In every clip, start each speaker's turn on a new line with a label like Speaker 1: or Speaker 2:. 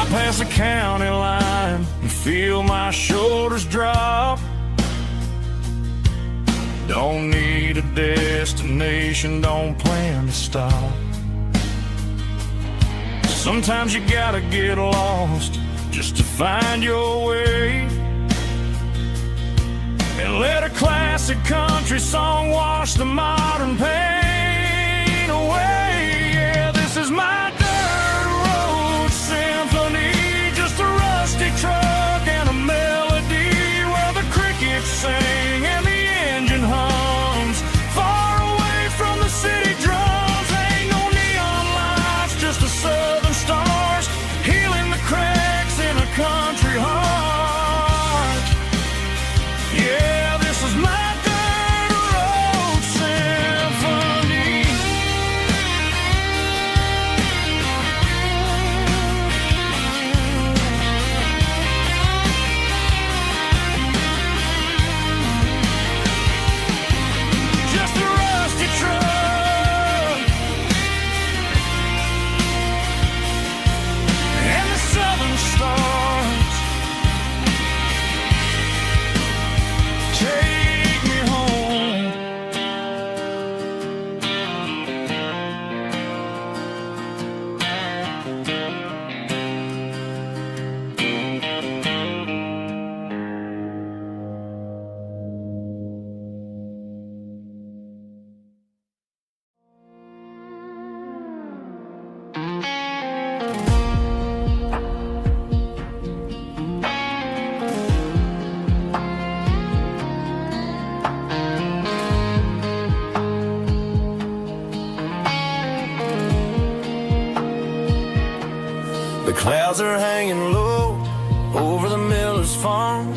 Speaker 1: past the county line and feel my shoulders drop. Don't need a destination, don't plan to stop. Sometimes you gotta get lost just to find your way, and let a classic country song wash the modern pain away. Yeah, this is my dirt road symphony, just a rusty truck and a melody where the crickets sing and the engine hums, far away from the city drums. Ain't no neon lights, just the southern stars healing the cracks in a country heart. Yeah, this is my dirt road symphony. Just a rusty truck and the southern stars take me home. The clouds are hanging low over the miller's farm,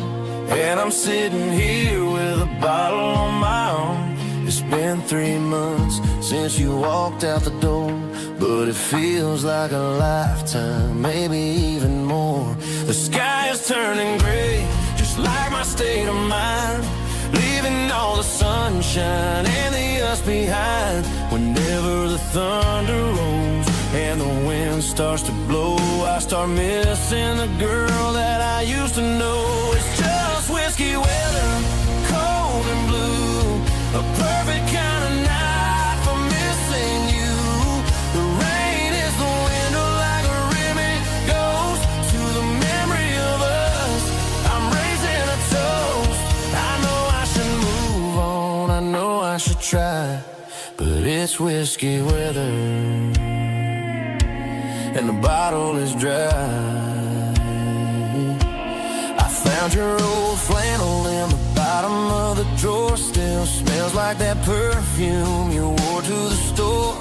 Speaker 1: and I'm sitting here with a bottle on my arm. It's been 3 months since you walked out the door, but it feels like a lifetime, maybe even more. The sky is turning gray, just like my state of mind, leaving all the sunshine and the us behind. Whenever the thunder rolls and the wind starts to blow, I start missing the girl that I used to know. It's just whiskey weather, cold and blue, a perfect kind of night for missing you. The rain is the window like a ribbon goes to the memory of us. I'm raising a toast. I know I should move on, I know I should try, but it's whiskey weather and the bottle is dry. I found your old flannel in the bottom of the drawer, still smells like that perfume you wore to the store.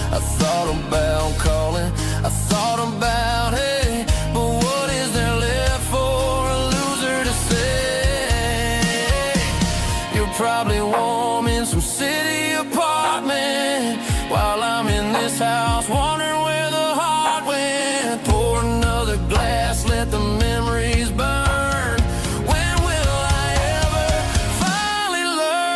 Speaker 1: I thought about calling, I thought about, hey, but what is there left for a loser to say? You're probably warm in some city apartment while I'm in this house wondering where the heart went. Pour another glass, let the memories burn. When will I ever finally learn?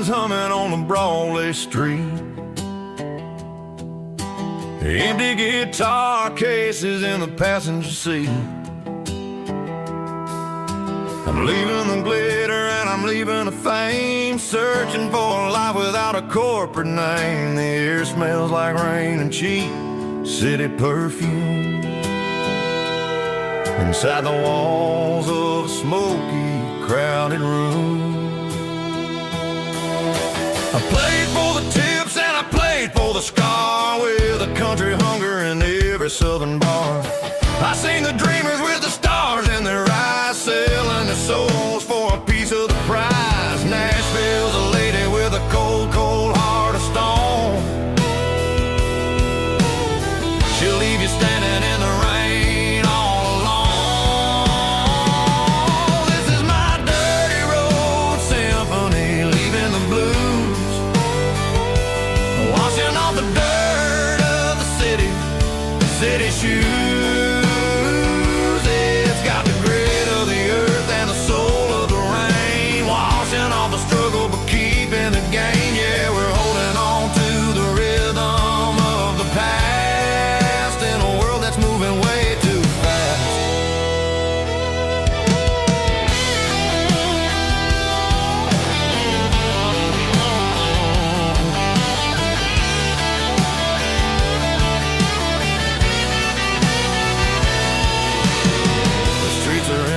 Speaker 1: winds humming on the Broadway street. Empty guitar cases in the passenger seat. I'm leaving the glitter and I'm leaving the fame, searching for a life without a corporate name. The air smells like rain and cheap city perfume. Inside the walls of a smoky, crowded room. I played for the tips and I played for the scar, with a country hunger in every southern bar. I seen the dreamers with the stars in their eyes, selling their souls for a piece of the prize. Nashville's a lady with a cold, cold heart of stone. She'll leave you standing in the rain all alone. This is my dirty road symphony, leaving the blues, washing off the dirt of the city shoes.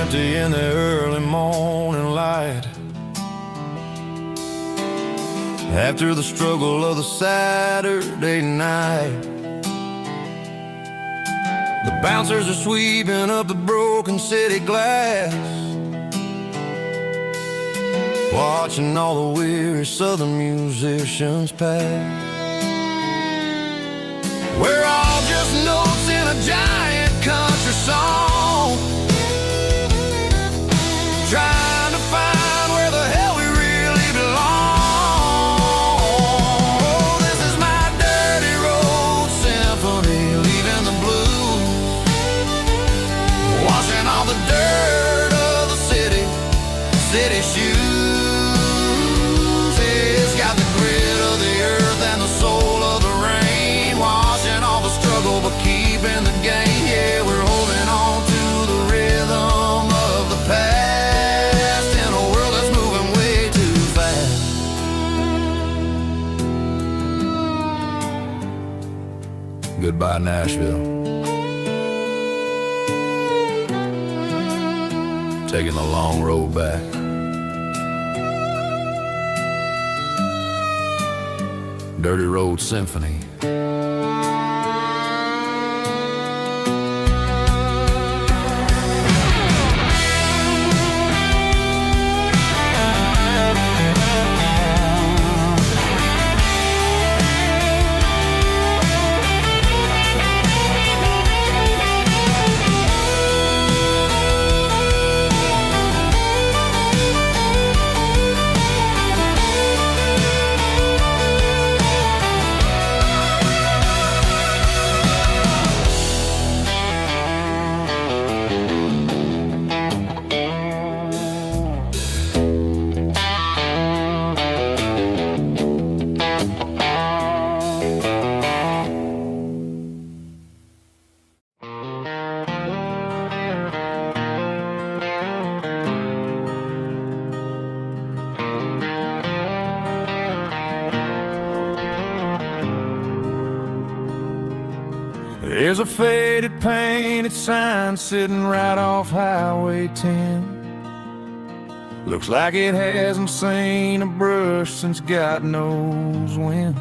Speaker 1: In the early morning light, after the struggle of the Saturday night, the bouncers are sweeping up the broken city glass, watching all the weary southern musicians pass. We're all just notes in a giant country song, trying to find where the hell we really belong. Oh, this is my dirty road symphony, leaving the blues, washing all the dirt of the city shoes. It's got the grit of the earth and the soul of the rain, washing all the struggle but keeping the game. Yeah, we're holding on to the rhythm of the past. Goodbye, Nashville. Taking the long road back. Dirty Road Symphony. There's a faded painted sign sitting right off Highway 10. Looks like it hasn't seen a brush since God knows when.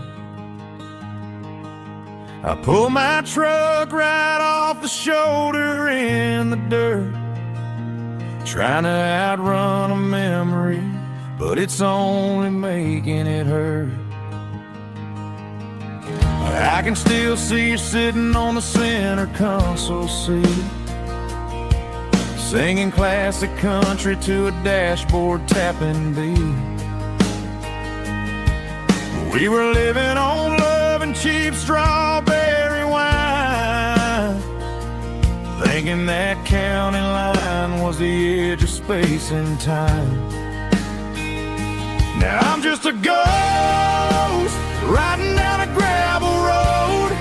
Speaker 1: I pull my truck right off the shoulder in the dirt, trying to outrun a memory, but it's only making it hurt. I can still see you sitting on the center console seat, singing classic country to a dashboard tapping beat. We were living on love and cheap strawberry wine, thinking that county line was the edge of space and time. Now I'm just a ghost riding down a gravel road,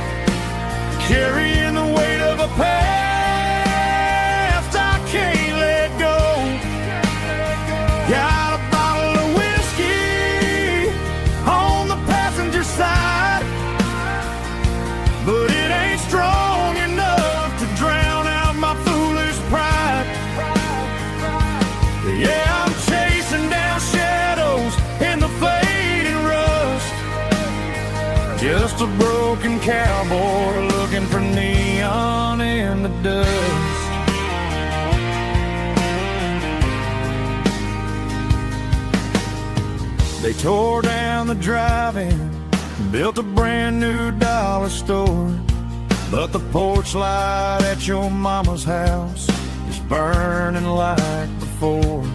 Speaker 1: carrying the weight of a past I can't let go. Got a bottle of whiskey on the passenger side, but it ain't strong enough to drown out my foolish pride. Yeah, I'm chasing down shadows in the fading rust, just a broken cowboy looking for neon in the dust. They tore down the drive-in, built a brand new dollar store, but the porch light at your mama's house is burning like before.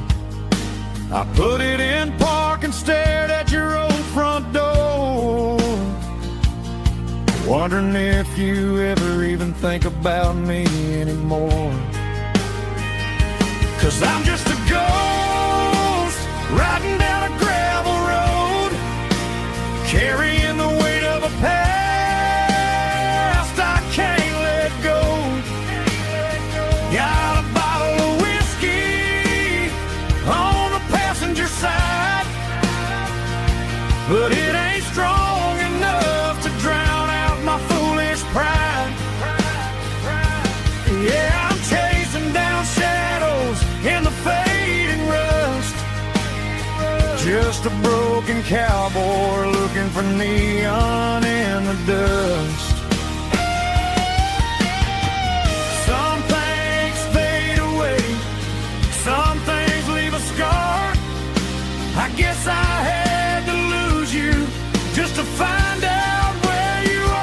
Speaker 1: I put it in park and stared at your old front door, wondering if you ever even think about me anymore. 'Cause I'm just a ghost riding down a gravel road, carrying the weight of a past I can't let go. Got a bottle of whiskey on the passenger side, but it ain't strong enough to drown out my foolish pride. Yeah, I'm chasing down shadows in the fading rust, just a broken cowboy looking for neon in the dust. Some things fade away, some things leave a scar. I guess I had to lose you just to find out where you are.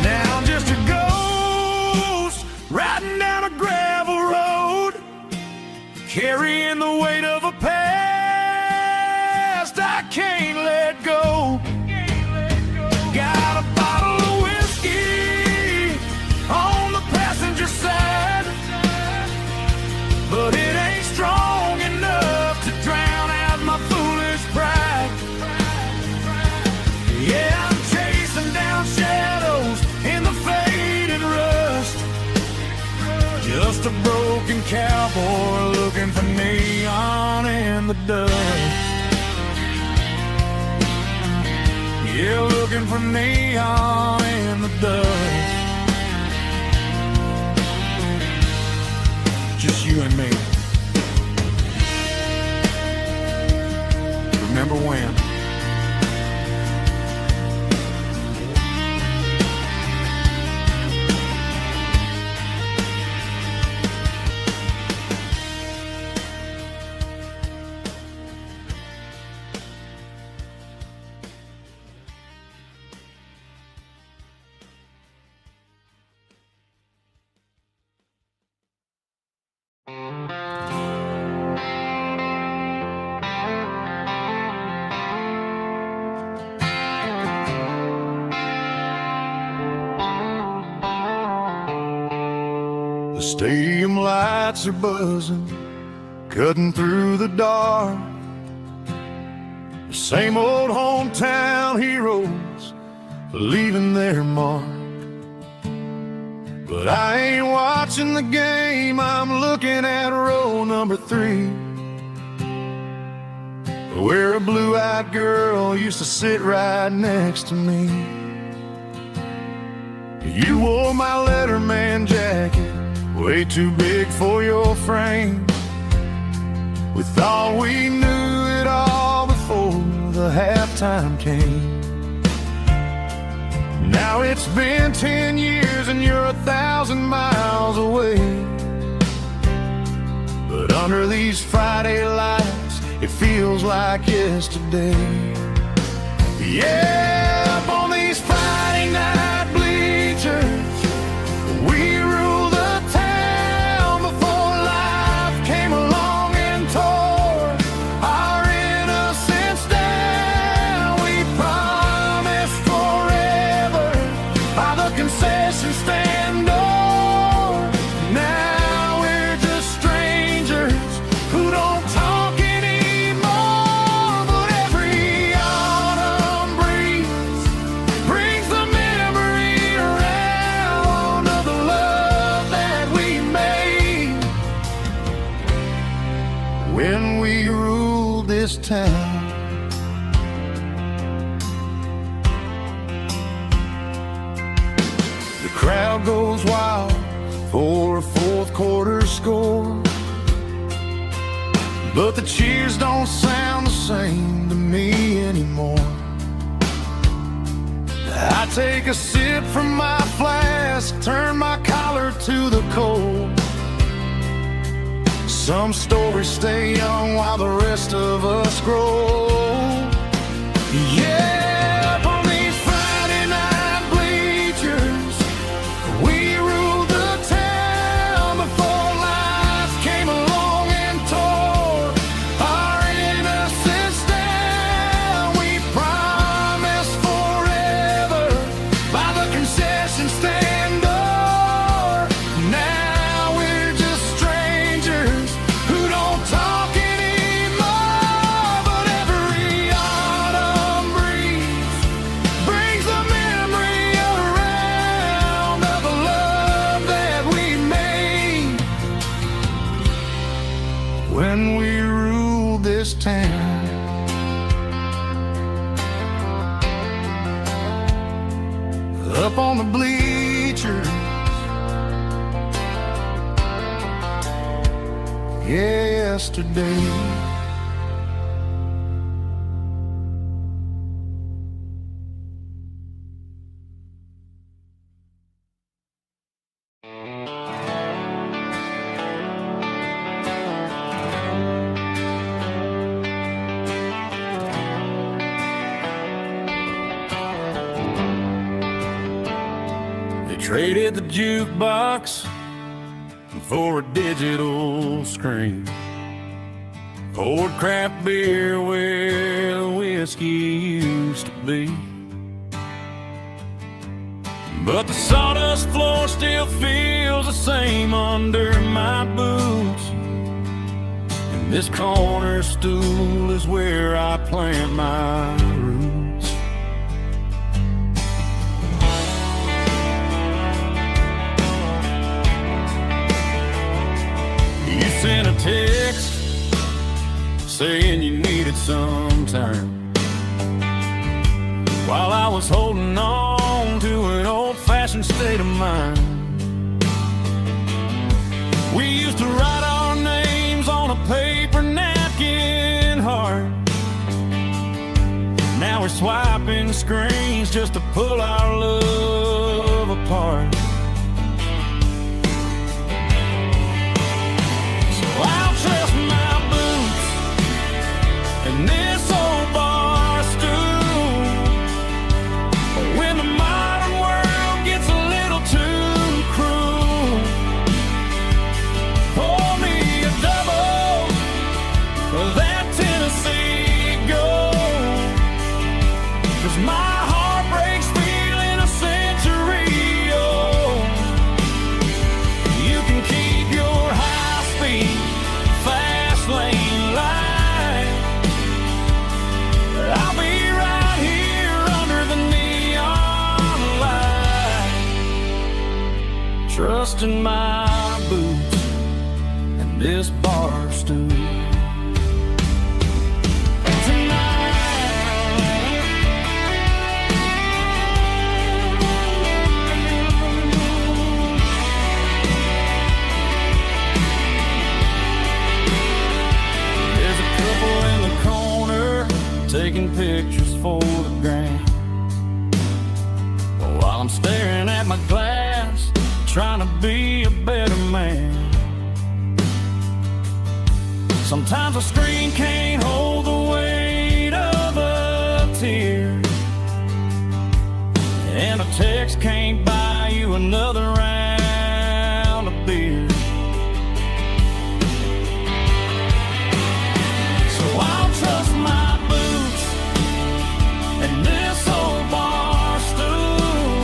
Speaker 1: Now I'm just a ghost riding down a gravel road, carrying the weight of a past I can't let go. Got a bottle of whiskey on the passenger side, but it ain't strong enough to drown out my foolish pride. Yeah, I'm chasing down shadows in the fading rust, just a broken cowboy looking for neon in the dust. Yeah, looking for neon in the dust. Just you and me. Remember when? The stadium lights are buzzing, cutting through the dark. The same old hometown heroes leaving their mark. But I ain't watching the game, I'm looking at row number 3, where a blue-eyed girl used to sit right next to me. You wore my Letterman jacket, way too big for your frame. We thought we knew it all before the halftime came. Now it's been 10 years and you're 1,000 miles away, but under these Friday lights it feels like yesterday. Yeah, up on these Friday night bleachers we rule the town before life came along and tore our innocence down. We town. The crowd goes wild for a fourth quarter score, but the cheers don't sound the same to me anymore. I take a sip from my flask, turn my collar to the cold. Some stories stay young while the rest of us grow. Yeah, up on these Friday night bleachers, we ruled the town before life came along and tore our innocence down. We promised forever by the concession stand door. Now we're just strangers who don't talk anymore. But every autumn breeze brings the memory around of the love that we made when we ruled this town. Up on the bleachers, yesterday. They traded the jukebox for a digital screen, poured craft beer where the whiskey used to be. But the sawdust floor still feels the same under my boots, and this corner stool is where I plant my roots. You sent a text saying you needed some time, while I was holding on to an old-fashioned state of mind. We used to write our names on a paper napkin heart. Now we're swiping screens just to pull our love apart. I'll trust my boots and this old bar stool when the modern world gets a little too cruel. Pour me a double of that Tennessee Gold, 'cause my heart breaks feeling a century old. You can keep your high-speed fast lane light, I'll be right here under the neon light, trusting my boots and this bar stool. Taking pictures for the gram, while I'm staring at my glass, trying to be a better man. Sometimes a screen can't hold the weight of a tear, and a text can't buy you another round of beer. So I'll trust my and this old bar stool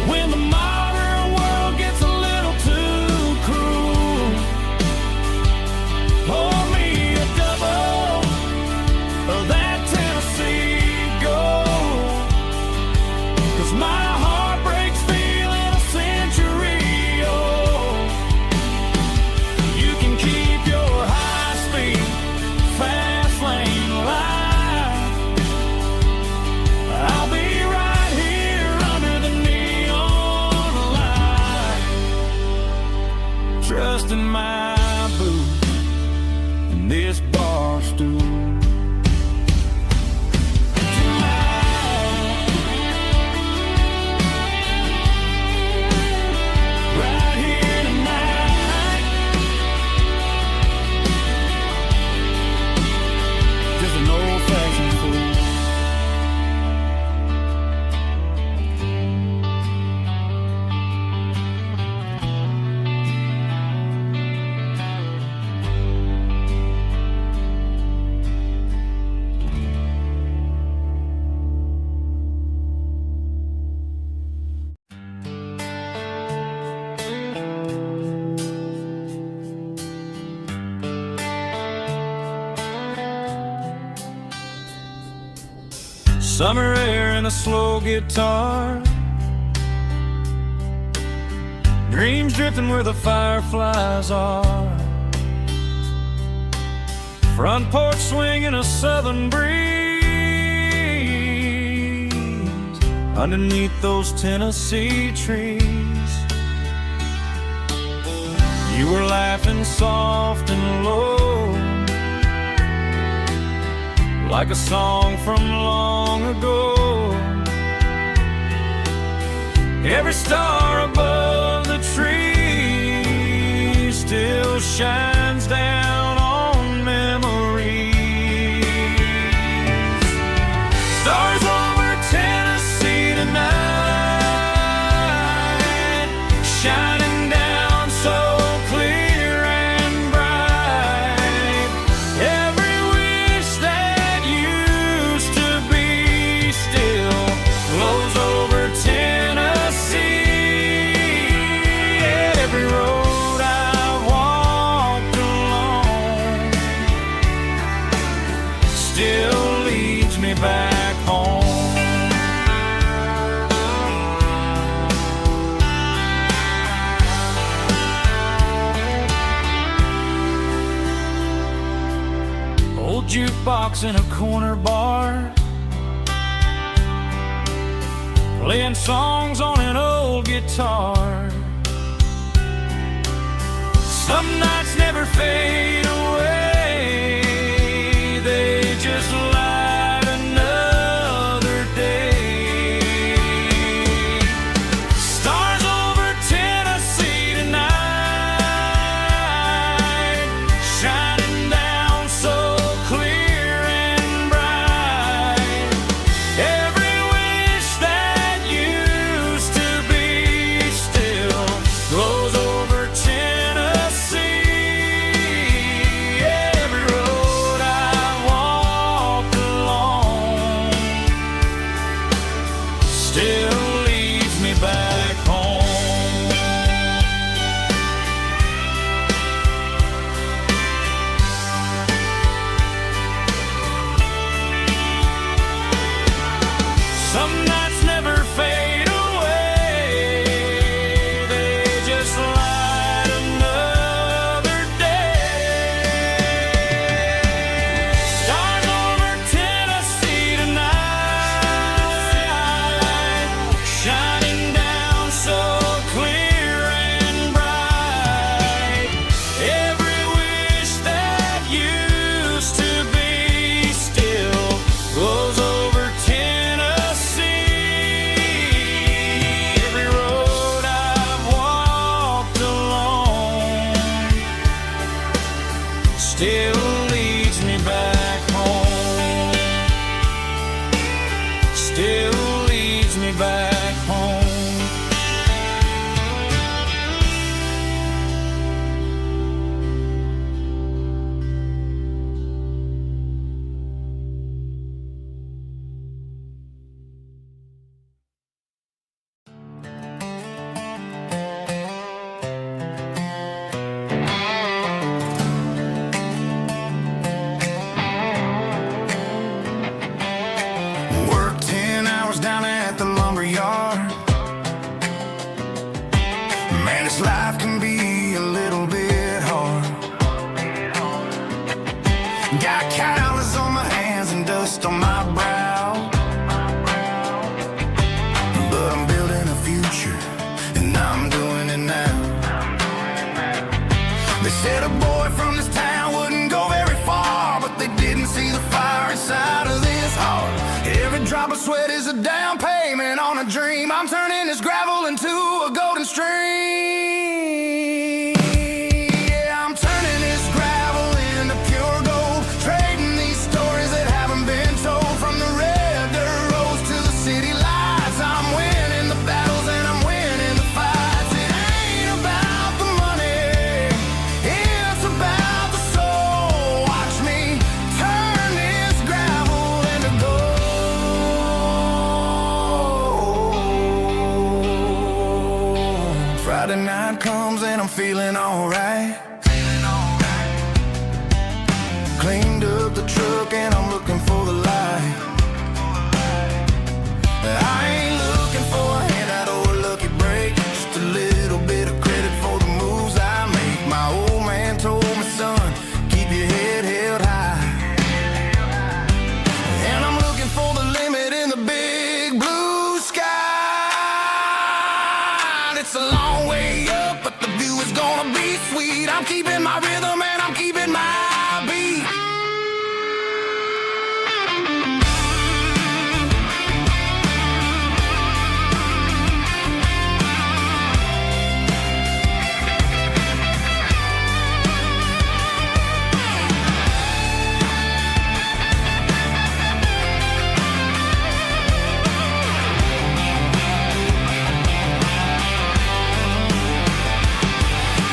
Speaker 1: when the modern world gets a little too cruel. Pour me a double in my boots and this bar stool. Right here tonight, just an old-fashioned fool. Summer air and a slow guitar, dreams drifting where the fireflies are. Front porch swinging a southern breeze underneath those Tennessee trees. You were laughing soft and low, like a song from long ago. Every star above the tree still shines down on memories. Stars over Tennessee tonight, shining down so clear and bright. Every wish that used to be still glows over Tennessee. Every road I walked along still leads me back home. Old jukebox in a corner bar, playing songs on an old guitar. Some nights never fade away, they just light another day. Stars over Tennessee tonight, shining down so clear and bright. Every wish that used to be still glows over Tennessee. Every road I walked along still leads me back home. Some nights never fade away, they just light another day. Stars over Tennessee tonight, shining down so clear and bright. Every wish that used to be still glows over Tennessee. Every road I've walked along still leads me back home. Still leads me back home. Work 10 hours down at the lumber yard. Man, this life can be a little bit hard. Got calluses on my hands and dust on my brow, but I'm building a future and I'm doing it now. right side of this heart. Every drop of sweat is a down payment on a dream. I'm turning this gravel into a golden stream. Yeah, I'm turning this gravel into pure gold, trading these stories that haven't been told. From the red dirt roads to the city lights, I'm winning the battles and I'm winning the fights. It ain't about the money, it's about the soul. Watch me turn this gravel into gold. Friday night comes and I'm feeling alright. Cleaned up the truck and I'm looking for the light. I ain't looking for a handout or a lucky break, just a little bit of credit for the moves I make. My old man told me, son, keep your head held high. And I'm looking for the limit in the big blue sky. It's a long way up, but the view is gonna be sweet. I'm keeping my rhythm and I'm keeping my beat.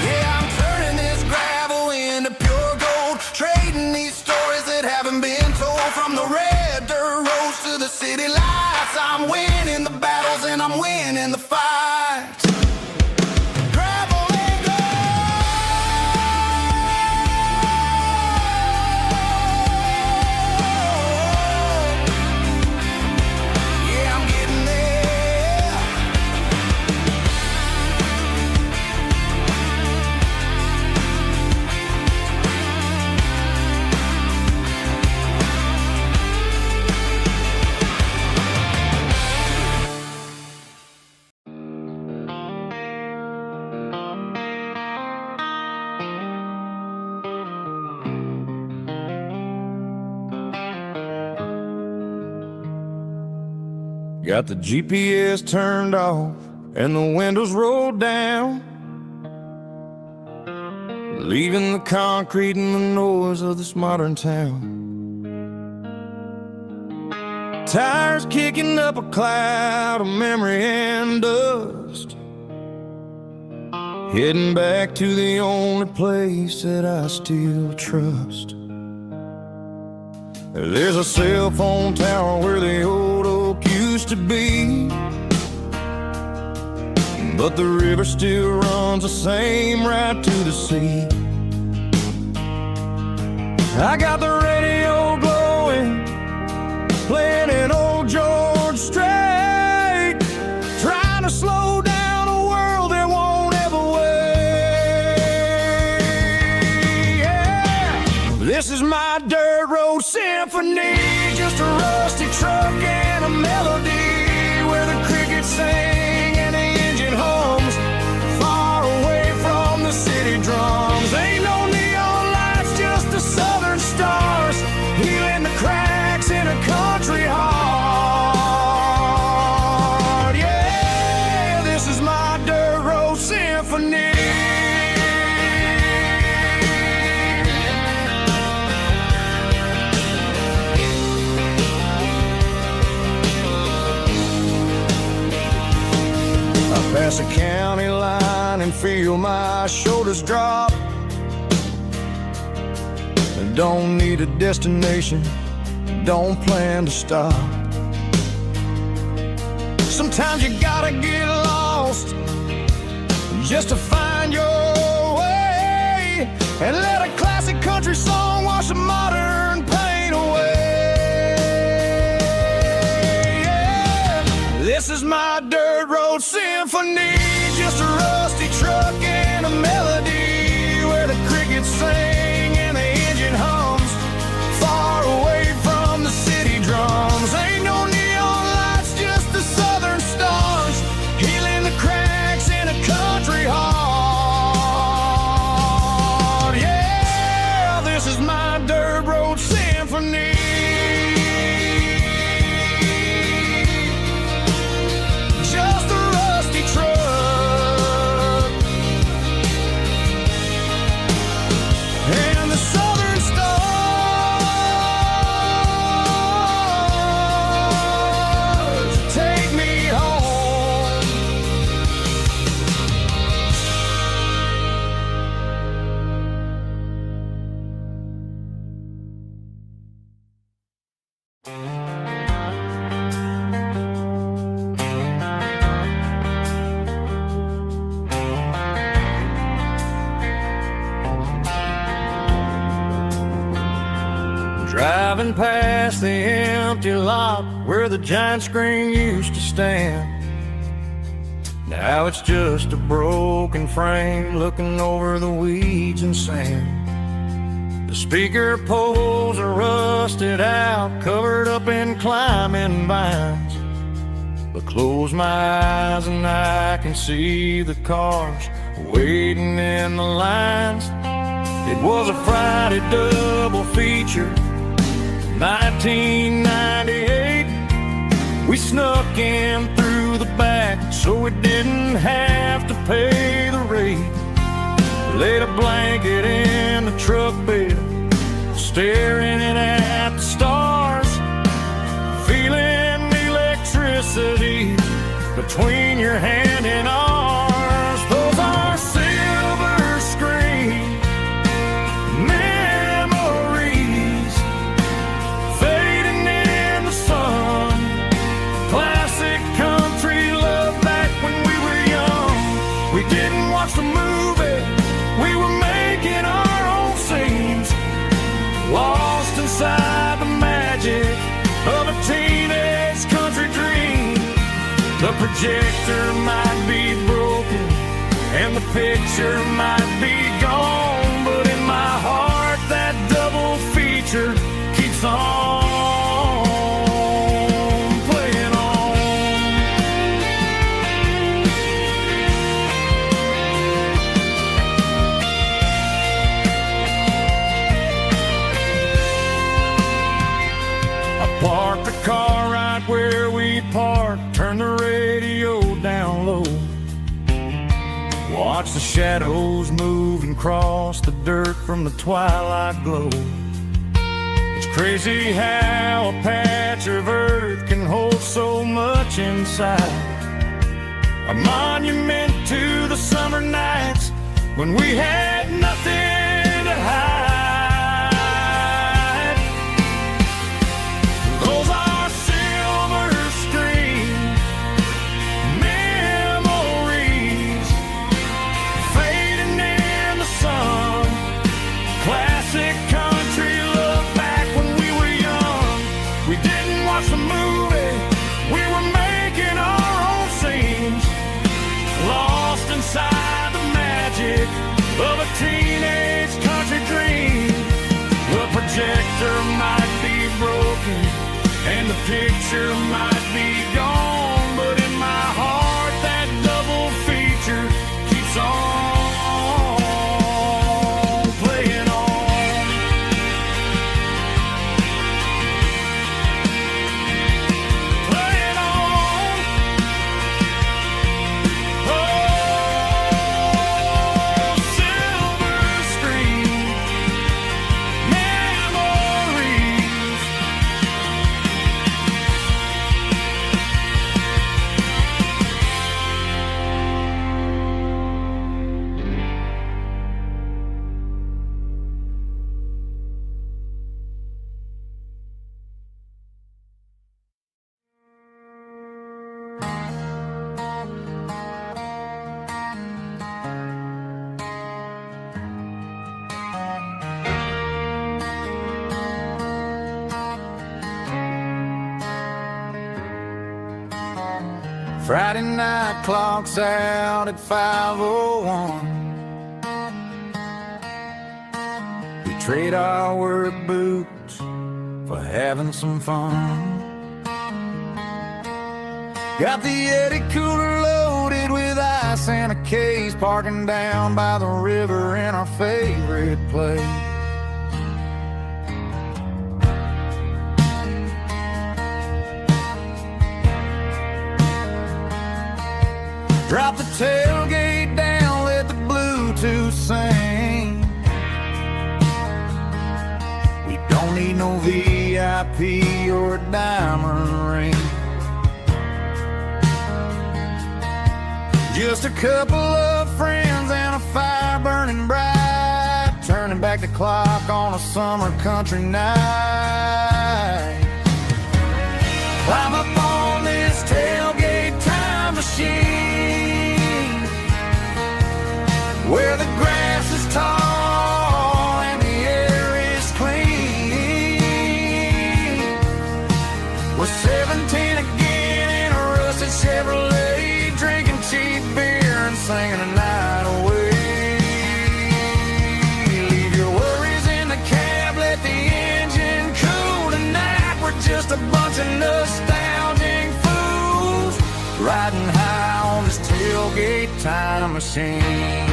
Speaker 1: Yeah, I'm turning this gravel into pure gold, trading these stories that haven't been told. From the red dirt roads to the city lights, I'm winning the battles and I'm winning the fights. Gravel and gold. Yeah, I'm getting there. Got the GPS turned off and the windows rolled down, leaving the concrete and the noise of this modern town. Tires kicking up a cloud of memory and dust, heading back to the only place that I still trust. There's a cell phone tower where the old oak used to be, but the river still runs the same right to the sea. I got the radio glowing, playing an old George Strait, trying to slow down a world that won't ever wait. Yeah. This is my dirt road symphony, just a rusty truck and a melody where the crickets sing and the engine hums, far away from the city drums. Ain't no neon lights, just the southern stars, healing the cracks in a country heart. Yeah, this is my dirt road symphony. Pass a county line and feel my shoulders drop. Don't need a destination, don't plan to stop. Sometimes you gotta get lost just to find your way, and let a classic country song wash a modern pain away. Yeah. This is my dirt road symphony, just a rusty truck and a melody where the crickets sing and the engine hums, far away from the city drums. Ain't no neon lights, just the southern stars, healing the cracks in a country heart. Yeah, this is my dirt road Driving past the empty lot where the giant screen used to stand. Now it's just a broken frame looking over the weeds and sand. The speaker poles are rusted out, covered up in climbing vines. But close my eyes and I can see the cars waiting in the lines. It was a Friday double feature, 1998. We snuck in through the back so we didn't have to pay the rate. Laid a blanket in the truck bed, staring at the stars, feeling the electricity between your hand and ours. Those are silver screen memories fading in the sun. Classic country love back when we were young. We didn't watch the movie, we were making our own scenes, lost inside the magic of a teenage country dream. The projector might be broken and the picture might be gone, but in my heart that double feature keeps on playing on. I parked the car right where we parked, turned the radio down low, watch the shadows move and cross the dirt from the twilight glow. It's crazy how a patch of earth can hold so much inside. A monument to the summer nights when we had nothing to hide. Those are silver screen memories fading in the sun. Classic country love back when we were young. We didn't watch the movie, we were making our own scenes, lost inside the magic of a teenage country dream. The projector might be broken and the picture might be gone, but in my heart that double feature keeps on playing on. Playing on. Oh, silver screen memories. Friday night clocks out at 5:01. We trade our work boots for having some fun. Got the Eddie cooler loaded with ice and a case, parking down by the river in our favorite place. Drop the tailgate down, let the Bluetooth sing. We don't need no VIP or a diamond ring. Just a couple of friends and a fire burning bright, turning back the clock on a summer country night. just a bunch of nostalgic fools riding high on this tailgate time machine.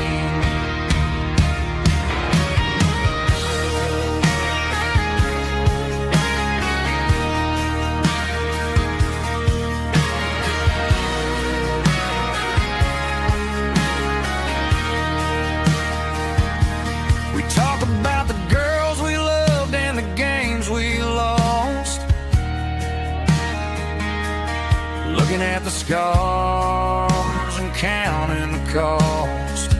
Speaker 1: Talk about the girls we loved and the games we lost, looking at the scars and counting the cost.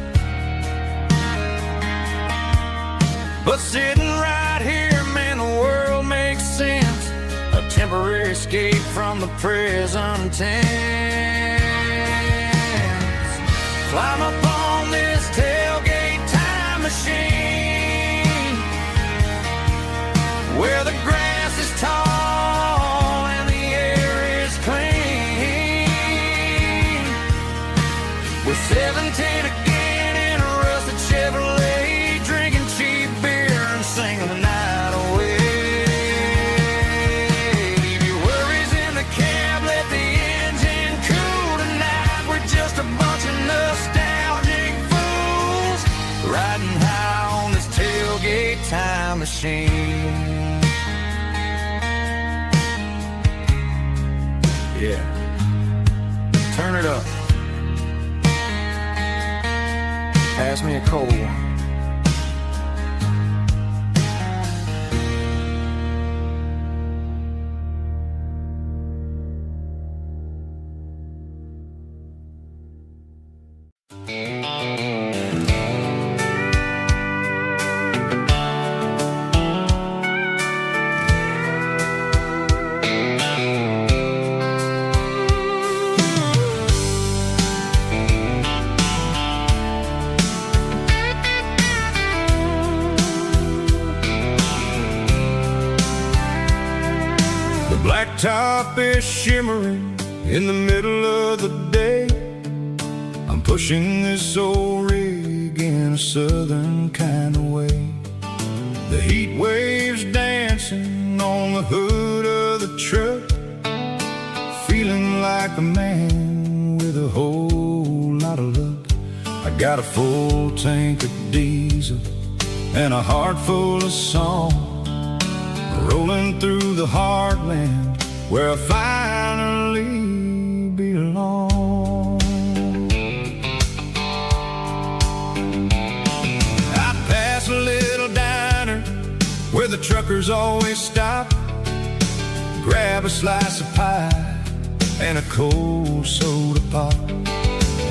Speaker 1: But sitting right here, man, the world makes sense, a temporary escape from the present tense. Climb up on this tailgate time machine, where the grass is tall and the air is clean. We're 17 again in a rusted Chevrolet, drinking cheap beer and singing the night away. Leave your worries in the cab, let the engine cool tonight. We're just a bunch of nostalgic fools riding high on this tailgate time machine. Yeah, turn it up. Pass me a cold one. Blacktop is shimmering in the middle of the day. I'm pushing this old rig in a southern kind of way. The heat waves dancing on the hood of the truck, feeling like a man with a whole lot of luck. I got a full tank of diesel and a heart full of song, rolling through the heartland where I finally belong. I pass a little diner where the truckers always stop, grab a slice of pie and a cold soda pop.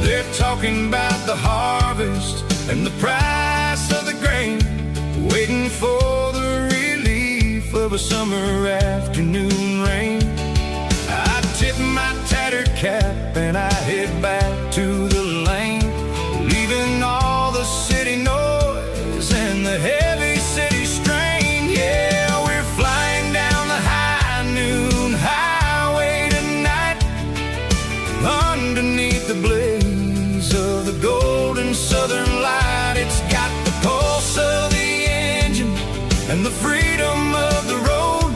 Speaker 1: They're talking about the harvest and the price of the grain, waiting for the relief of a summer afternoon rain. I tip my tattered cap and I head back to the lane, leaving all the city noise and the heavy city strain. Yeah, we're flying down the high noon highway tonight, underneath the blaze of the golden southern light. It's got the pulse of the engine and the freedom of the road,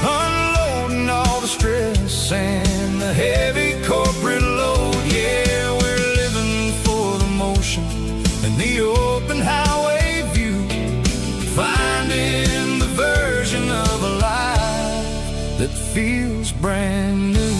Speaker 1: unloading all the stress and the heavy corporate load. Yeah, we're living for the motion and the open highway view, finding the version of a life that feels brand new.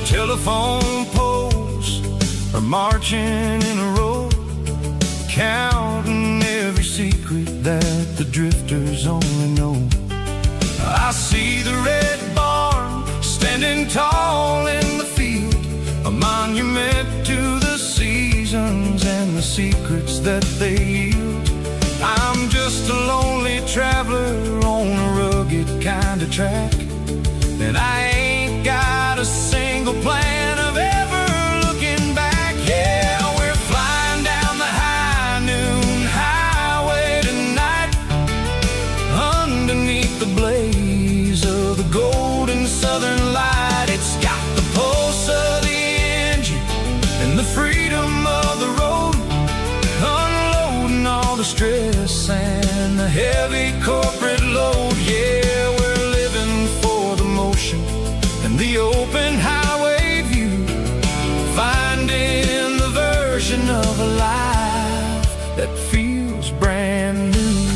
Speaker 1: Telephone poles are marching in a row, counting every secret that the drifters only know. I see the red barn standing tall in the field, a monument to the seasons and the secrets that they yield. I'm just a lonely traveler on a rugged kind of track, and I ain't got a single plan of ever looking back. Yeah, we're flying down the high noon the stress and the heavy corporate load. Yeah, we're living for the motion and the open highway view, finding the version of a life that feels brand new.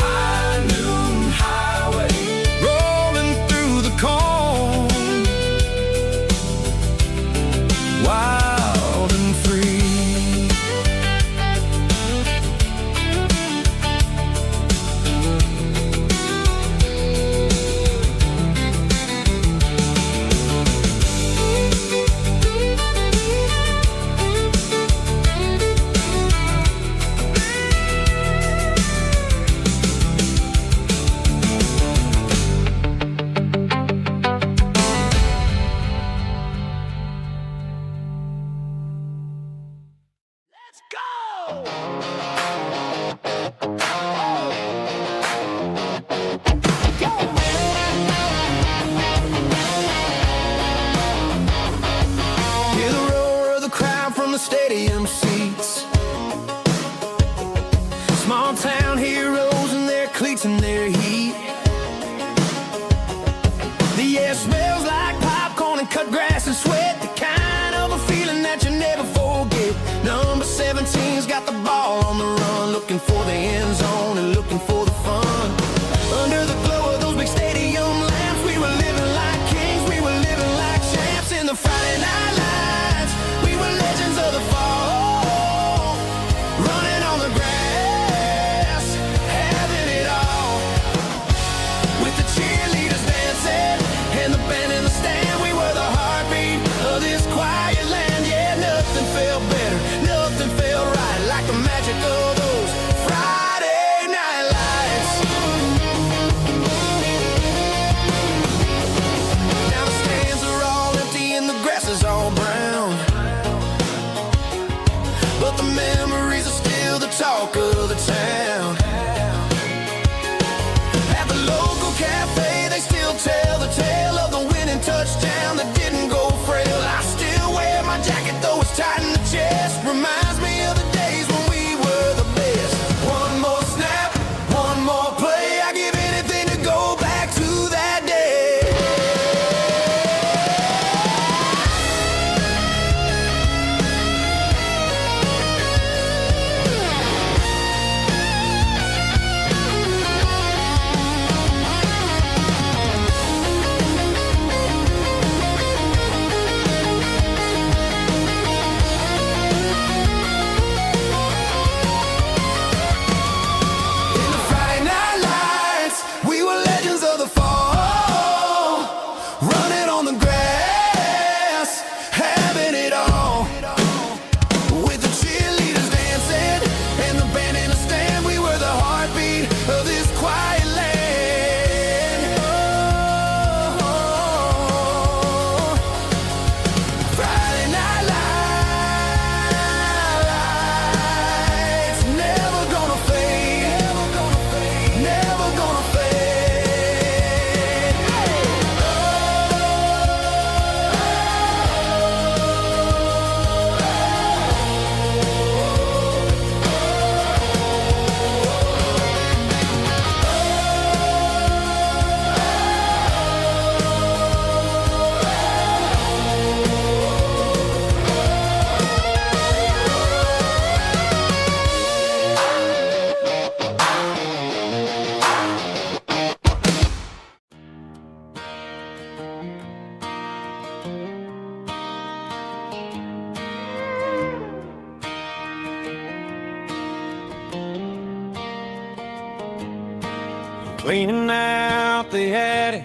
Speaker 1: High noon highway, rolling through the corn, wild and free. Stadium seats, small town heroes in their cleats and their heat. The air smells like popcorn and cut grass and sweat, the kind of a feeling that you never forget. Number 17's got the ball on the run, looking for the end zone and looking for the fun. Under the glow of those big stadium lamps, we were living like kings, we were living like champs. In the Friday night lights, we were legends of the fall, running on the grass, having it all. With the cheerleaders dancing and the band in the stand, we were the heartbeat of this quiet land. Yeah, nothing felt better, nothing felt right like the magic of those Friday night lights. Now the stands are all empty and the grass is all brown, but the memories are still the talk of the town. At the local cafe, they still tell the tale of the winning touchdown that didn't go frail. I still wear my jacket though it's tight in the chest, reminds me of the days when we were the best. One more snap, one more play, I give anything to go back to that day. In the Friday night lights, we were legends of the fall, running on the grass, having it all. With the cheerleaders dancing and the band in the stand, we were the heartbeat of this quiet land. Oh, Friday night lights, never gonna fade, never gonna fade. Cleaning out the attic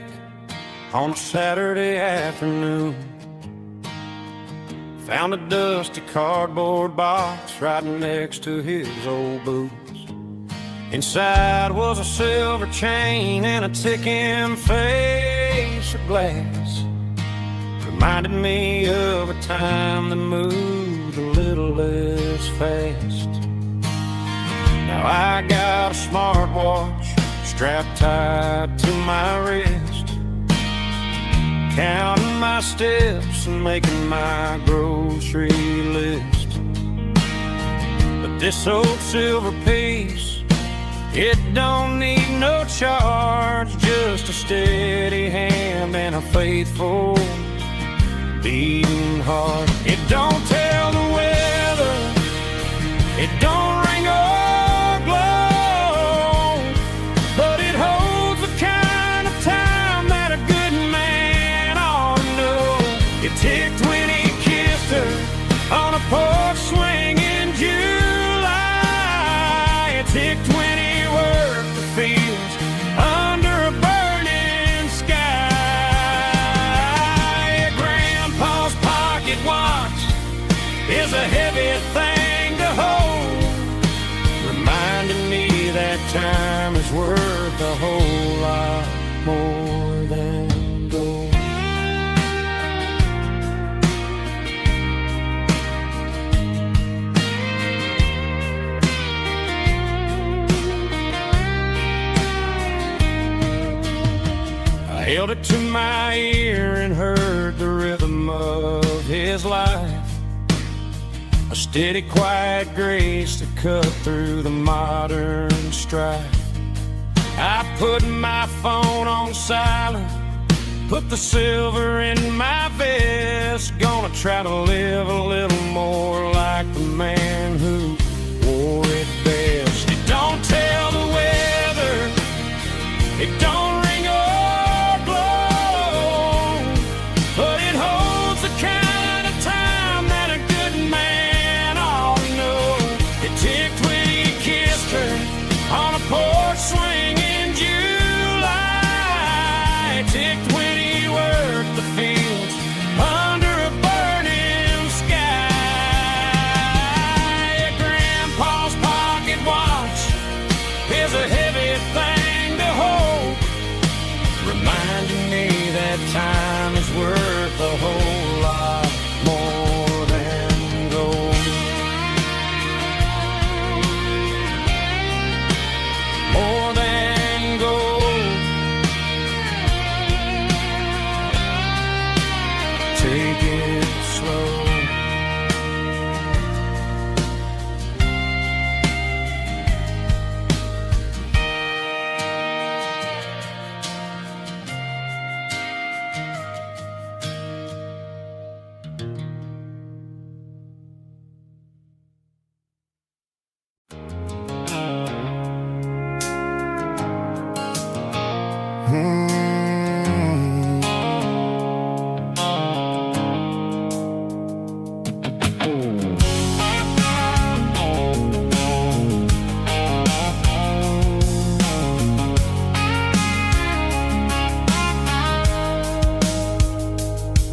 Speaker 1: on a Saturday afternoon, found a dusty cardboard box right next to his old boots. Inside was a silver chain and a ticking face of glass, reminded me of a time that moved a little less fast. Now I got a smartwatch strapped tight to my wrist, counting my steps and making my grocery list. But This old silver piece, it don't need no charge, just a steady hand and a faithful beating heart. It don't tell the weather, it don't ring or glow, but it holds the kind of time that a good man ought to know. It ticked when he kissed her on a porch swing in July. It ticked when he worked the fields under a burning sky. Grandpa's pocket watch is a heavy thing to hold, reminding me that time is worth a whole lot more than gold. I held it to my ear and heard the rhythm of his life, a steady, quiet grace to cut through the modern strife. I put my phone on silent, put the silver in my vest, gonna try to live a little more like the man who wore it best. It don't tell the weather, it don't ring or glow, but it holds the kind of time that a good man ought to know. It ticked when he kissed her on a porch swing in July. It ticked when he worked the fields under a burning sky. Grandpa's pocket watch is a heavy thing to hold, reminding me that time is worth a whole lot more than gold. More than gold. Take it slow.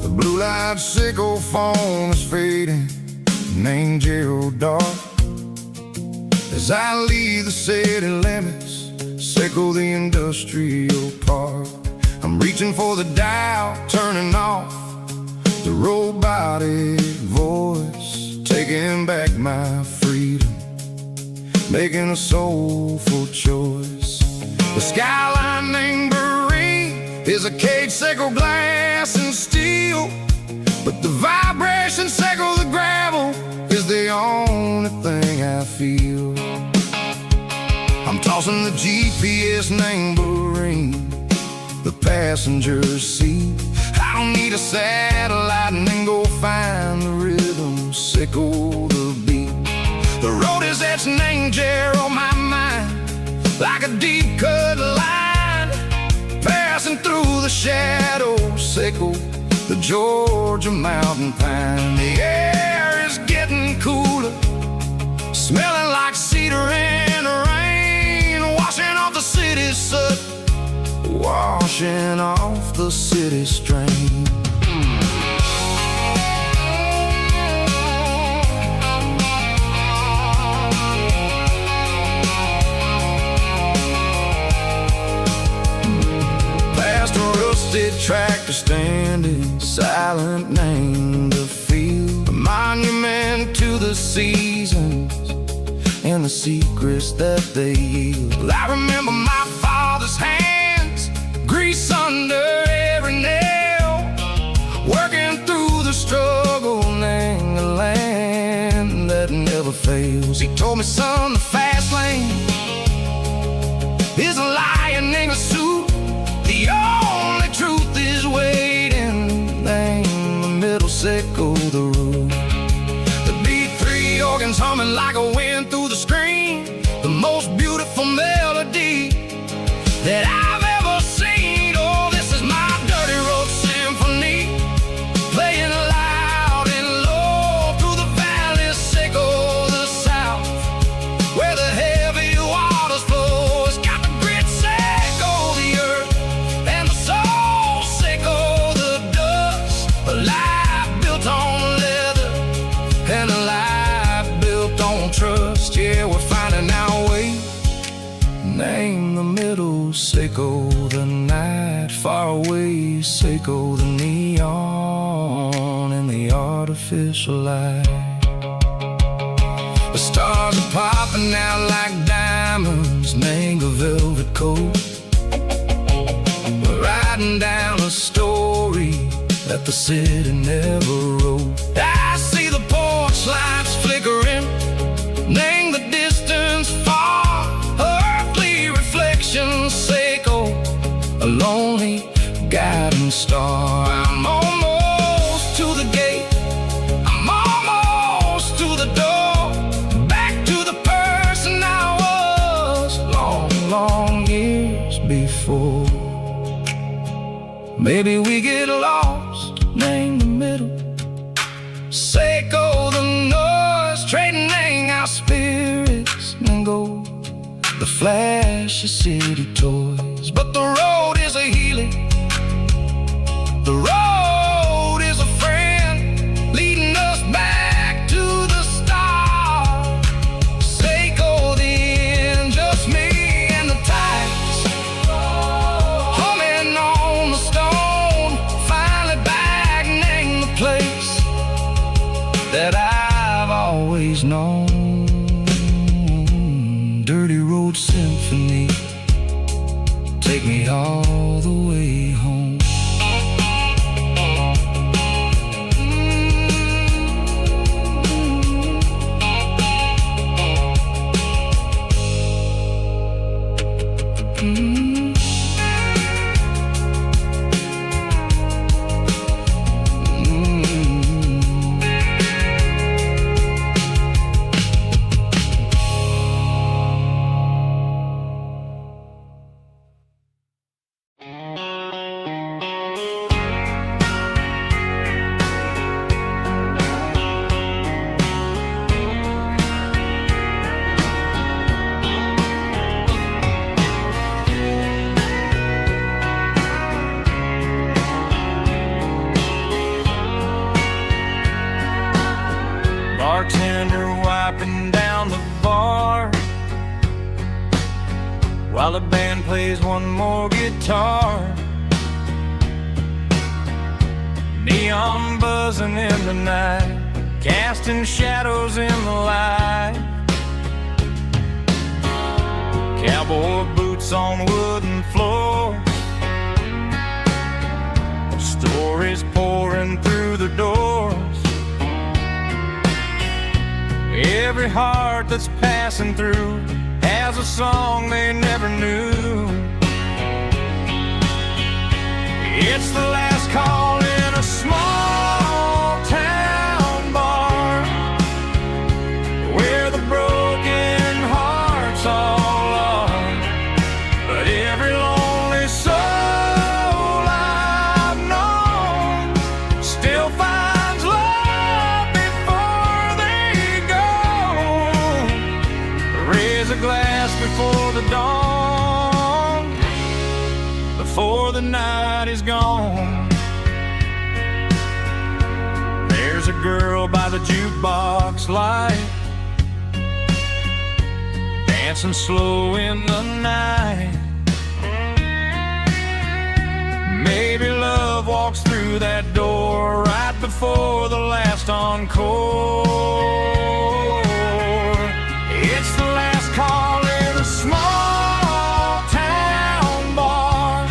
Speaker 2: The blue light sickle phone is fading, an angel dark. As I leave the city limits, sickle the industrial park. I'm reaching for the dial, turning off the robotic voice, taking back my freedom, making a soulful choice. The skyline named Marine is a cage, sickle glass and steel, but the vibration sickle the gravel is the only thing I feel. I'm tossing the GPS named Marine, the passenger seat. I don't need a satellite and then go find the rhythm, sickle the beat. The road is etched and angel on my mind, like a deep cut line, passing through the shadows, sickle the Georgia mountain pine. The air is getting cooler, smelling like cedar in the rain, washing off the city soot, washing off the city strain. Past a rusted tractor standing silent, named the field, a monument to the seasons and the secrets that they yield. I remember my father's hands, grease under every nail, working through the struggle, name the land that never fails. knows. He told me, son, the fast lane is a lion in a suit. The only truth is waiting. Name the middle, sickle the root. The B3 organs humming like a wind through the screen. The most beautiful melody that I've ever seen. Oh, this is my dirty road symphony, playing loud and low through the valleys, sickle the south, where the heavy waters flow. It's got the grit, sickle the earth, and the soul, sickle the dust. A life built on leather and a life built on trust. Yeah, we're finding our way. Name the middle, sickle the night. Far away, sickle the neon in the artificial light. The stars are popping out like diamonds, mango velvet coat. We're riding down a story that the city never wrote. I see the porch lights flickering, name the distance far. Earthly reflections, sickle a lonely guiding star. I'm almost to the gate, I'm almost to the door, back to the person I was long, long years before. Maybe we get lost, name the middle, sickle the noise, trading our spirits and go the flash of city toys. But the road is a healing, the road is a friend, leading us back to the stars. Sickle the end, just me and the tides, humming on the stone. Finally back, name the place that I've always known. Dirty road symphony, take me all the way home.
Speaker 1: Bartender wiping down the bar while the band plays one more guitar. Neon buzzing in the night, casting shadows in the light. Cowboy boots on wooden floors, stories pouring through the doors. Every heart that's passing through has a song they never knew. It's the last call in a small town bar, where the broken hearts all are. But every lonely soul I've known still finds love before they go. Raise a glass before the dawn, before the night is gone. There's a girl by the jukebox light, dancing slow in the night. Maybe love walks through that door right before the last encore. It's the last call in a small town bar,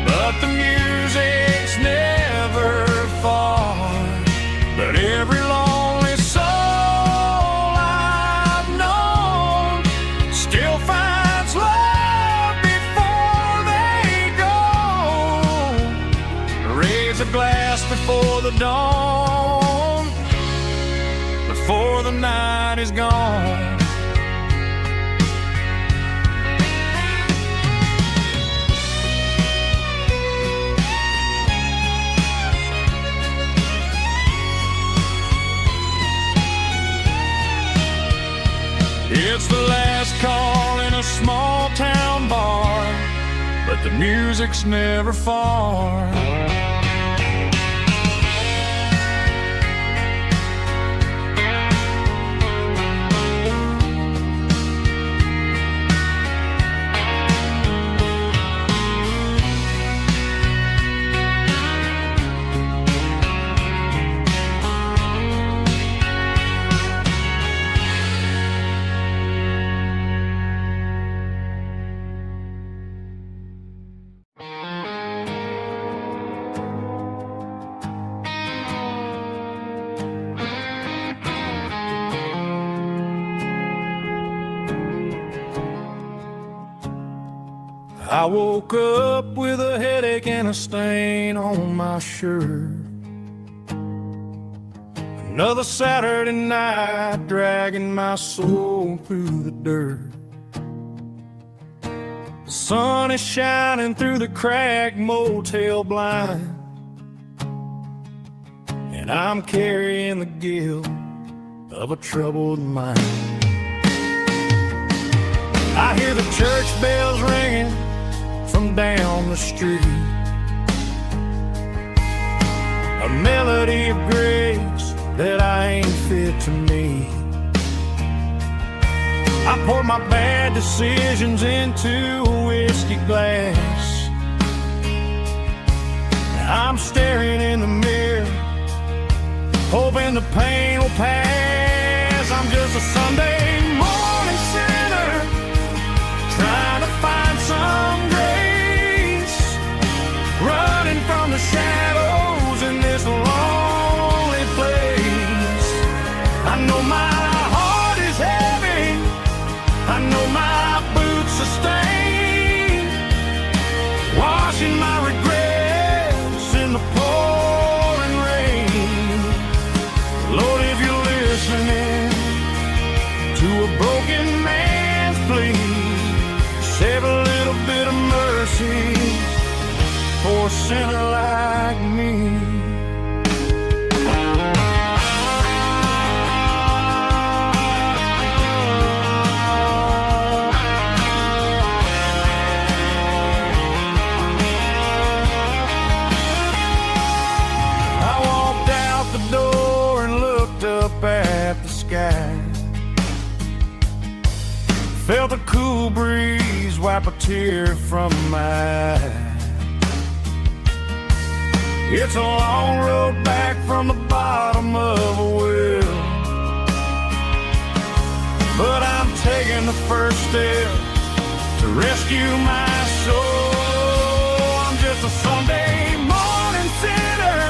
Speaker 1: but the music's never far. But every lonely soul before the dawn, before the night is gone. It's the last call in a small town bar, but the music's never far. I woke up with a headache and a stain on my shirt. Another Saturday night dragging my soul through the dirt. The sun is shining through the cracked motel blind, and I'm carrying the guilt of a troubled mind. I hear the church bells ringing from down the street, a melody of grace that I ain't fit to meet. I pour my bad decisions into a whiskey glass. I'm staring in the mirror, hoping the pain will pass. I'm just a Sunday morning sinner, trying to find some grace, running from the shadows in this lonely place. I know my heart is heavy, I know my boots are stained, washing my regrets in the pouring rain. Lord, if you're listening to a broken man's plea, save a little bit of mercy for a sinner like me. I walked out the door and looked up at the sky, felt a cool breeze wipe a tear from my eye. It's a long road back from the bottom of a well, but I'm taking the first step to rescue my soul. I'm just a Sunday morning sinner,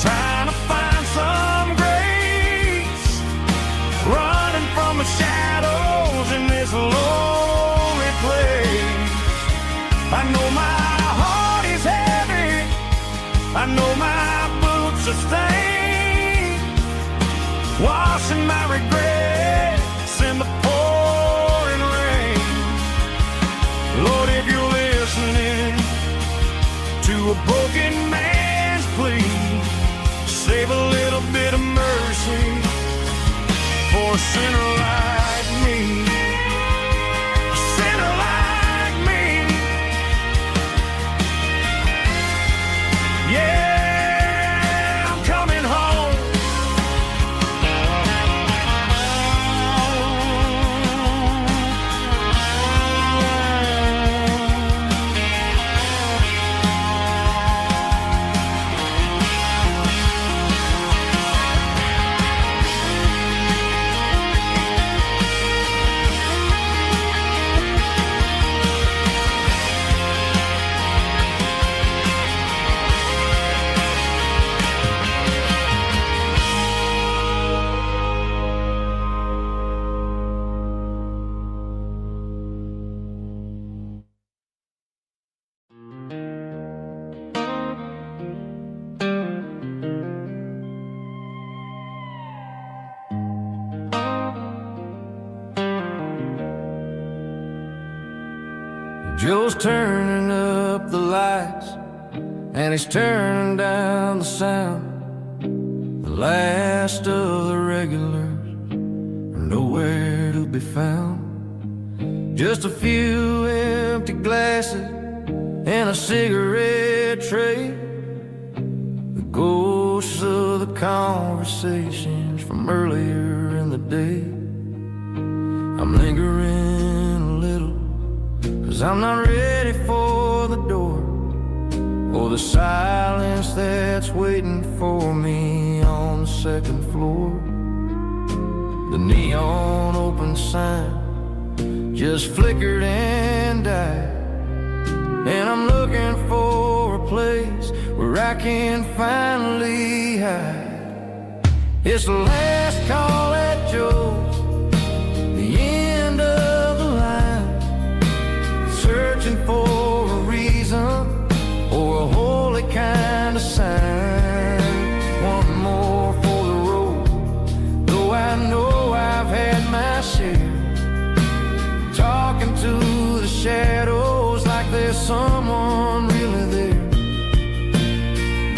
Speaker 1: trying to find some grace, running from the shadows in this lonely place. I know my heart is heavy, I know my boots are stained, washing my regrets in the pouring rain. Lord, if you're listening to a broken man's plea, save a little bit of mercy for a sinner like me. A sinner like me. Yeah, I'm coming home. Joe's turning up the lights, and he's turning down the sound. The last of the regulars are nowhere to be found. Just a few empty glasses and a cigarette tray, the ghosts of the conversations from earlier in the day. I'm lingering a little, 'cause I'm not ready for the door, or the silence that's waiting for me on the second floor. The neon open sign just flickered and died, and I'm looking for a place where I can finally hide. It's the last call at Joe's, the end of the line, searching for a reason or a holy kind of sign. One more for the road, though I know I've had my share. Talking to the shadows like there's someone really there.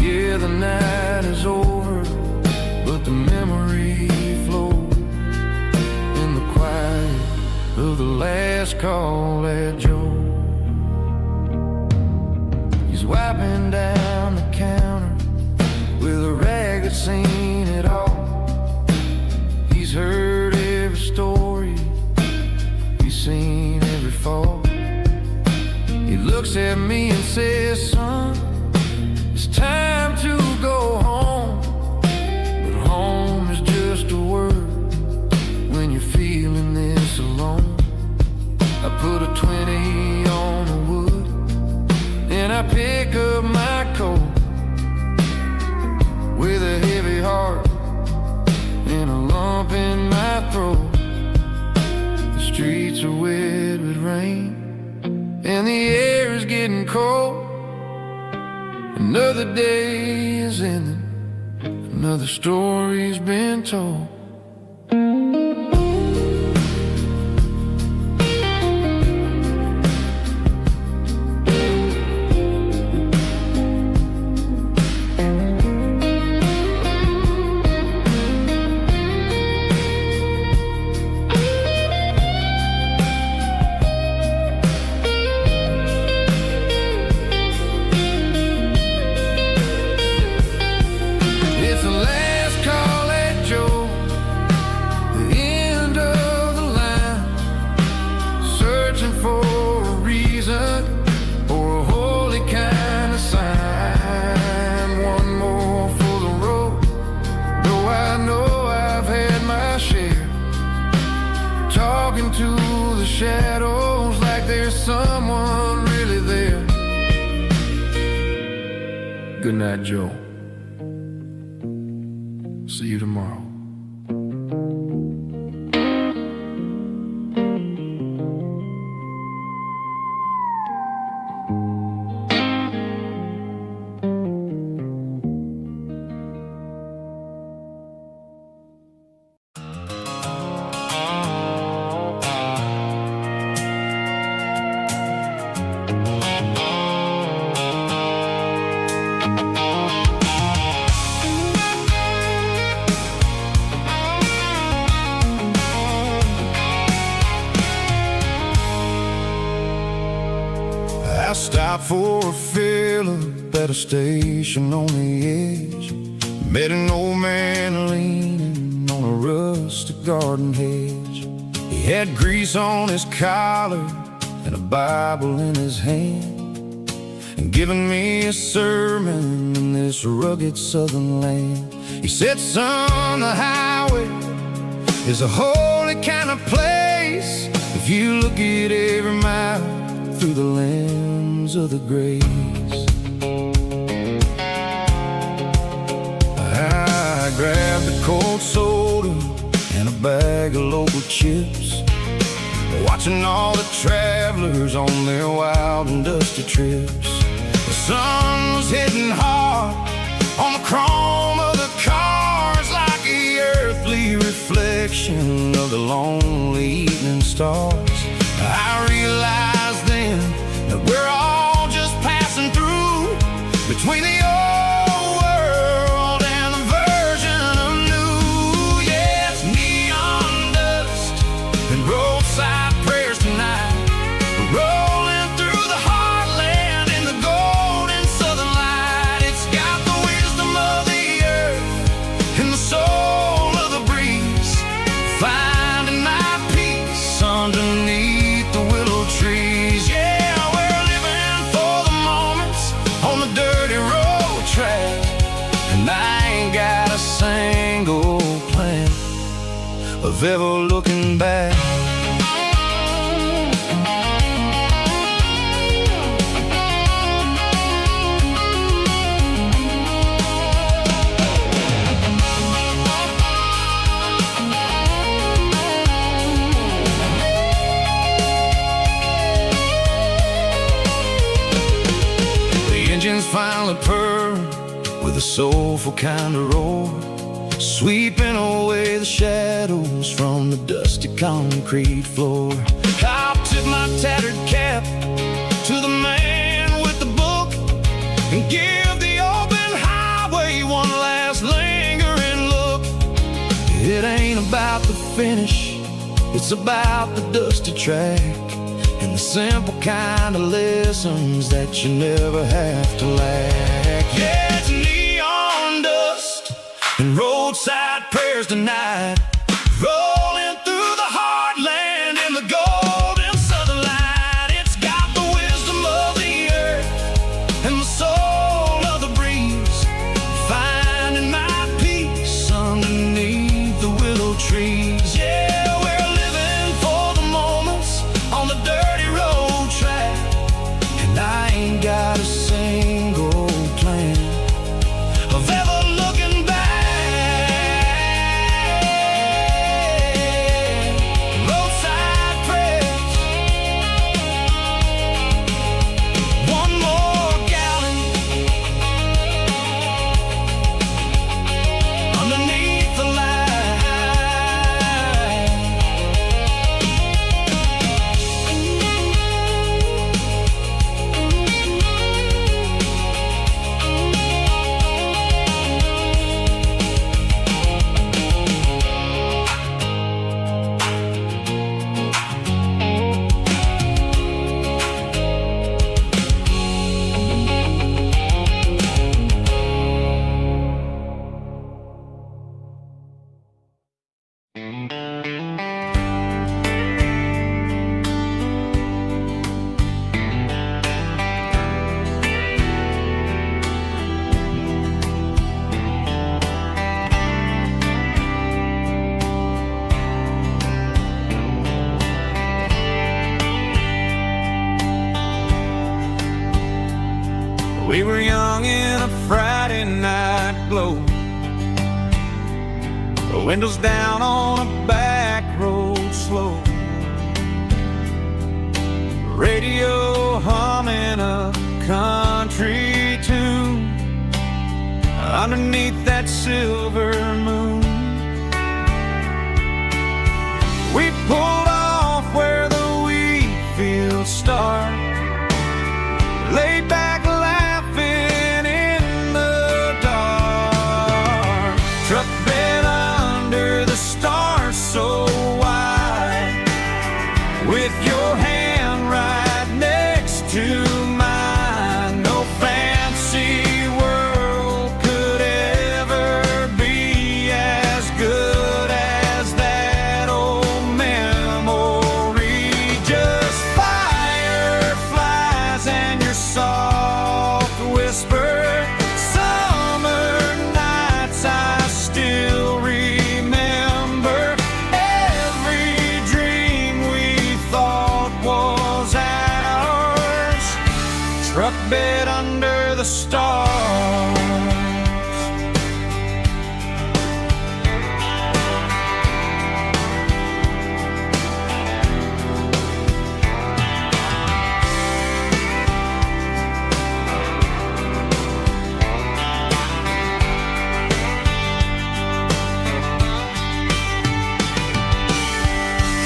Speaker 1: Yeah, the night is over, but the memory flows in the quiet of the last call at Joe. He's wiping down the counter with a rag that's seen it all. He's heard every story, seen every fall. He looks at me and says, son, it's time to go home. But home is just a word when you're feeling this alone. I put a 20 on the wood, and I pick up my coat with a heavy heart and a lump in my throat. Streets are wet with rain, and the air is getting cold. Another day is ending, another story's been told. Shadows like there's someone really there. Good night, Joe. See you tomorrow. I stopped for a fill-up at a station on the edge. Met an old man leaning on a rustic garden hedge. He had grease on his collar and a Bible in his hand, and giving me a sermon in this rugged southern land. He said, son, the highway is a holy kind of place if you look at every mile through the lens of the grace. I grabbed a cold soda and a bag of local chips, watching all the travelers on their wild and dusty trips. The sun was hitting hard on the chrome of the cars, like the earthly reflection of the lonely evening stars. I realized then
Speaker 2: of ever looking back. Engines finally purr with a soulful kind of roar, sweeping away the shadows from the dusty concrete floor. I'll tip my tattered cap to the man with the book and give the open highway one last lingering look. It ain't about the finish, it's about the dusty track and the simple kind of lessons that you never have to lack. Yeah, it's neon dust and roadside prayers tonight, rolling through the heartland in the golden southern light. It's got the wisdom of the earth and the soul of the breeze, finding my peace underneath the willow trees. Yeah, we're living for the moments on the dirty road track, and I ain't got a single plan of ever looking back. Roadside prayers, one more gallon underneath the light.
Speaker 1: We were young in a Friday night glow, the windows down on a back road slow, radio humming a country tune underneath that silver moon. We pulled off where the wheat fields start, laid back laughing in the dark, truck bed under the stars so wide, with your hand right next to mine. No fancy world could ever be as good as that old memory. Just fireflies and your soft whisper, summer nights I still remember. Every dream we thought was ours, truck bed under the stars.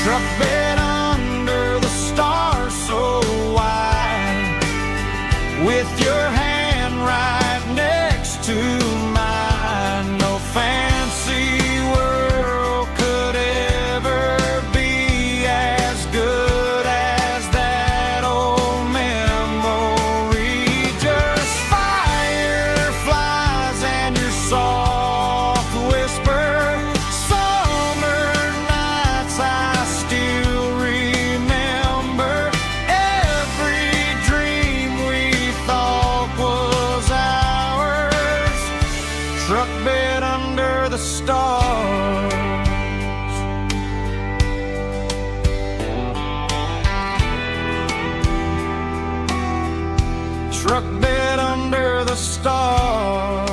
Speaker 1: Truck bed under the stars so wide, with your hand right next to mine. No fancy world could ever be as good as that old memory. Just fireflies and your soft whisper, summer nights I still
Speaker 2: truck bed under the stars.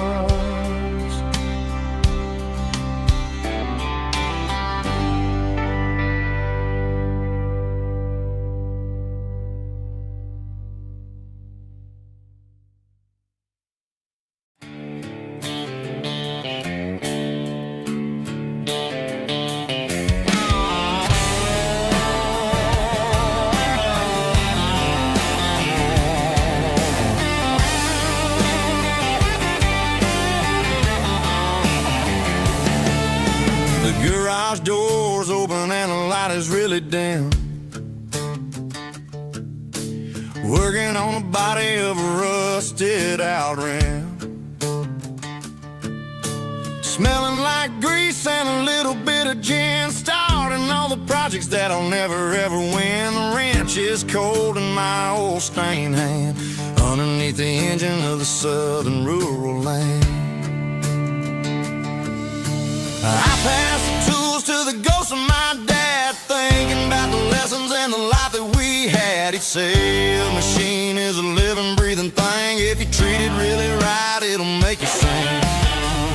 Speaker 2: The garage door's open and the light is really dim. Working on the body of a rusted out rim. Smelling like grease and a little bit of gin. Starting all the projects that I'll never ever win. The wrench is cold in my old stained hand underneath the engine of the southern rural land. I pass the tools to the ghost of my dad, thinking about the lessons and the life that we had. He'd say a machine is a living, breathing thing. If you treat it really right, it'll make you sing.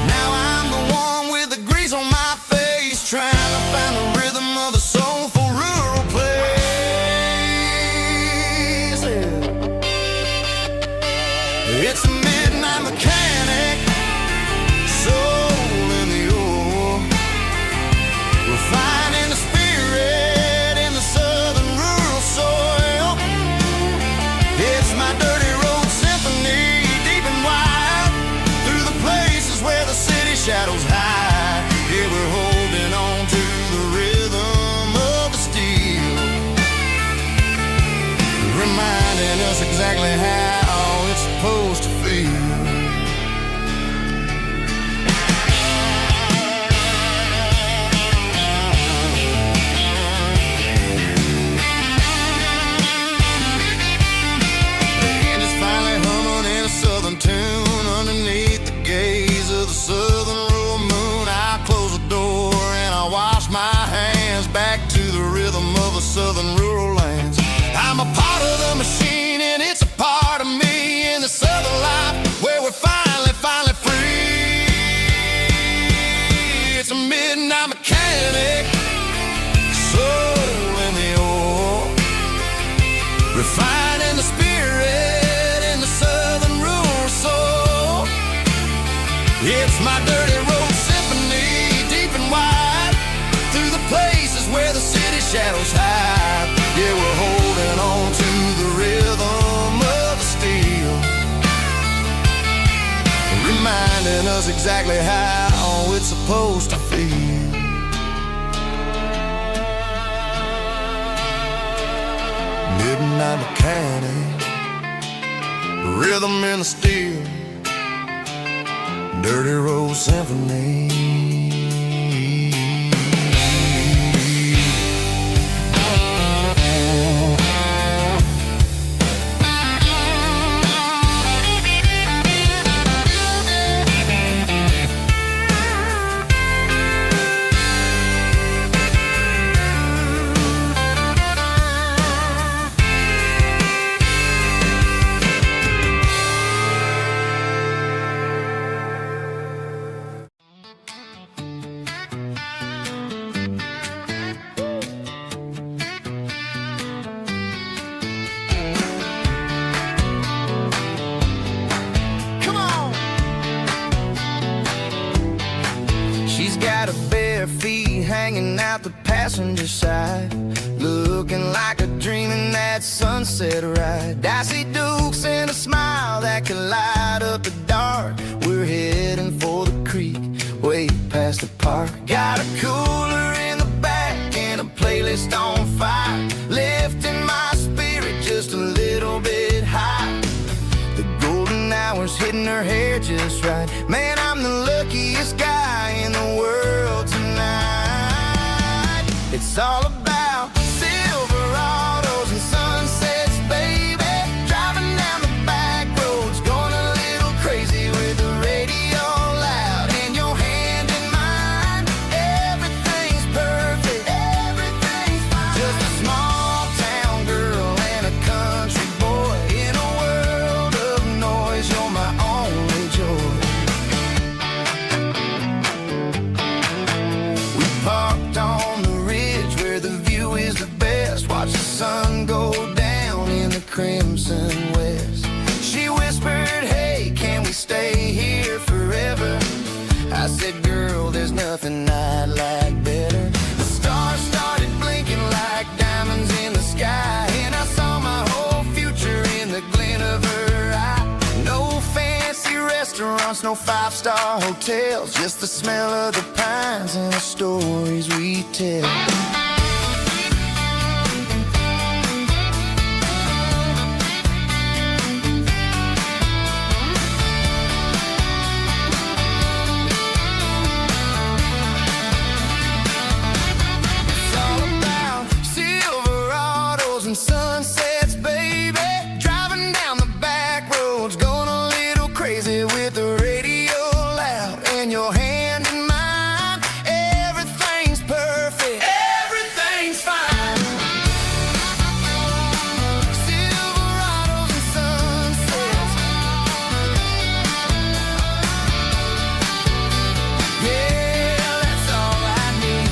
Speaker 2: Now I'm the one with the grease on my face, trying to find the rhythm of a soulful rural place. It's a midnight mechanic, soul in the ore, refining the spirit in the southern rural soil. It's my dirty road symphony, deep and wide, through the places where the city shadows hide. Yeah, we're holding on to the rhythm of the steel, reminding us exactly how it's supposed to feel. Tune underneath the gaze of the southern rural moon. I close the door and I wash my hands back to the rhythm of the southern rural lands. I'm a part of the machine and it's a part of me in the southern life where we're finally free. It's a midnight mechanic, soul in the ore, refining the spirit in the southern rural soul. It's my dirty road symphony, deep and wide, through the places where the city shadows hide. Yeah, we're holding on to the rhythm of the steel, reminding us exactly how it's supposed to feel. Midnight mechanic, rhythm in the steel, dirty road symphony. Got her bare feet hanging out the passenger side, looking like a dream in that sunset ride. I see Dukes and a smile that can light up the dark. We're heading for the creek, way past the park. Got a cooler in the back and a playlist on fire, lifting my spirit just a little bit high. The golden hours hitting her hair just right. Man, I'm the luckiest guy in the world tonight. It's all about Silverados and sunsets, baby. Driving down the back roads, going a little crazy with the radio loud and your hand in mine. Everything's perfect, everything's fine. Just a small town girl and a country boy in a world of watched the sun go down in the crimson west. She whispered, hey, can we stay here forever? I said, girl, there's nothing I'd like better. The stars started blinking like diamonds in the sky, and I saw my whole future in the glint of her eye. No fancy restaurants, no five-star hotels, just the smell of the pines and the stories we tell. Sunsets, baby, driving down the back roads, going a little crazy with the radio loud, and your hand in mine. Everything's perfect, everything's fine. Silverados and sunsets, yeah, that's all I need.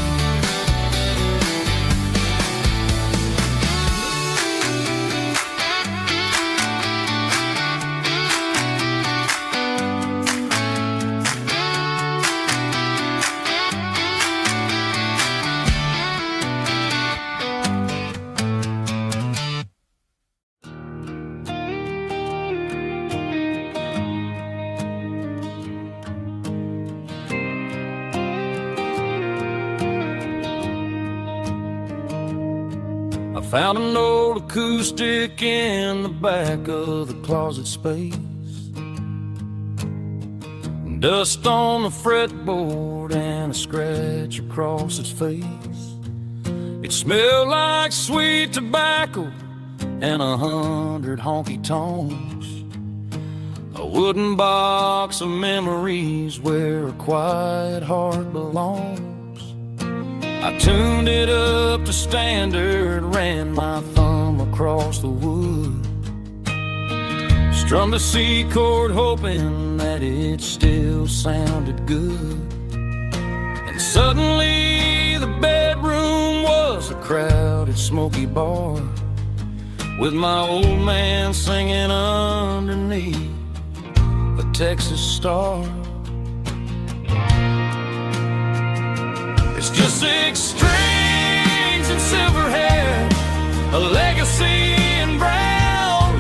Speaker 1: I found an old acoustic in the back of the closet space. Dust on the fretboard and a scratch across its face. It smelled like sweet tobacco and 100 honky tonks. A wooden box of memories where a quiet heart belongs. I tuned it up to standard, ran my thumb across the wood, strummed a C chord hoping that it still sounded good. And suddenly the bedroom was a crowded, smoky bar, with my old man singing underneath the Texas star. It's just 6 strings and silver hair, a legacy in brown,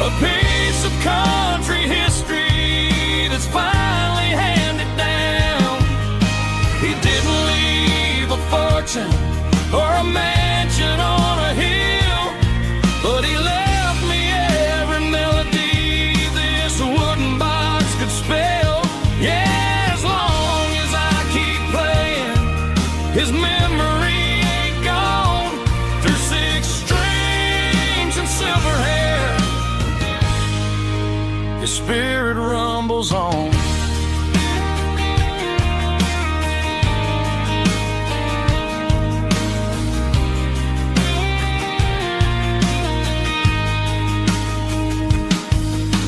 Speaker 1: a piece of country history that's finally handed down. He didn't leave a fortune or a mansion on a hill, but he left me every melody this wooden box could spell. Yeah, as long as I keep playing, his memory ain't gone. Through 6 strings and silver hair, his spirit rumbles on.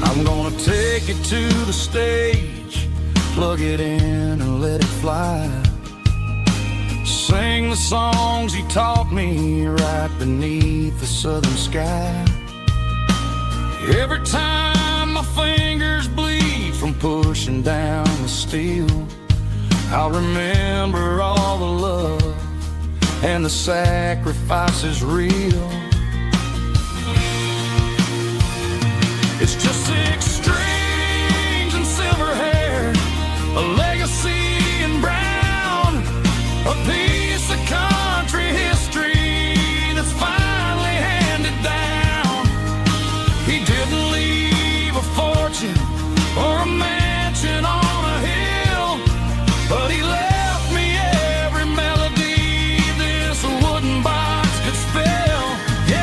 Speaker 1: I'm gonna take it to the stage, plug it in and let it fly. Sing the songs he taught me right beneath the southern sky. Every time my fingers bleed from pushing down the steel, I'll remember all the love and the sacrifices real. It's just 6 strings and silver hair, a legacy in brown, a piece of country history that's finally handed down. He didn't leave a fortune or a mansion on a hill, but he left me every melody this wooden box could spell. Yeah.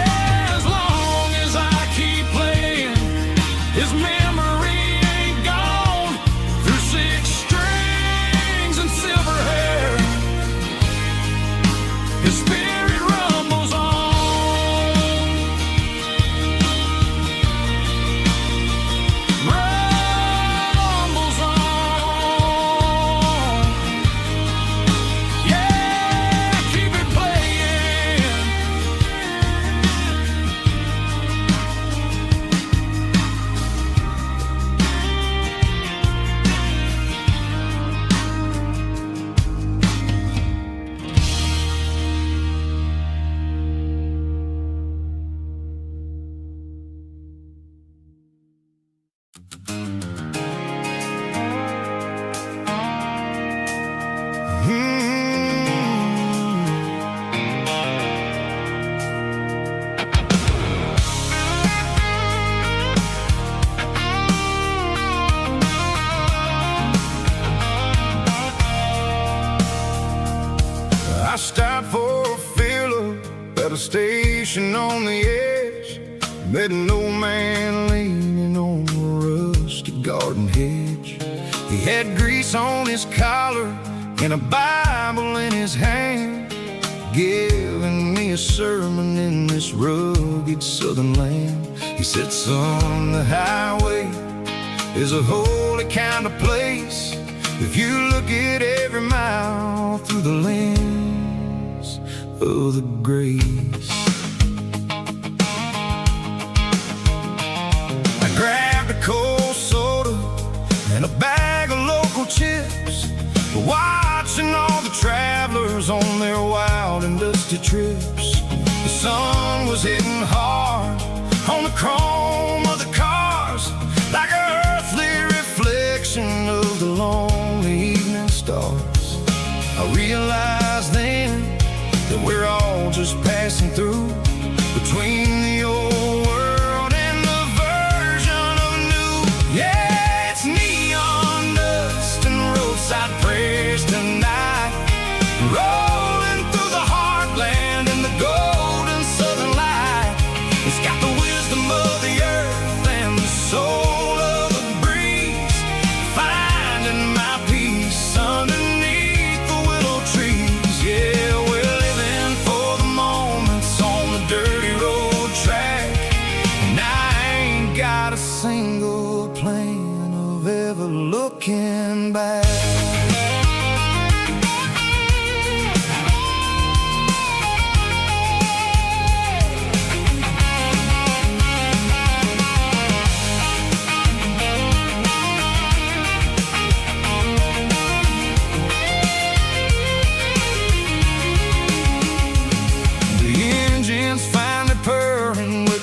Speaker 2: station on the edge, met an old man leaning on a rusty garden hedge. He had grease on his collar and a Bible in his hand, giving me a sermon in this rugged southern land. He said, son, the highway is a holy kind of place if you look at every mile through the lens of the grace. I grabbed a cold soda and a bag of local chips, watching all the travelers on their wild and dusty trips. The sun was hitting hard on the chrome of the cars, like an earthly reflection of the lonely evening stars. I realized then that we're all just passing through, between the old world and the version of new. Yeah, it's neon dust and roadside prayers tonight, rolling through the heartland in the golden southern light. It's got the wisdom of the earth and the soul of the breeze, finding my peace underneath the willow trees. Yeah, we're living for the moments on the dirty road track, and I ain't got a single plan of ever looking back.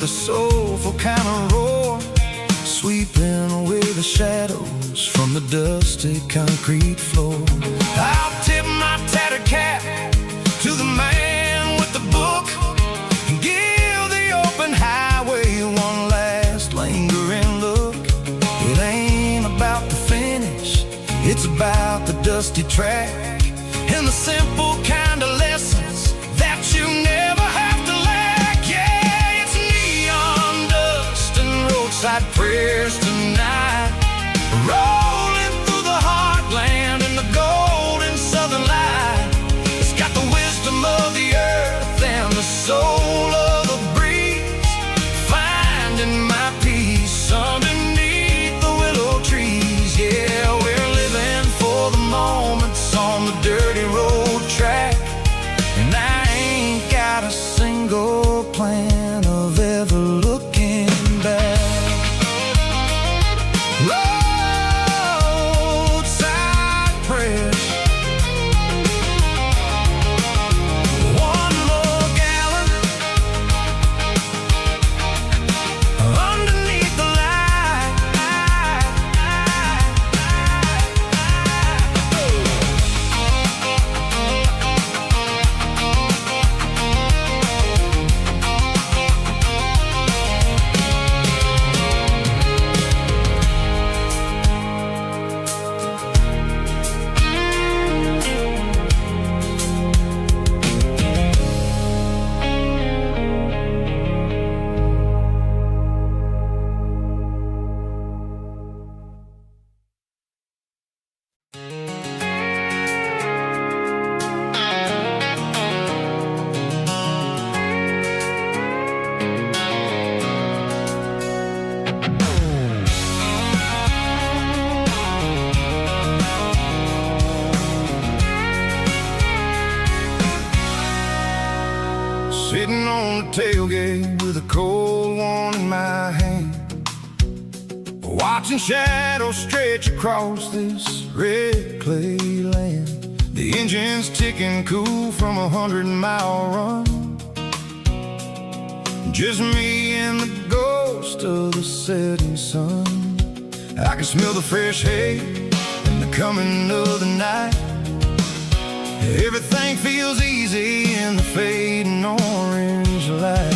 Speaker 2: The soulful kind of roar, sweeping away the shadows from the dusty concrete floor. I'll tip my tattered cap to the man with the book and give the open highway one last lingering look. It ain't about the finish, it's about the dusty track and the simple kind of lessons that you never have to lack. Yeah, it's neon dust and roadside prayers tonight, rolling through the heartland in the golden southern light. It's got the wisdom of the earth and the soul of the breeze, finding my peace underneath the willow trees. Yeah, we're living for the moments on the dirty road track, and I ain't got a single plan of ever looking back. Roadside prayers, one more gallon underneath the light. Sitting on the tailgate with a cold one in my hand, watching shadows stretch across this red clay land. The engine's ticking cool from a 100-mile run, just me and the ghost of the setting sun. I can smell the fresh hay and the coming of the night. Everything feels easy in the fading orange light.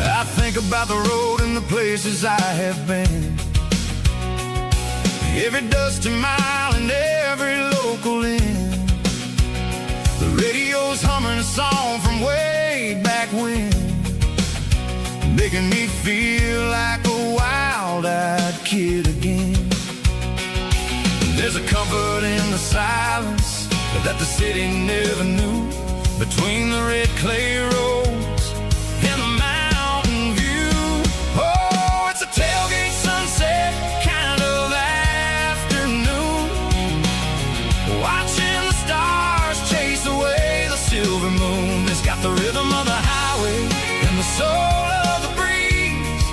Speaker 2: I think about the road and the place places I have been. Every dusty mile and every local inn. The radio's humming a song from way back when, making me feel like a wild-eyed kid again. There's a comfort in the silence that the city never knew, between the red clay roads and the mountain view. Oh, it's a tailgate sunset kind of afternoon, watching the stars chase away the silver moon. It's got the rhythm of the highway and the soul of the breeze,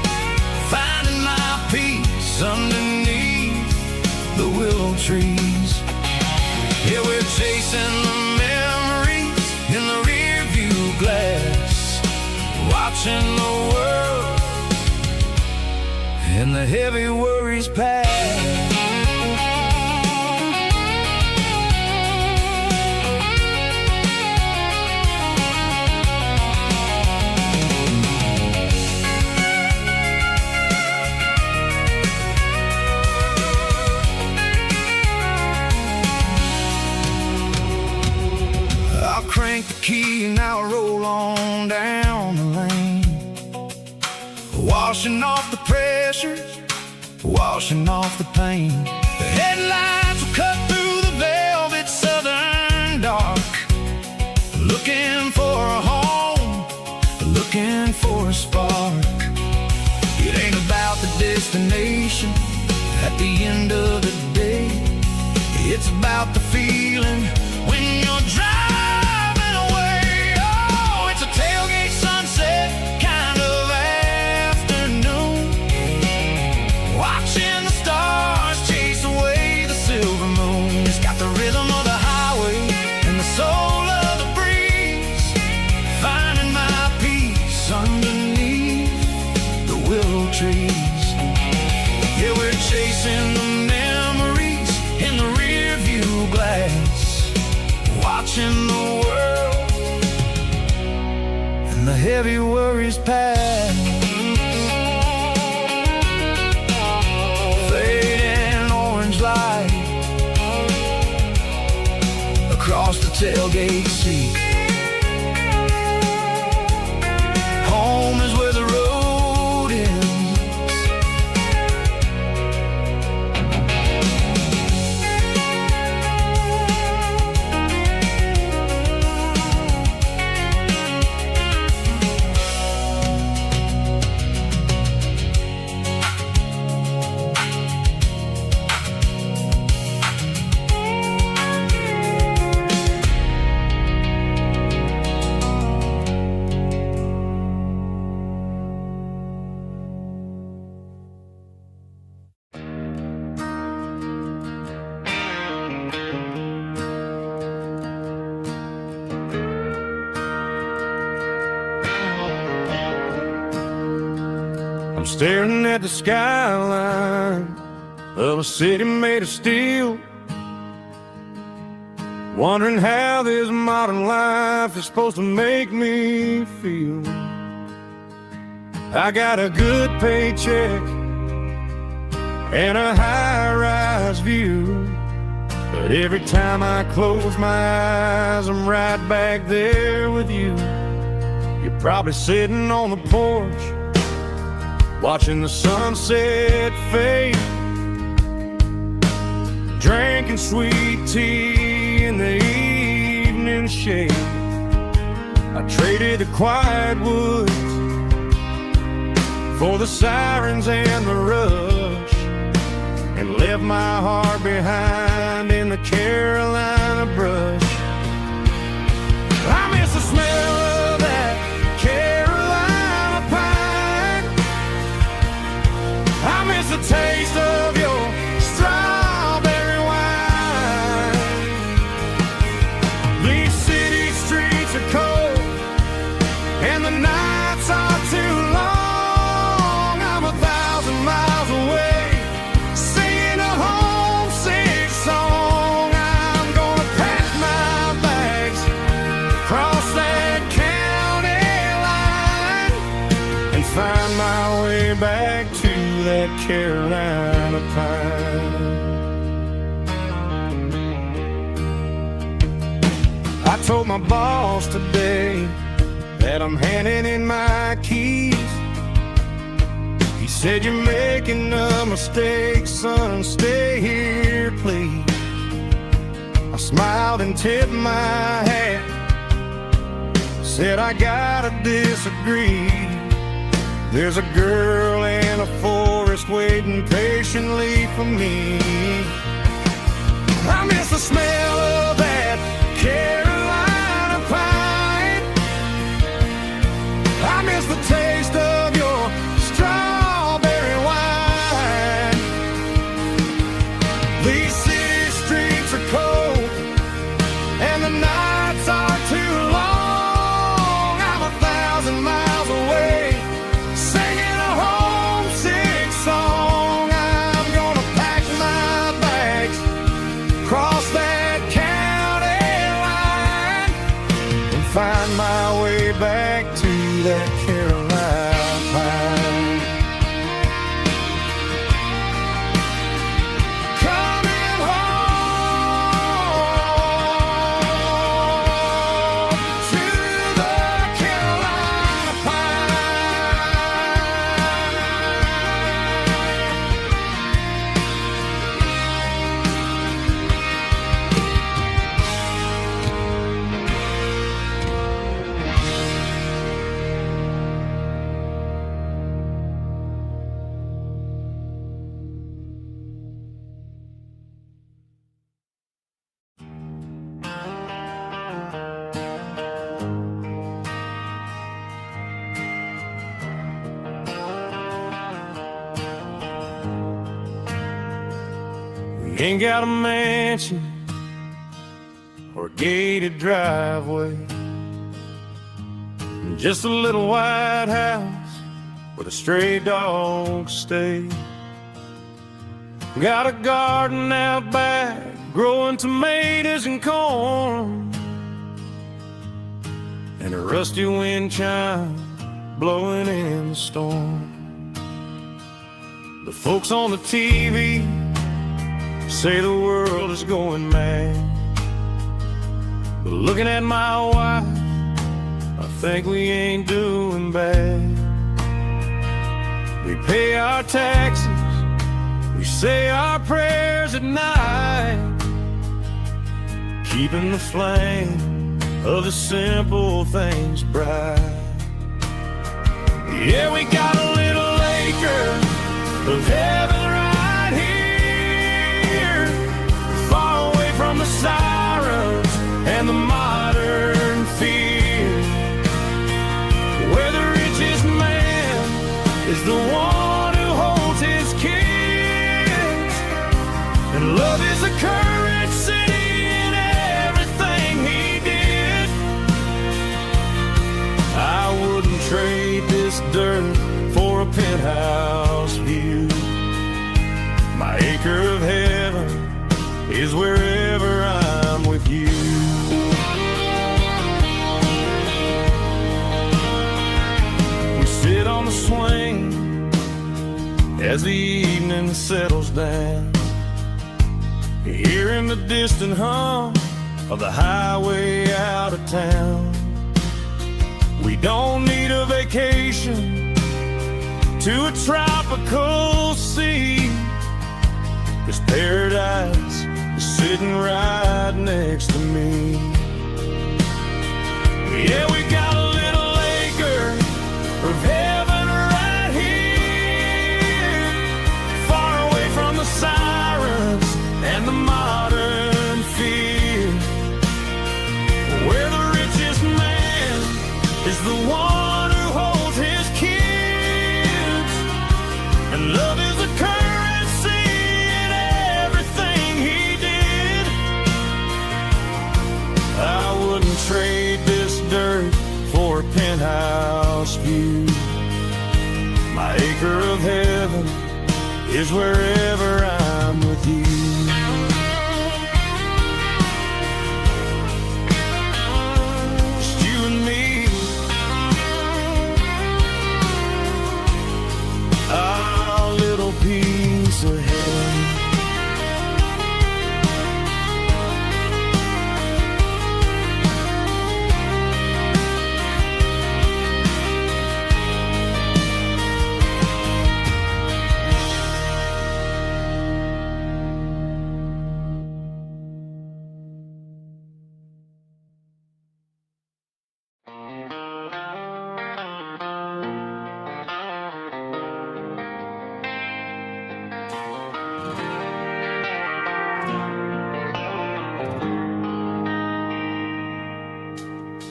Speaker 2: finding my peace underneath the willow trees. Yeah, we're chasing the memories in the rear view glass, watching the world and the heavy worries pass. Crank the key and I'll roll on down the lane, washing off the pressures, washing off the pain. The headlights will cut through the velvet southern dark, looking for a home, looking for a spark. It ain't about the destination at the end of the day, it's about the feeling when you're driving. Tailgate sunset kind of afternoon, watching the stars chase away the silver moon. It's got the rhythm of the highway and the soul of the breeze, finding my peace underneath the willow trees. Yeah, we're chasing the memories in the rear view glass, watching the world and the heavy worries pass. Fading orange light across the tailgate seat. Home is where the road ends. I'm staring at the skyline of a city made of steel, wondering how this modern life is supposed to make me feel. I got a good paycheck and a high-rise view, but every time I close my eyes, I'm right back there with you. You're probably sitting on the porch, watching the sunset fade, drinking sweet tea in the evening shade. I traded the quiet woods for the sirens and the rush, and left my heart behind in the Carolina brush. I miss the smell of that Carolina pine, I miss the taste of your strawberry wine. These city streets are cold and the nights are too long. I'm 1,000 miles away, singing a homesick song. I'm gonna pack my bags, cross that county line, and find my way back that Carolina pine. I told my boss today that I'm handing in my keys. He said, "You're making a mistake, son, stay here, please." I smiled and tipped my hat, said, "I gotta disagree. There's a girl in a forest waiting patiently for me. I miss the smell of that Carolina pine. I miss the taste of your strawberry wine. These city streets are cold and the nights are too long. I'm 1,000 miles away, singing a homesick song. I'm gonna pack my bags, cross that county line, and find my way back to that Carolina pine. Coming home to the Carolina Ain't got a mansion or a gated driveway, just a little white house where the stray dogs stay. Got a garden out back growing tomatoes and corn, and a rusty wind chime blowing in the storm. The folks on the TV say the world is going mad, but looking at my wife, I think we ain't doing bad. We pay our taxes, we say our prayers at night, keeping the flame of the simple things bright. Yeah, we got a little acre of heaven right here, far away from the sirens and the modern fear, where the richest man is the one who holds his kids, and love is the currency in everything he did. I wouldn't trade this dirt for a penthouse view. My acre of heaven is wherever I'm with you. We sit on the swing as the evening settles down, hearing the distant hum of the highway out of town. We don't need a vacation to a tropical sea, 'cause paradise is sitting right next to me. Yeah, we got a little acre of heaven right here, far away from the sirens and the modern fear, where the richest man is the one who holds his kids, and love is the currency in everything he did. I wouldn't trade this dirt for a penthouse view. My acre of heaven is wherever I'm with you. Just you and me, our little
Speaker 1: piece of heaven.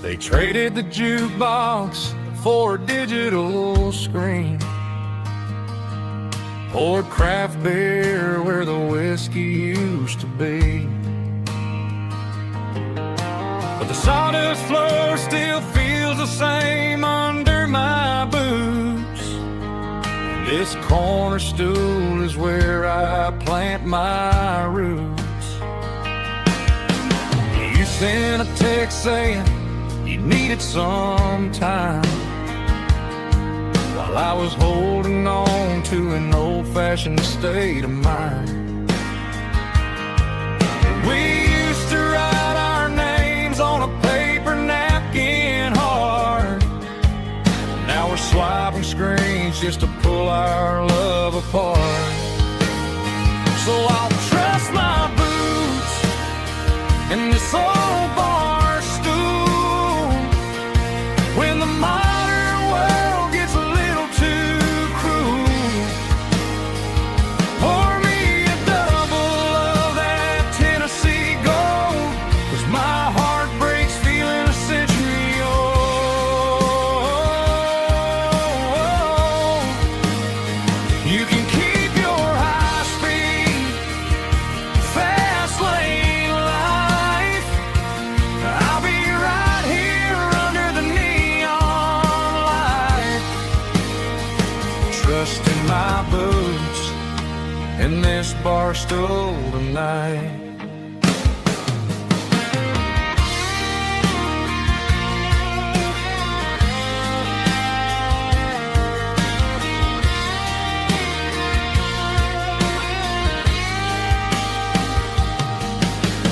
Speaker 1: They traded the jukebox for a digital screen, poured craft beer where the whiskey used to be. But the sawdust floor still feels the same under my boots. This corner stool is where I plant my roots. You sent a text saying you needed some time, while I was holding on to an old-fashioned state of mind. We used to write our names on a paper napkin hard. Now we're swiping screens just to pull our love apart. So I'll trust my boots in this old bar stool when the modern world gets a little too cruel. Pour me a double of that Tennessee Gold, 'cause my heart breaks feeling a century old. You can keep your high-speed, fast lane life. I'll be right here under the neon light, trusting my boots in this bar stool tonight.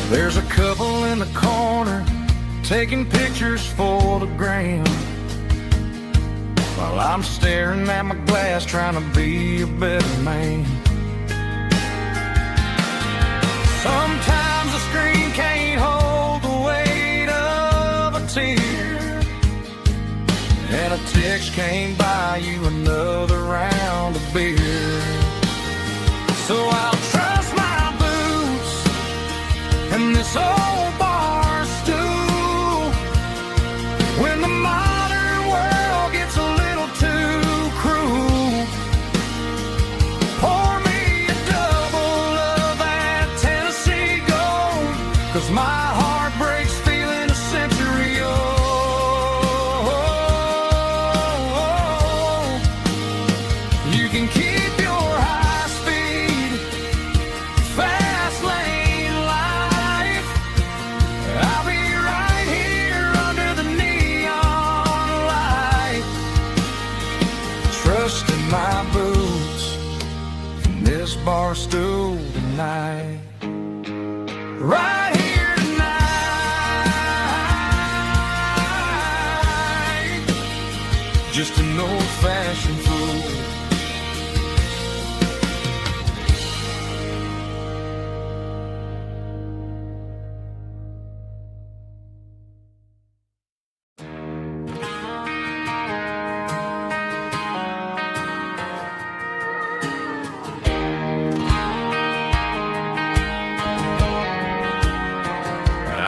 Speaker 1: There's a couple in the corner taking pictures for the gram, while I'm staring at my glass trying to be a better man. Sometimes the screen can't hold the weight of a tear, and a text can't buy you another round of beer. So I'll trust my boots in this old bar stool when the modern world gets a little too cruel. Pour me a double of that Tennessee Gold, 'cause my heart breaks feeling a century old. You can keep your high-speed, fast lane life. I'll be right here under the neon light, trusting my boots in this bar stool tonight. Right here tonight, just an old-fashioned fool.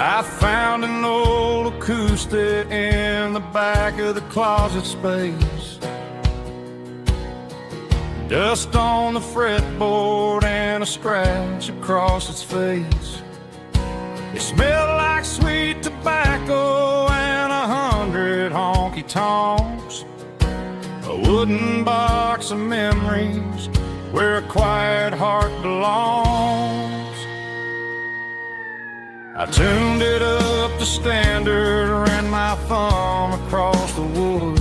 Speaker 1: I found an old acoustic in the back of the closet space. Dust on the fretboard and a scratch across its face. It smelled like sweet tobacco and 100 honky-tonks. A wooden box of memories where a quiet heart belongs. I tuned it up to standard, ran my thumb across the wood,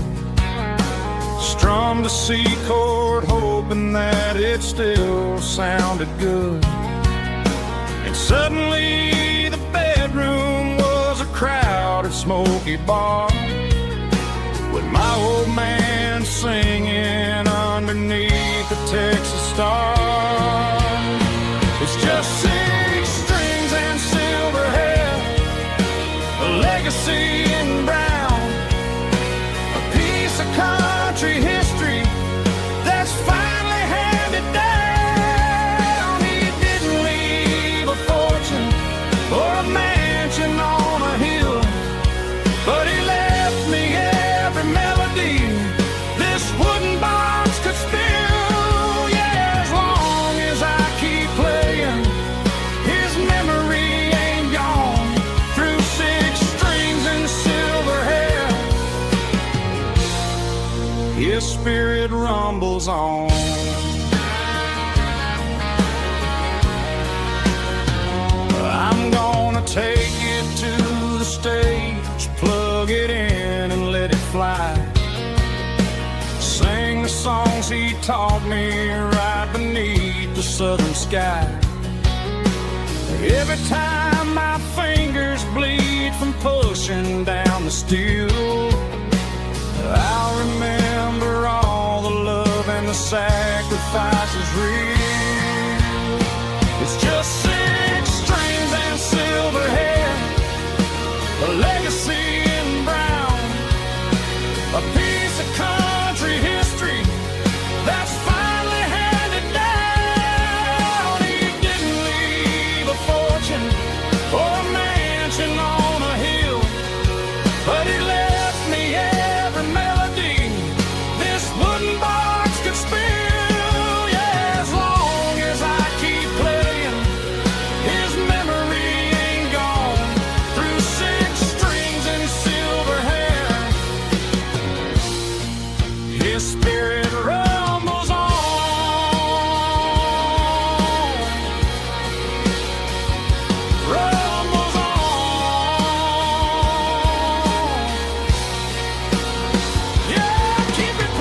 Speaker 1: strummed a C chord hoping that
Speaker 2: it still sounded good. And suddenly the bedroom was a crowded, smoky bar, with my old man singing underneath the Texas star. It's just 6 strings and silver hair, a legacy in brown, a piece of country history that's finally handed down. He didn't leave a fortune or a mansion on a hill, but he left me every melody this wooden box could spill. Yeah, as long as I keep playing, his memory ain't gone. Through 6 strings and silver hair, his spirit rumbles on. I'm gonna take it to the stage, plug it in and let it fly. Sing the songs he taught me right beneath the southern sky. Every time my fingers bleed from pushing down the steel, I'll remember all the love and the sacrifices real. It's just 6 strings and silver hair, a legacy in brown, a piece of country history that's finally handed down. He didn't leave a fortune or a mansion on a hill, but he left me every melody this wooden box could spill. Yeah, as long as I keep playing, his memory ain't gone. Through 6 strings and silver hair, his spirit rumbles on. Rumbles on. Yeah, keep it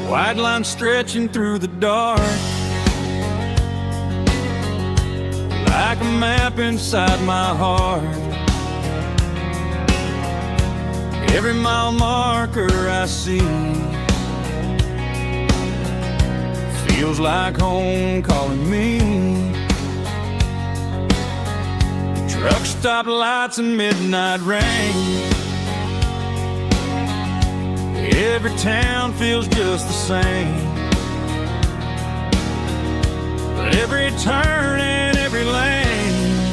Speaker 2: white line stretching through the dark, like a map inside my heart. Every mile marker I see feels like home calling me. Truck stop lights and midnight rain, every town feels just the same. But every turn and every lane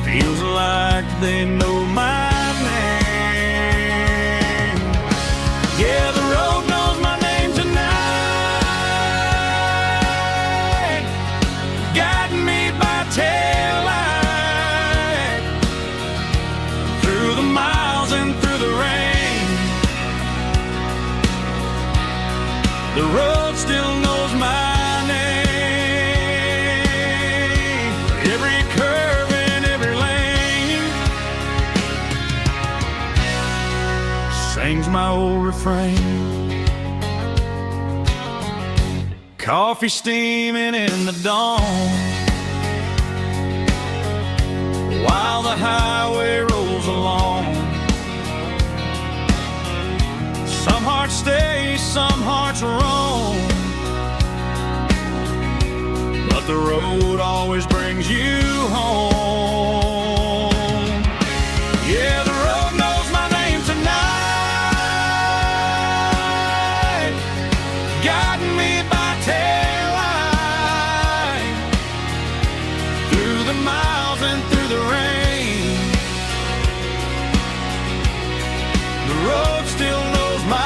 Speaker 2: feels like they know my name. Yeah, the road knows my name tonight, guiding me by taillight through the miles and through the rain. The road still knows my name. Every curve and every lane sings my old refrain. Coffee steaming in the dawn, while the highway rolls along. Some hearts stay, some hearts roam, but the road always brings you home. Yeah, the road knows my name tonight, guiding me by taillight through the miles and through the rain. The road still knows my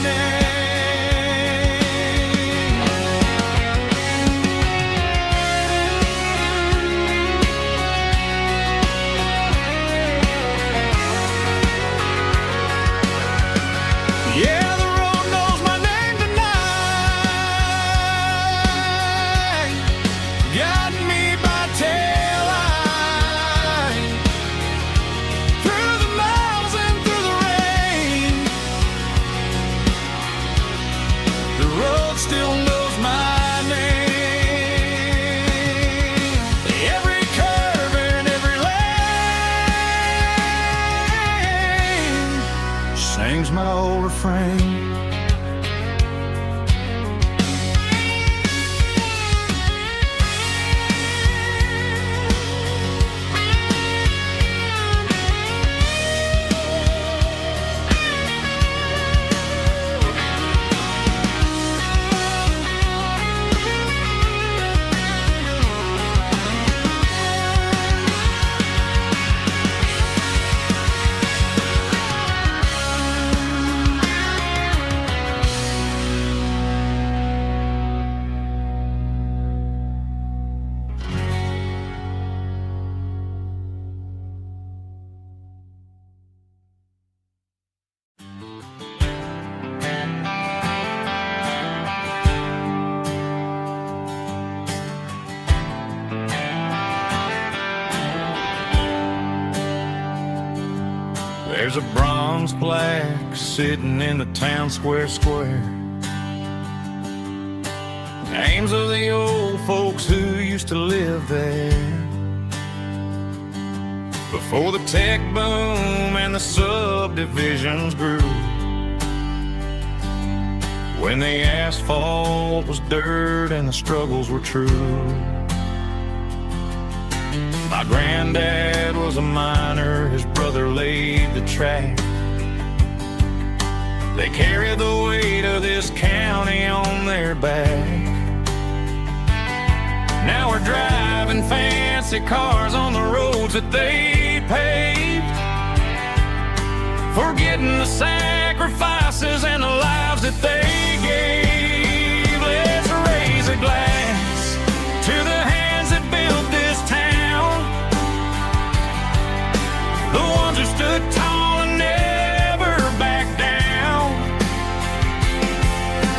Speaker 2: name.
Speaker 1: There's a bronze plaque sitting in the town square. Names of the old folks who used to live there before the tech boom and the subdivisions grew. When the asphalt was dirt and the struggles were true. My granddad was a miner, his brother laid the track. They carried the weight of this county on their back. Now we're driving fancy cars on the roads that they paved, forgetting the sacrifices and the lives that they gave. Let's raise a glass to the hands that built this town, the ones who stood tall and never backed down.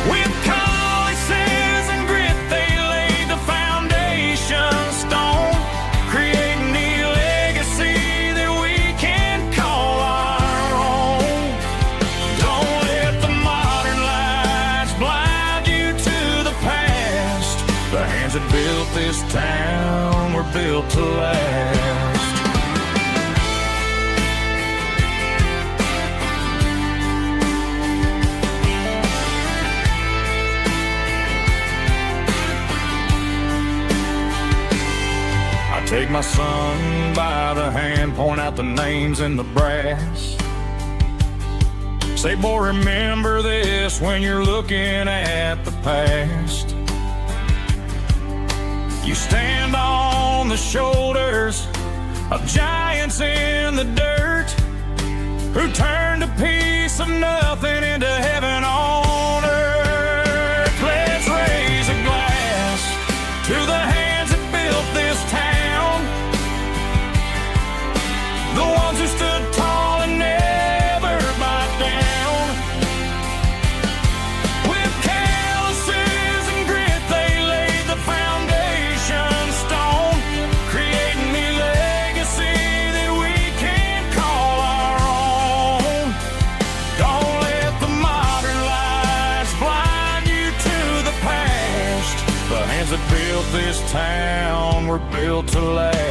Speaker 1: With calluses and grit they laid the foundation stone, creating the legacy that we can call our own. Don't let the modern lights blind you to the past. The hands that built this town were built to last. Take my son by the hand, point out the names in the brass. Say, boy, remember this when you're looking at the past. You stand on the shoulders of giants in the dirt who turned a piece of nothing into heaven on earth. Let's raise a glass to the hands that built this town, the ones who stood tall and never backed down. With calluses and grit they laid the foundation stone, creating the legacy that we can call our own. Don't let the modern lights blind you to the past. The hands that built this town were built to last.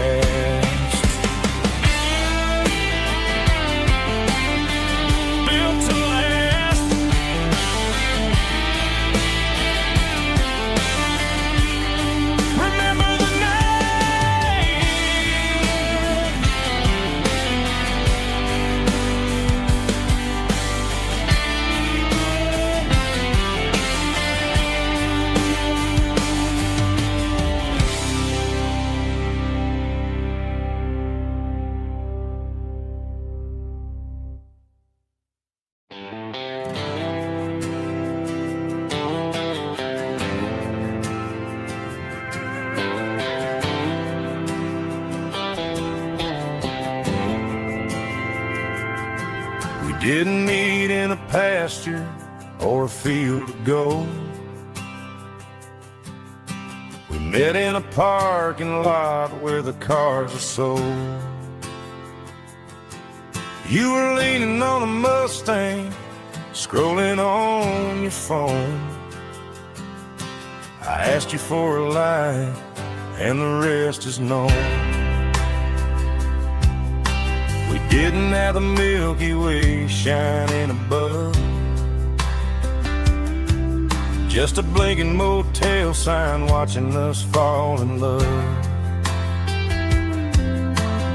Speaker 1: Didn't meet in a pasture or a field of gold. We met in a parking lot where the cars are sold. You were leaning on a Mustang, scrolling on your phone. I asked you for a light, and the rest is known. We didn't have the Milky Way shining above, just a blinking motel sign watching us fall in love.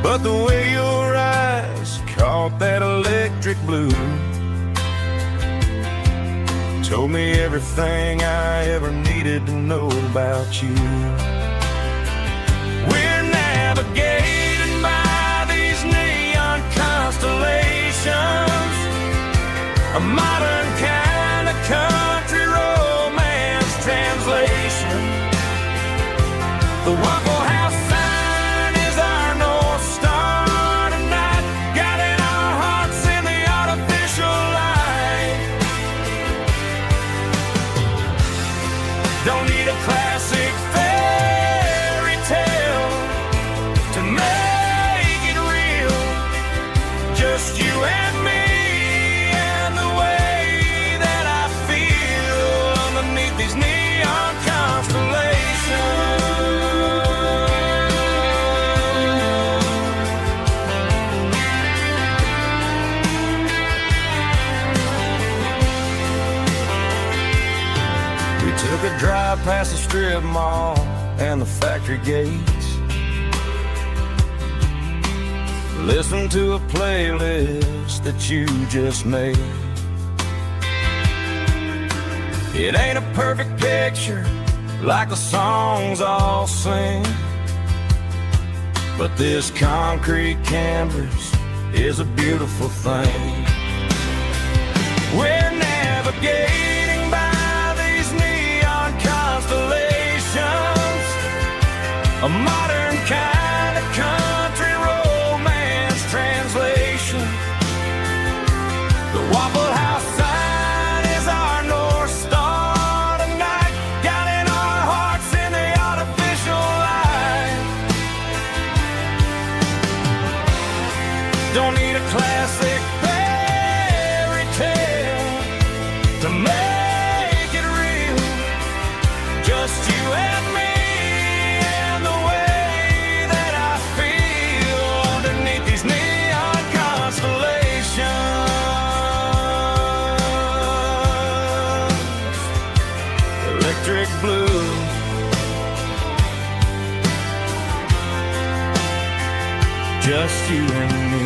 Speaker 1: But the way your eyes caught that electric blue told me everything I ever needed to know about you. We're navigating by these neon constellations, a modern kind of country romance translation. The Waffle House sign is our North Star tonight, guiding our hearts in the artificial light. Don't need a classic fairy tale to make it real, just you and me strip mall and the factory gates. Listen to a playlist that you just made. It ain't a perfect picture like the songs all sing, but this concrete canvas is a beautiful thing. We're navigating by these neon constellations, a modern kind of country romance translation. The Waffle House sign is our North Star tonight, guiding our hearts in the artificial light. Don't need a classic fairy tale to make it real, just you and me and the way that I feel underneath these neon constellations. Electric blue, just you and me.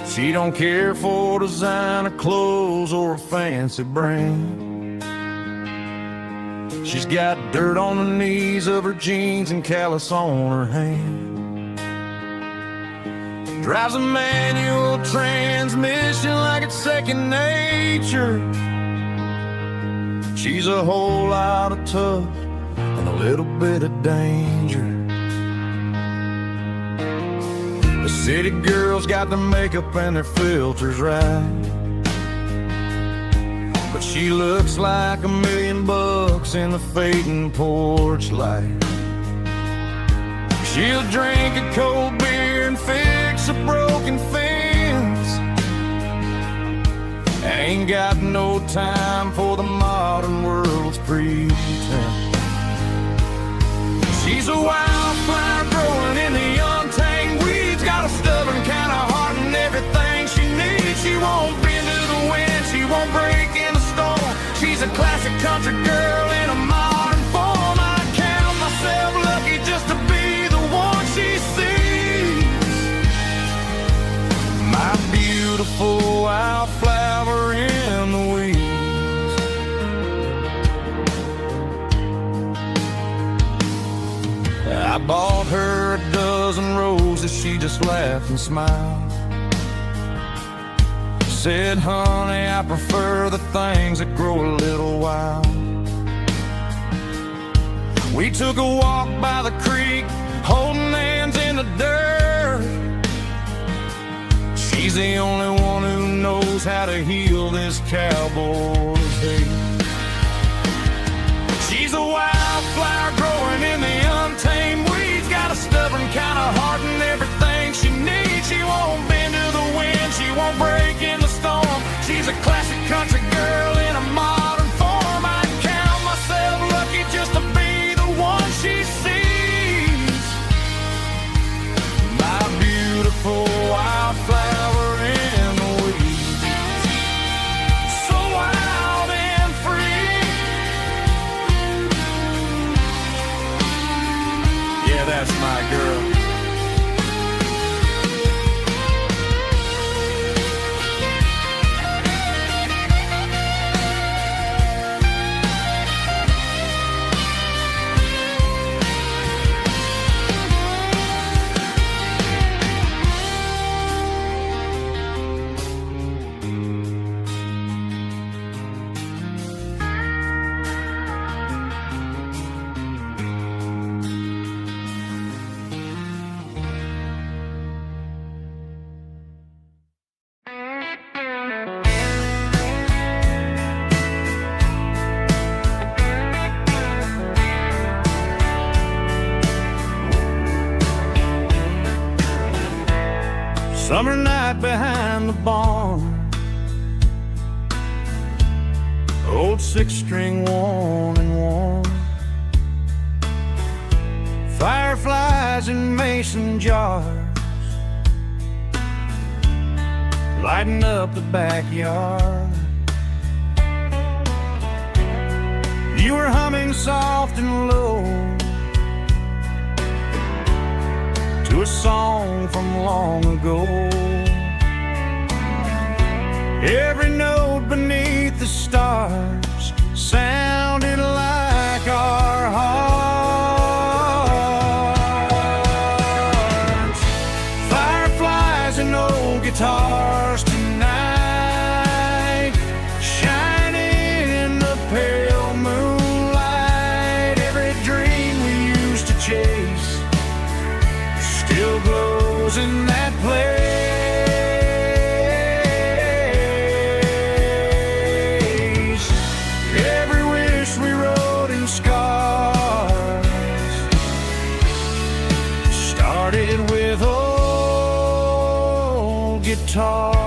Speaker 1: She don't care for designer clothes or a fancy brand. She's got dirt on the knees of her jeans and callus on her hand. Drives a manual transmission like it's second nature. She's a whole lot of tough and a little bit of danger. The city girls got their makeup and their filters right, but she looks like $1 million in the fading porch light. She'll drink a cold beer and fix a broken fence. Ain't got no time for the modern world's pretense. She's a wildflower growing in the untamed weeds, got a stubborn kind of heart and everything she needs. She won't bend to the wind, she won't break in the storm. She's a classic country girl in a modern form. I count myself lucky just to be the one she sees. My beautiful wildflower in the weeds. I bought her a dozen roses, she just laughed and smiled. Said, honey, I prefer the things that grow a little wild. We took a walk by the creek, holding hands in the dirt. She's the only one who knows how to heal this cowboy's hate. She's a wildflower growing in the untamed weeds, got a stubborn kind of heart and everything she needs. She won't bend to the wind, she won't break in the storm. She's a classic country girl in a modern form. I count myself lucky just to be the one she sees. My beautiful wildflower in the weeds, so wild and free. Yeah, that's my girl. Summer night behind the barn, old six-string worn and worn, fireflies in mason jars, lighting up the backyard. You were humming soft and low to a song from long ago. Every note beneath the stars sounded like our hearts. Fireflies and old guitars tonight, shining in the pale moonlight. Every dream we used to chase still glows in that place. Every wish we wrote in scars started with old guitars.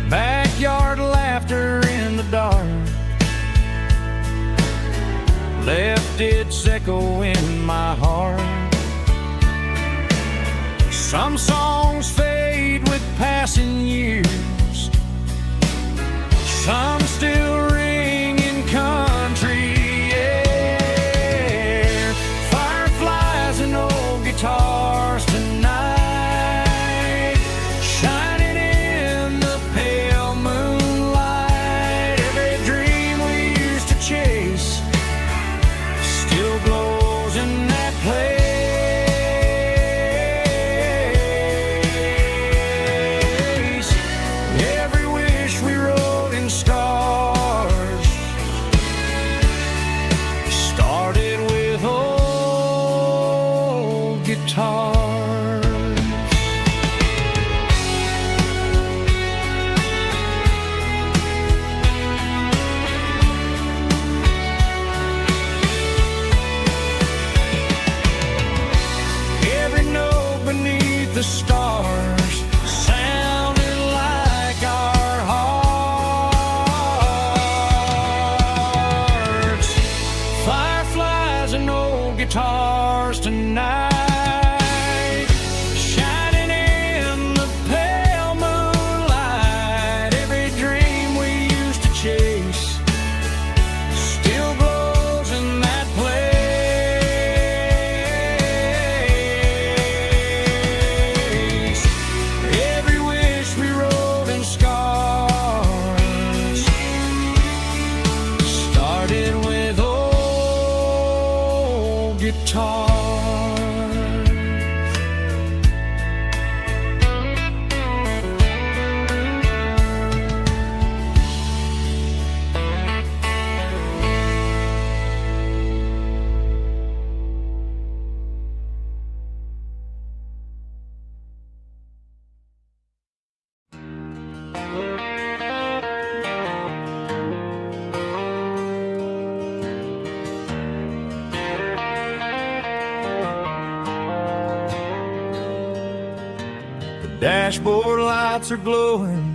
Speaker 1: Backyard laughter in the dark left its echo in my heart. Some songs fade with passing years, some still ring in country air. Fireflies and old guitars tonight, shining in the pale moonlight. Every dream we used to chase still glows in that place. Every wish we wrote in stars started with old guitars. Every note beneath the stars sounded like our hearts. Fireflies and old guitars tonight, shining in the pale moonlight. Every dream we used to chase still glows in that place. Every wish we wrote in scars started with old guitars. The dashboard lights are glowing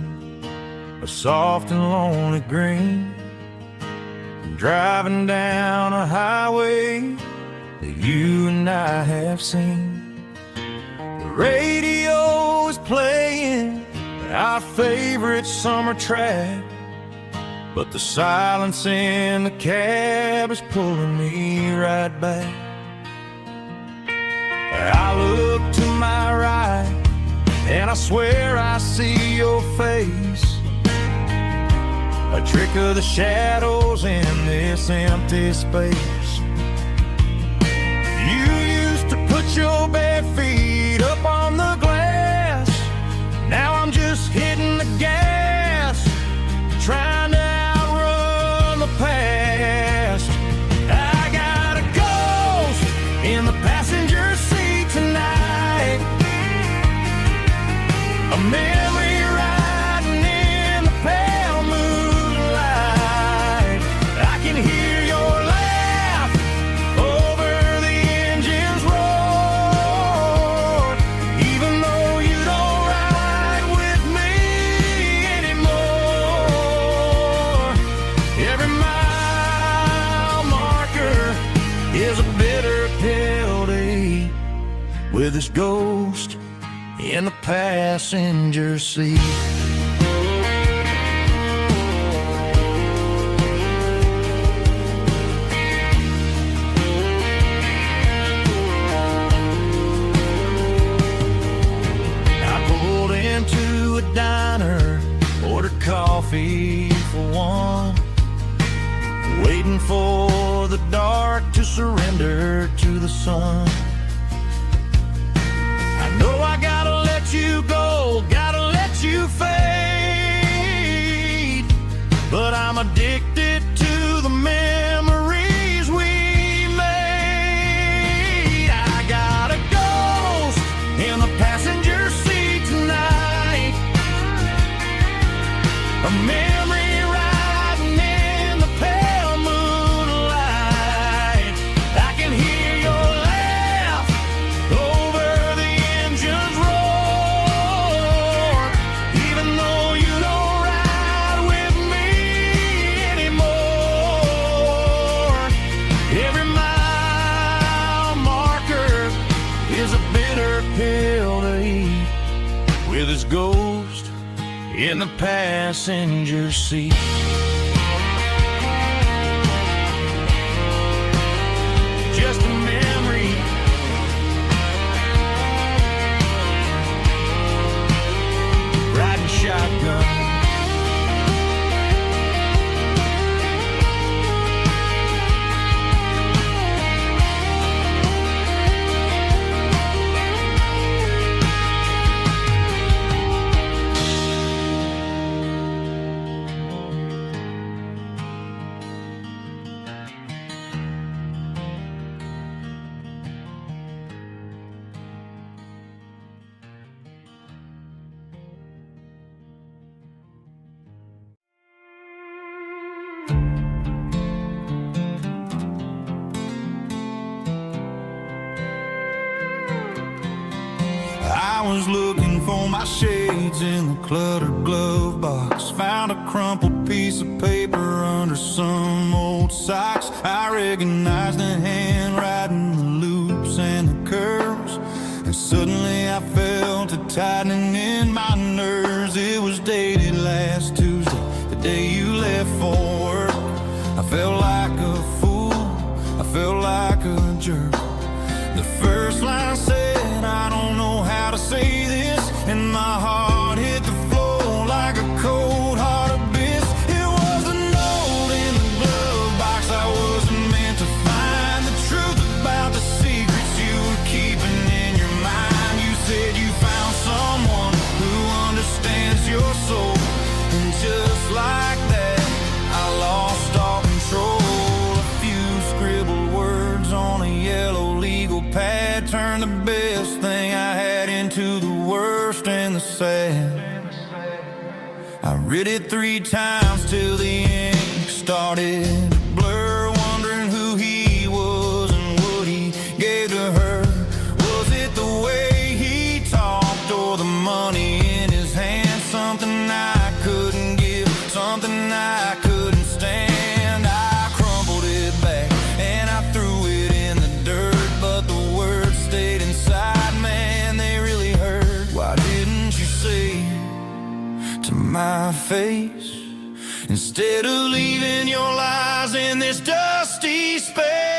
Speaker 1: a soft and lonely green. I'm driving down a highway that you and I have seen. The radio is playing our favorite summer track, but the silence in the cab is pulling me right back. I look to my right and I swear I see your face, a trick of the shadows in this empty space. You used to put your bare feet up on the glass. Now I'm just hitting the gas, trying to outrun the past. I got a ghost in the passenger seat tonight, a memory riding in the pale moonlight. I can hear your laugh over the engine with his ghost in the passenger seat. I pulled into a diner, ordered coffee for one, waiting for the dark to surrender to the sun. I know I gotta let you go, gotta let you fade, but I'm addicted to the memories we made. I got a ghost in the passenger seat tonight, a memory riding in the pale moonlight. I can hear your laugh over the engine's roar, even though you don't ride with me anymore. Every mile marker is a bitter pill to eat, with his ghost in the passenger seat. Just a memory, riding shotgun. I was looking for my shades in the cluttered glove box, found a crumpled piece of paper under some old socks. I recognized the handwriting, the loops and the curves, and suddenly I felt a tightening in my nerves. It was dated last Tuesday, the day you left for work. I felt like a fool, I felt like a jerk. The first line said, I don't know how to say this, and my heart hit the floor like a cold heart abyss. It was a note in the glove box I wasn't meant to find, the truth about the secrets you were keeping in your mind. You said you found someone who understands your soul, and just like that I lost all control. A few scribbled words on a yellow legal pad turned the best thing I had into the worst and the sad. I read it 3 times till the ink started to blur, wondering who he was and what he gave to her. Was it the way he talked or the money in his hand? Something I couldn't give, something I couldn't stand. I crumpled it back and I threw it in the dirt, but the words stayed inside, man, they really hurt. Why didn't you say to my face, instead of leaving your lies in this dusty space?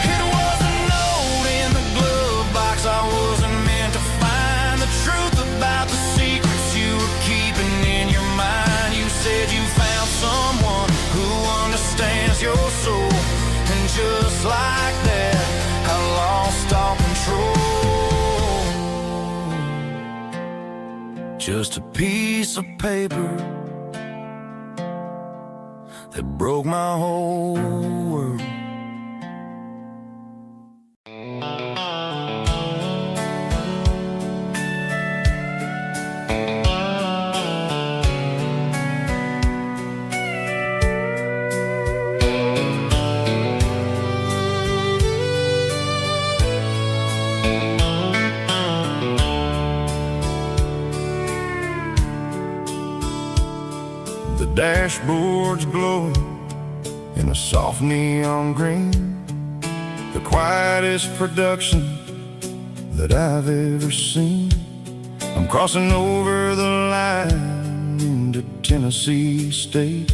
Speaker 1: It was a note in the glove box I wasn't meant to find, the truth about the secrets you were keeping in your mind. You said you found someone who understands your soul, and just like that I lost all control. Just a piece of paper that broke my whole world.
Speaker 2: the dashboard's glowing in a soft neon green. The quietest production that I've ever seen. I'm crossing over the line into Tennessee State,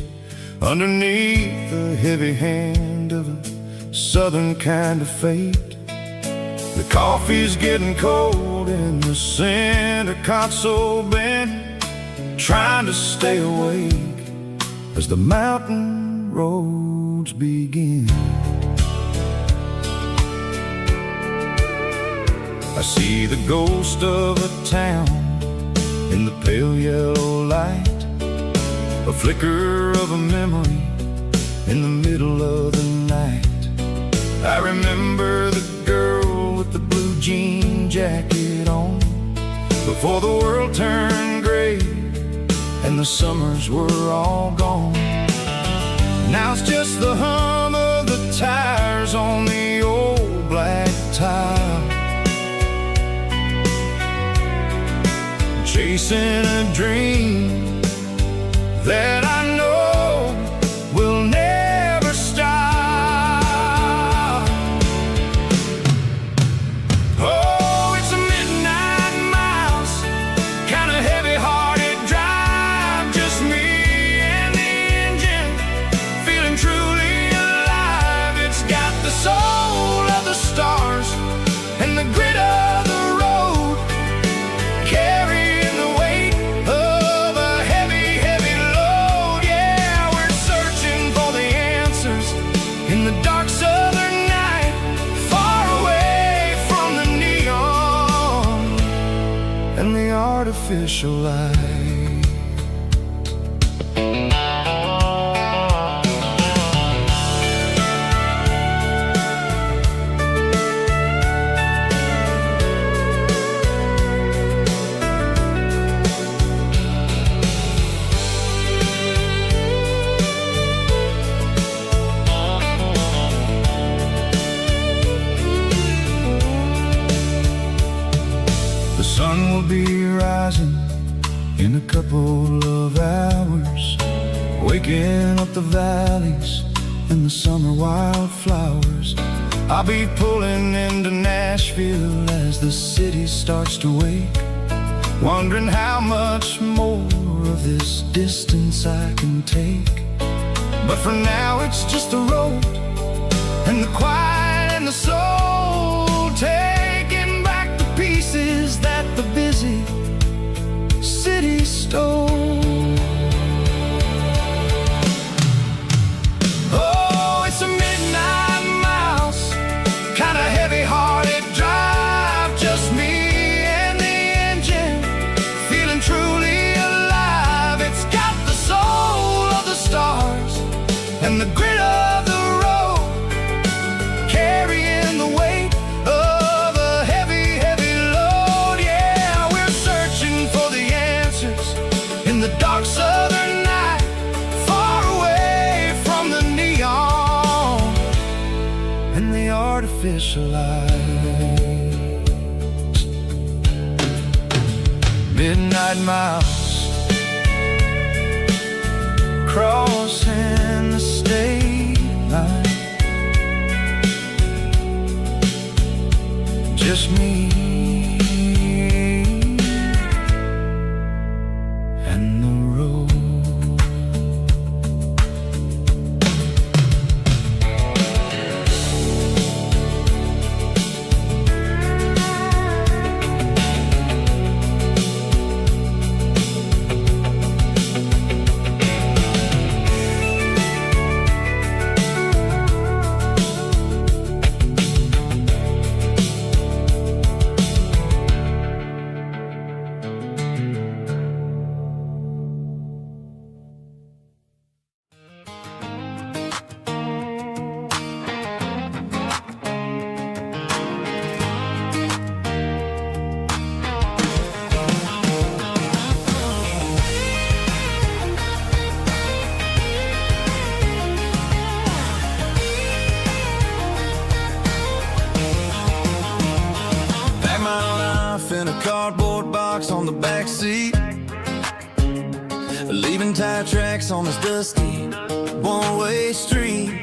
Speaker 2: underneath the heavy hand of a southern kind of fate. The coffee's getting cold in the center console bin, trying to stay awake as the mountain roads begin. I see the ghost of a town in the pale yellow light, a flicker of a memory in the middle of the night. I remember the girl with the blue jean jacket on, before the world turned gray and the summers were all gone. Now it's just the hum of the tires on the old black tile, chasing a dream that I know will never stop. Oh, it's a midnight miles, kind of heavy-hearted drive, just me and the engine, feeling truly alive. It's got the soul of the stars and the grit of the road, carrying the weight of a heavy, heavy load. Yeah, we're searching for the answers in the dark southern night, far away from the neon and the artificial light. The sun will be rising in a couple of hours, waking up the valleys and the summer wildflowers. I'll be pulling into Nashville as the city starts to wake, wondering how much more of this distance I can take. But for now it's just the road and the quiet and the soul, taking back the pieces that the busy city stole. Oh, it's a midnight miles, kind of heavy-hearted drive, just me and the engine, feeling truly alive. It's got the soul of the stars and the grit of the road, carrying the weight of a heavy, heavy load. Yeah, we're searching for the answers in the dark southern night, far away from the neon and the artificial lights. Midnight miles, crossing the state line, just me and the road.
Speaker 1: leaving tire tracks on this dusty one-way street.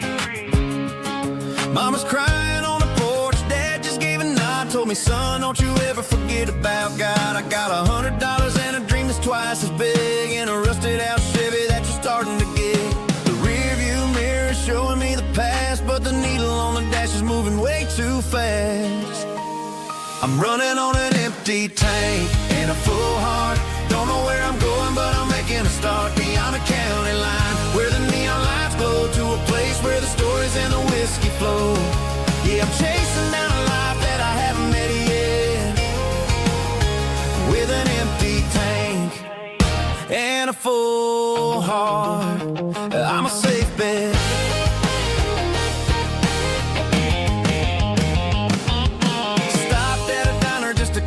Speaker 1: Mama's crying on the porch, Dad just gave a nod, told me, son, don't you ever forget about God. I got $100 and a dream that's twice as big, and a rusted out Chevy that you're starting to get. The rear view mirror is showing me the past, but the needle on the dash is moving way too fast. I'm running on an empty tank and a full heart. Don't know where I'm going, but I'm making a start beyond the county line, where the neon lights glow, to a place where the stories and the whiskey flow. Yeah, I'm chasing down a life that I haven't met yet, with an empty tank and a full heart. I'm a safe bet.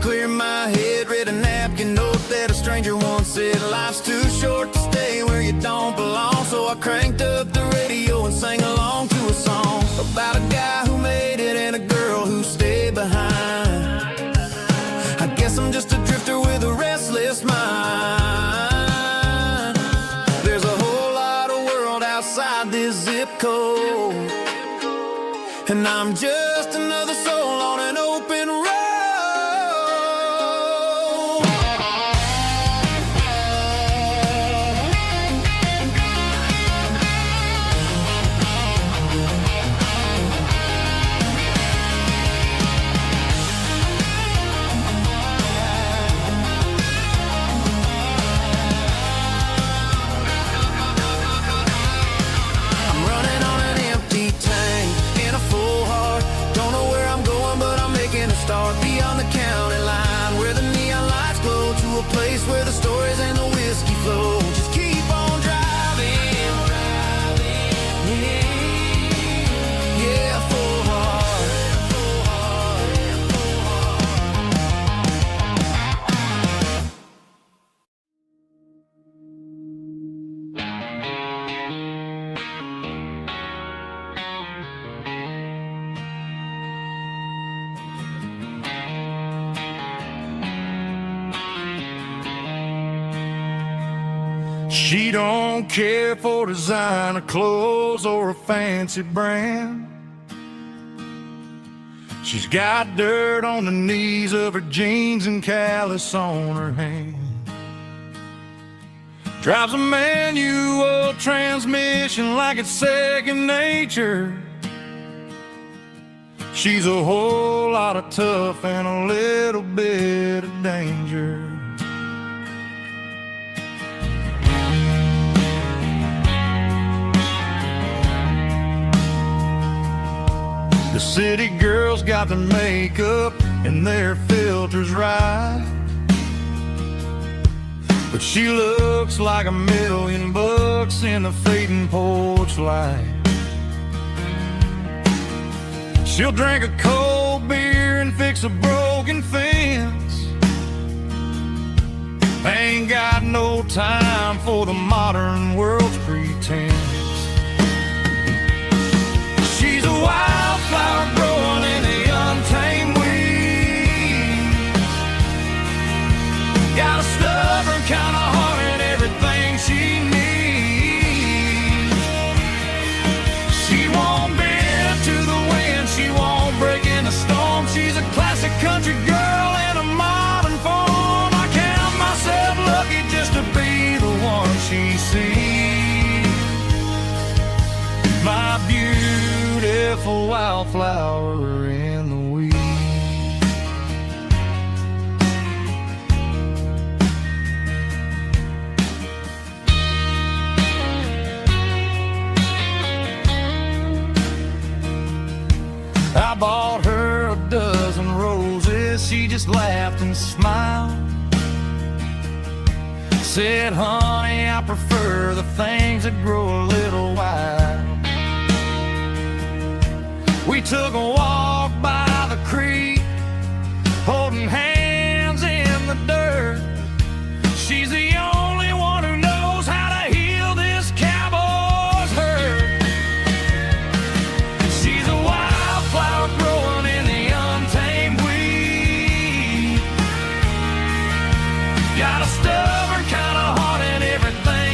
Speaker 1: Clear my head, read a napkin note that a stranger once said, life's too short to stay where you don't belong. So I cranked up the radio and sang along to a song about a guy who made it and a girl who stayed behind. I guess I'm just a drifter with a restless mind. There's a whole lot of world outside this zip code, and I'm just another soul on an open road. Start beyond the county line, where the neon lights glow, to a place where the stories and the whiskey flow. Just keep on driving, yeah, full heart, full heart, full
Speaker 2: She don't care for designer clothes or a fancy brand. She's got dirt on the knees of her jeans and callus on her hand. Drives a manual transmission like it's second nature. She's a whole lot of tough and a little bit of danger. The city girls got their makeup and their filters right, but she looks like $1,000,000 in the fading porch light. She'll drink a cold beer and fix a broken fence. Ain't got no time for the modern world's pretense. She's a wildflower growing in the untamed weeds. Got a stubborn kind of heart and everything she needs. She won't bend to the wind, she won't break in the storm. She's a classic country girl in a modern form. I count myself lucky just to be the one she sees. My beautiful wildflower in the weeds. I bought her a dozen roses, she just laughed and smiled. Said, honey, I prefer the things that grow a little wild. We took a walk by the creek, holding hands in the dirt. She's the only one who knows how to heal this cowboy's hurt. She's a wildflower growing in the untamed weed. Got a stubborn kind of heart and everything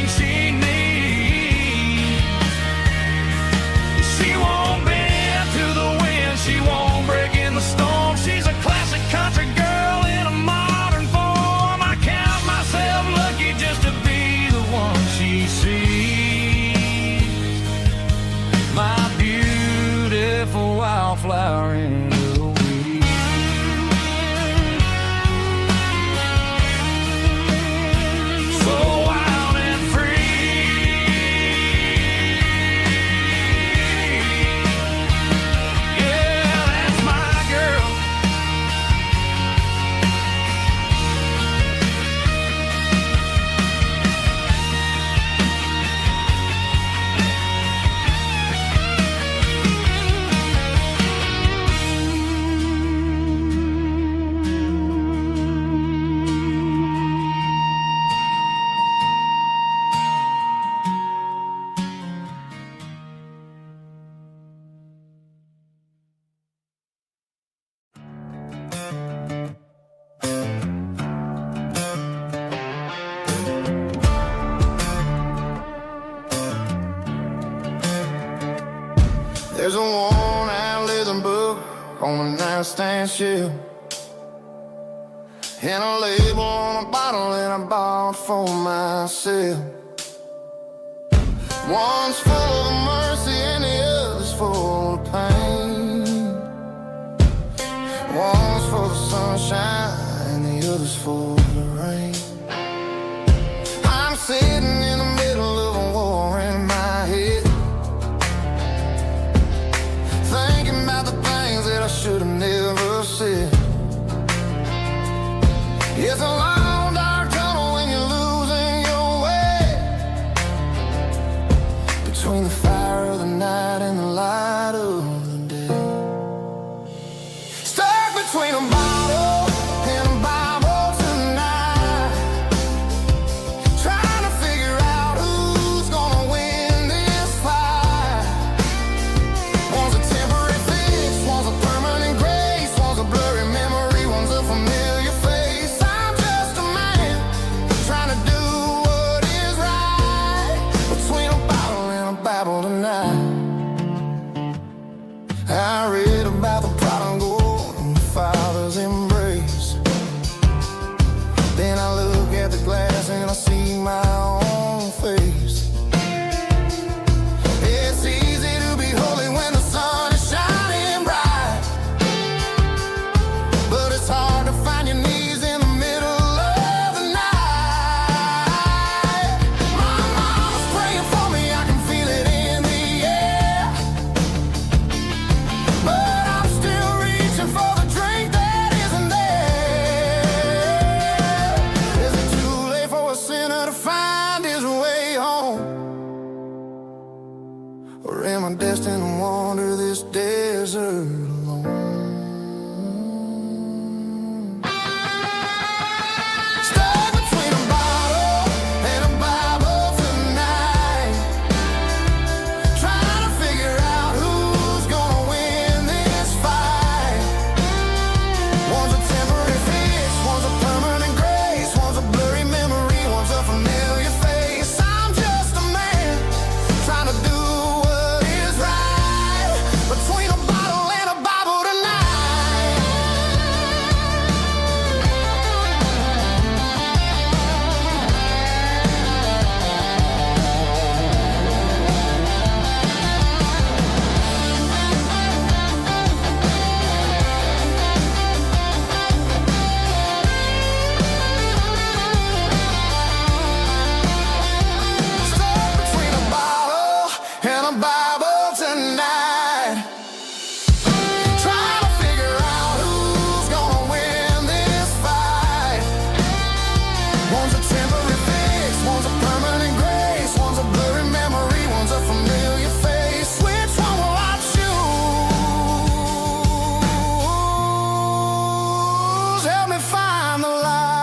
Speaker 2: There's a worn-out leather book on the nightstand shelf, and a label on a bottle that I bought for myself. One's full of mercy and the other's full of pain. One's full of sunshine and the other's full of rain. I'm sitting in the middle of a war in my head, thinking about the things that I should have never said. It's a long dark tunnel when you're losing your way, between the fire of the night and the light of the day. Stuck between a bottle and a Bible tonight, trying to figure out who's gonna win this fight. One's a temporary fix, one's a permanent grace, one's a blurry memory, one's a familiar face. I'm just a man trying to do what is right, between a bottle and a Bible tonight. I read about the prodigal and the father's embrace. Then I look at the glass and I see my own face. It's easy to be holy when the sun is shining bright, but it's hard to find your knees in the middle of the night. My mama's praying for me, I can feel it in the air, but I'm still reaching for the drink that isn't there. Is it too late for a sinner to find his way home? Or am I destined to wander this desert alone? Stuck between a bottle and a Bible tonight, trying to figure out who's gonna win this fight. One's a temporary fix, one's a permanent grace, one's a blurry memory, one's a familiar face. I'm just a man trying to do what is right, between a bottle and a Bible tonight. Stuck between a bottle and a Bible tonight, trying to figure out who's gonna win this fight. One's a temporary fix, one's a permanent grace, one's a blurry memory, one's a familiar face. Which one will I choose? Help me find the light.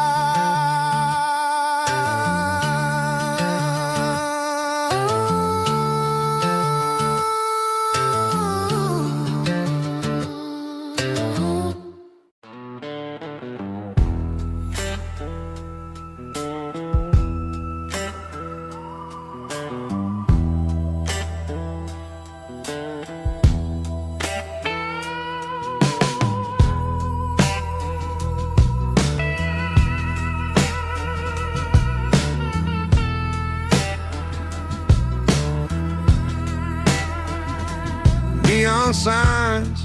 Speaker 2: Neon signs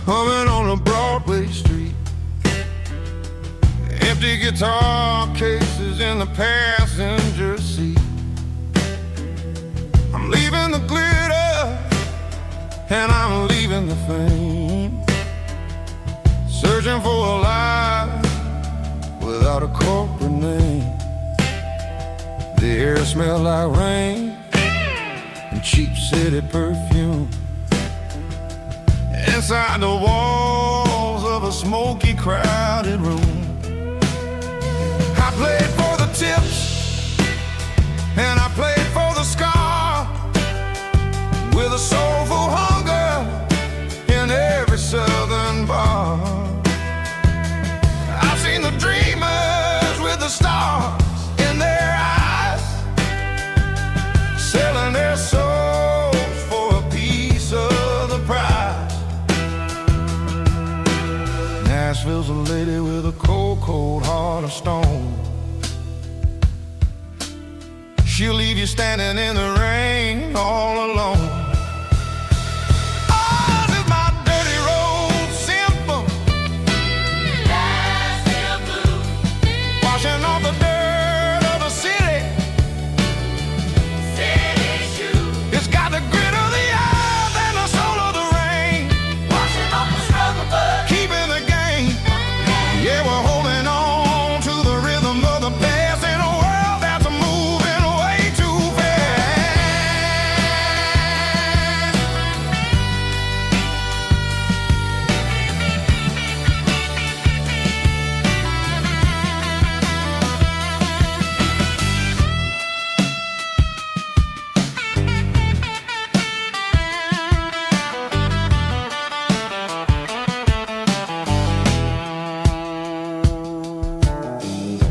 Speaker 2: humming on a Broadway street, empty guitar cases in the passenger seat. I'm leaving the glitter and I'm leaving the fame, searching for a life without a corporate name. The air smelled like rain and cheap city perfume. Inside the walls of a smoky, crowded room, I played for the tips and I played for the scar, with a soulful hunger in every southern bar. I've seen the dreamers with the stars in their eyes, selling their souls for a piece of cold heart of stone. She'll leave you standing in the rain all alone. Ours is my dirty road symphony, Nashville blues, washing off the dirt of the city. City shoes. It's got the grit of the earth and the soul of the rain, washing off the struggle but keeping the game. Yeah, we're holding on to the rhythm of the past in a world that's moving way too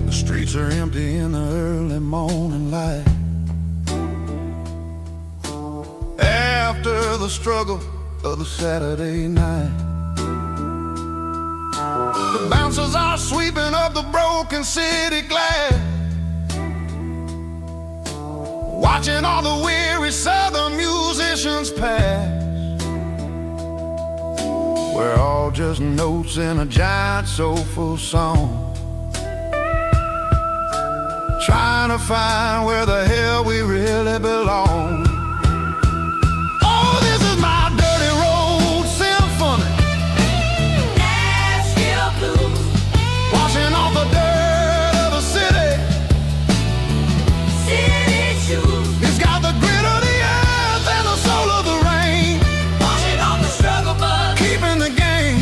Speaker 2: The streets are empty in the early morning light. After the struggle of the Saturday night, the bouncers are sweeping up the broken city glass, watching all the weary southern musicians pass. We're all just notes in a giant soulful song, trying to find where the hell we really belong. Oh, this is my dirty road symphony, Nashville blues, washing off the dirt of the city. City shoes. It's got the grit of the earth and the soul of the rain, washing off the struggle but keeping the game.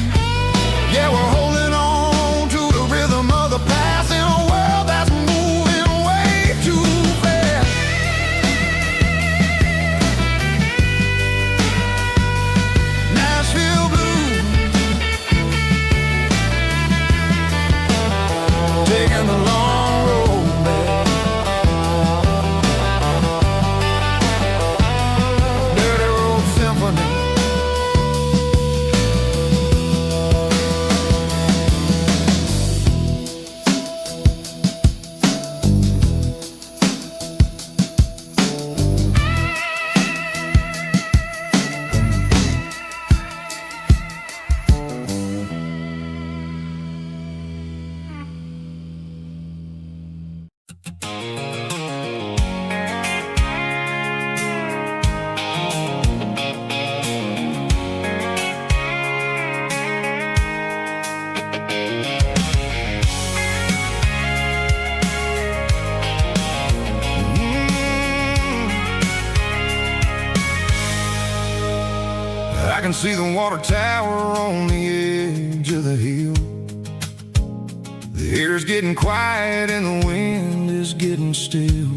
Speaker 2: Yeah, we're holding on to the rhythm of the past in a world that's moving way too fast. Nashville blues, taking the long road back. Dirty road symphony. I can see the water tower on the edge of the hill. The air's getting quiet and the wind is getting still.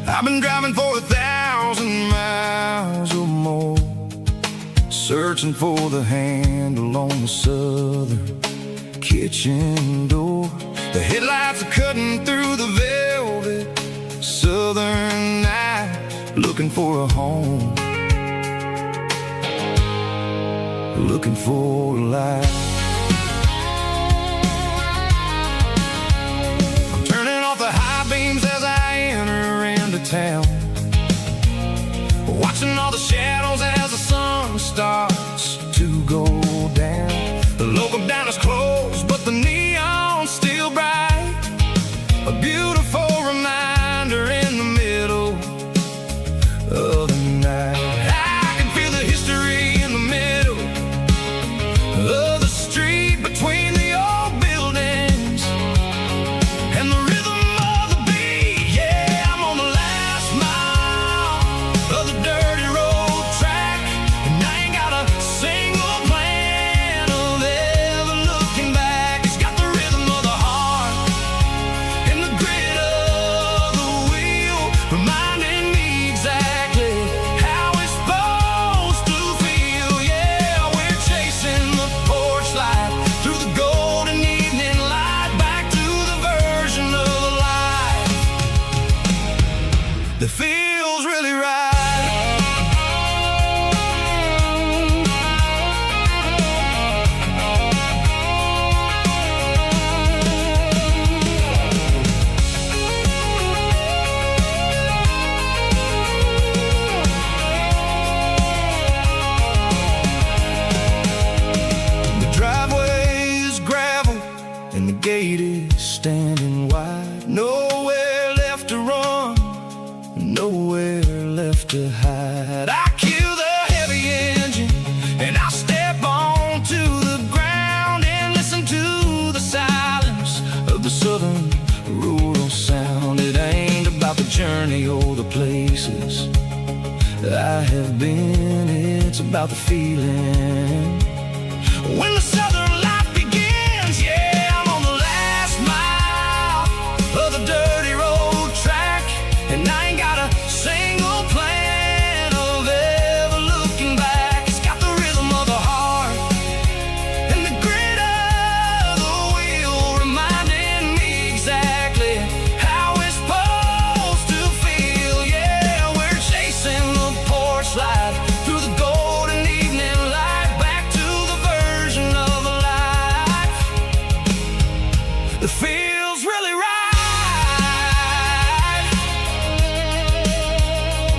Speaker 2: I've been driving for 1,000 miles or more, searching for the handle on the southern kitchen door. The headlights are cutting through the velvet southern night, looking for a home, looking for a life. I'm turning off the high beams as I enter into town, watching all the shadows as the sun starts to go down. The local diner's closed, but the neon's still bright, a beautiful reminder in the middle of the night. I can feel the history in the middle of the street between the old buildings and the rhythm of the beat. Yeah, I'm on the last mile of the dirty road track, and I ain't got a single plan of ever looking back. It's got the rhythm of the heart and the grit of the wheel, reminding me exactly how it's supposed to feel. Yeah, we're chasing the porch light through the golden evening light, back to the version of life that feels really right.
Speaker 1: left to hide. I kill the heavy engine and I step onto the ground and listen to the silence of the southern rural sound. It ain't about the journey or the places I have been, it's about the feeling when the southern life begins. Yeah, I'm on the last mile of the dirty road track, and I ain't got a single plan of ever looking back. It's got the rhythm of the heart and the grit of the wheel, reminding me exactly how it's supposed to feel. Yeah, we're chasing the porch light through the golden evening light, back to the version of a life that feels really right.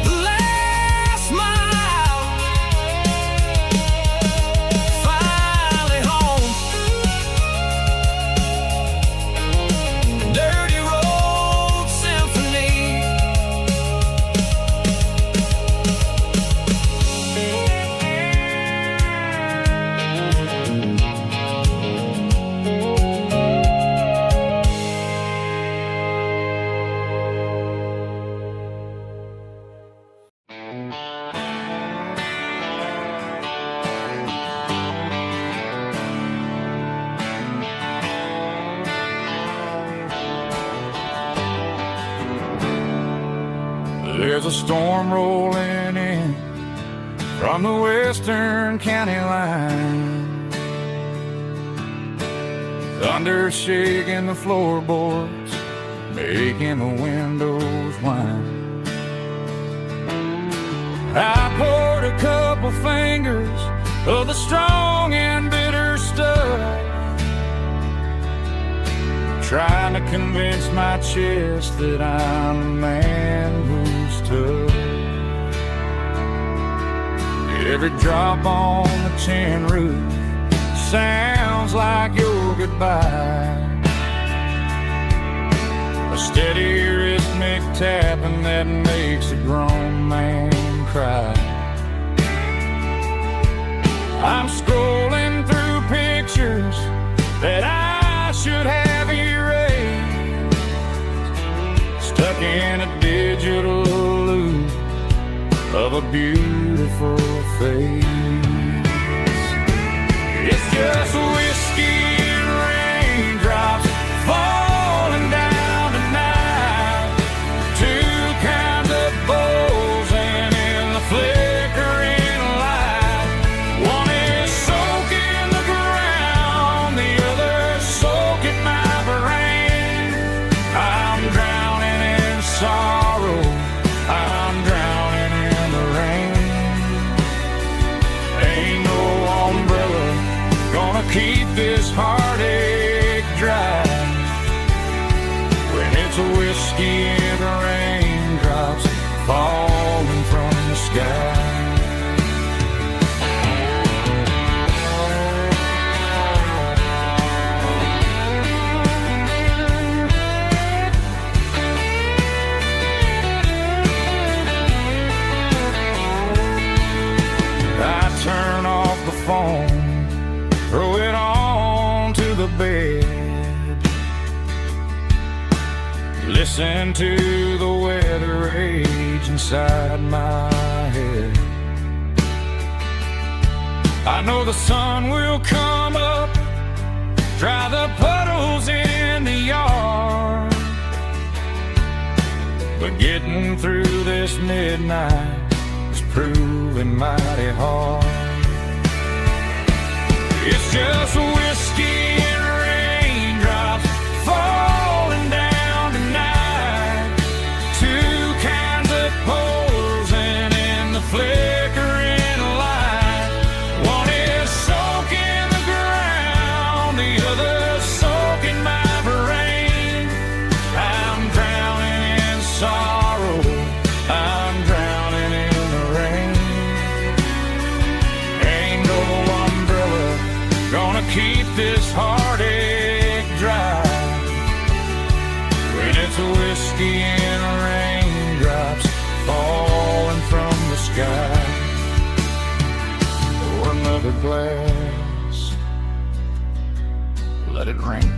Speaker 1: The last mile, finally home. Dirty road symphony.
Speaker 2: There's a storm rolling in from the western county line. Thunder shaking the floorboards, making the windows whine. I poured a couple fingers of the strong and bitter stuff, trying to convince my chest that I'm a man who's tough. Every drop on the tin roof sounds like your goodbye, a steady rhythmic tapping that makes a grown man cry. I'm scrolling through pictures that I should have erased, stuck in a digital loop of a beautiful face. It's just whiskey and raindrops falling down tonight, two kinds of bowls and in the flickering light. One is soaking the ground, the other soaking my brain. I'm drowning in sorrow, I'm drowning in the rain. Ain't no umbrella gonna keep this heartache dry when it's a whiskey and raindrops falling from the sky. I turn off the phone, throw it on to the bed, listen to the weather rage inside my head. I know the sun will come up, dry the puddles in the yard, but getting through this midnight is proving mighty hard. It's just whiskey and raindrops falling down tonight, two kinds of poles and in the flickering light. One is soaking the ground, the other soaking my brain. I'm drowning in sorrow, I'm drowning in the rain. Ain't no umbrella gonna keep this heartache dry when it's a whiskey and raindrops falling from glass. Let it rain.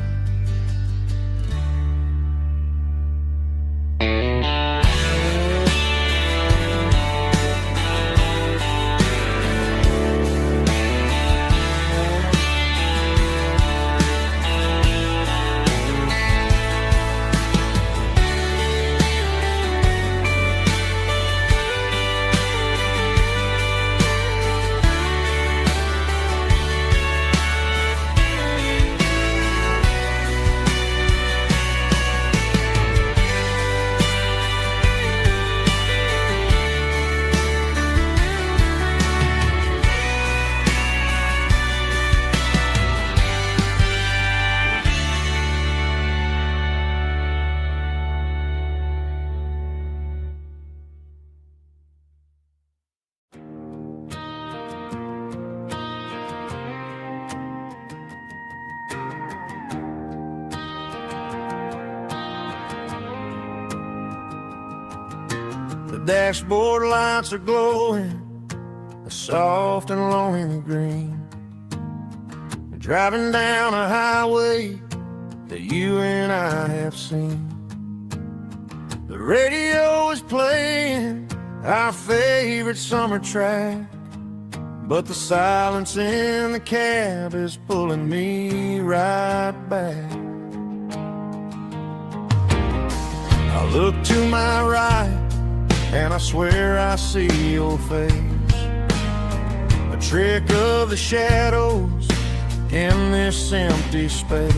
Speaker 2: The dashboard lights are glowing, a soft and lonely green. We're driving down a highway that you and I have seen. The radio is playing our favorite summer track, but the silence in the cab is pulling me right back. I look to my right and I swear I see your face, a trick of the shadows in this empty space.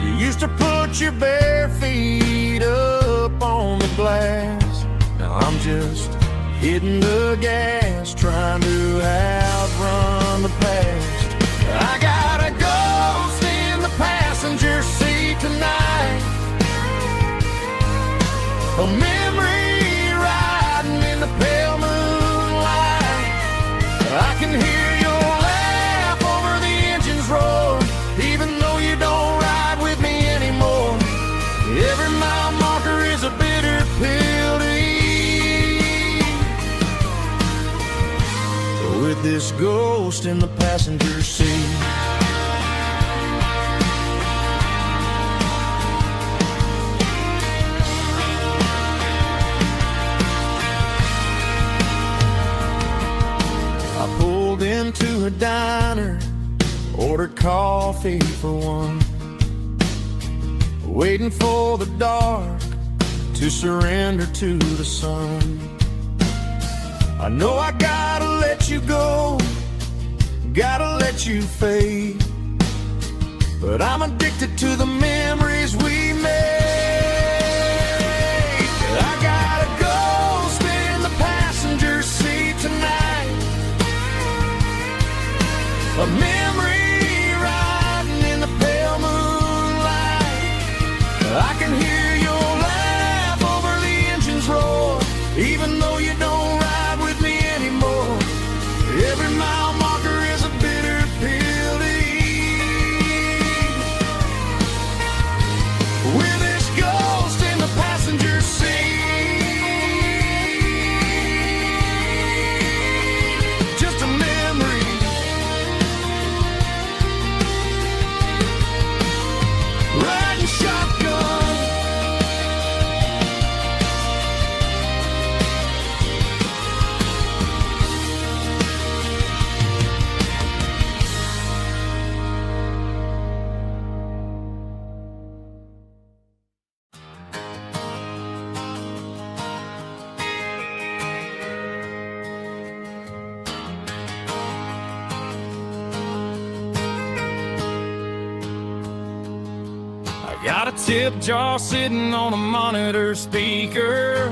Speaker 2: You used to put your bare feet up on the glass. Now I'm just hitting the gas, trying to outrun the past. I got a ghost in the passenger seat tonight, a memory riding in the pale moonlight. I can hear your laugh over the engine's roar, even though you don't ride with me anymore. Every mile marker is a bitter pill to eat. With this ghost in the passenger seat, I pulled into a diner, ordered coffee for one, waiting for the dark to surrender to the sun. I know I gotta let you go, gotta let you fade, but I'm addicted to the memories we made. I got a ghost in the passenger seat tonight, a memory riding in the pale moonlight. I can hear your laugh over the engine's roar, even though you don't ride with me anymore. Every mile marker is a bitter pill to eat. With this ghost in the passenger seat, just a memory, riding shotgun. Got a tip jar sitting on a monitor speaker,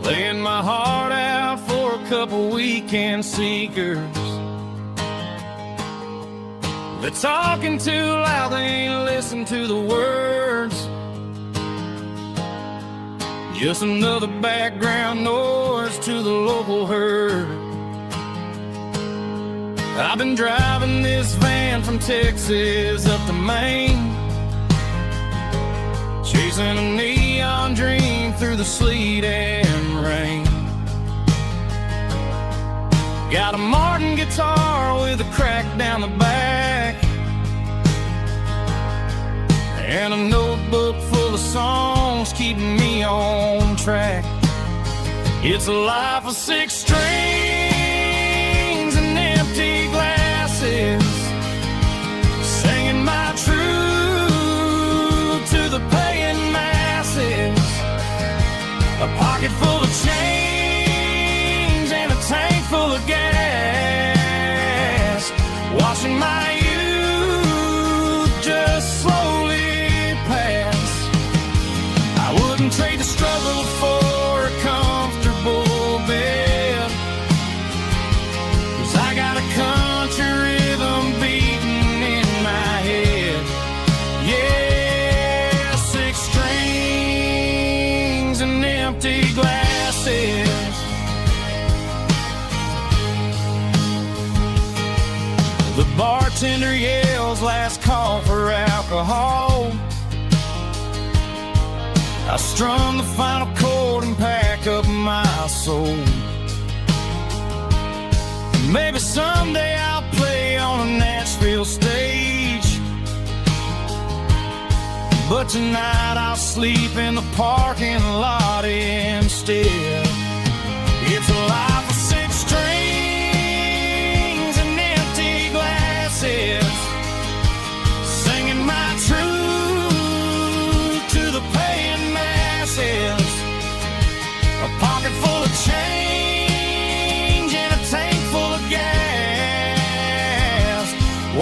Speaker 2: playing my heart out for a couple weekend seekers. They're talking too loud, they ain't listen to the words. Just another background noise to the local herd. I've been driving this van from Texas up to Maine, chasing a neon dream through the sleet and rain.
Speaker 1: Got a Martin guitar with a crack down the back, and a notebook full of songs keeping me on track. It's a life of 6 strings and empty glasses, singing my truth to the paying masses. A pocket full of change and a tank full of gas, watching my youth just slowly pass. I wouldn't trade the struggle for a comfortable bed, 'cause I got a country rhythm beating in my head. Yeah, 6 strings and empty glasses. The bartender yells last call for alcohol. I strum the final chord and pack up my soul. Maybe someday I'll play on a Nashville stage, but tonight I'll sleep in the parking lot instead. It's a life of 6 strings and empty glasses, singing my truth to the paying masses. A pocket full of change and a tank full of gas,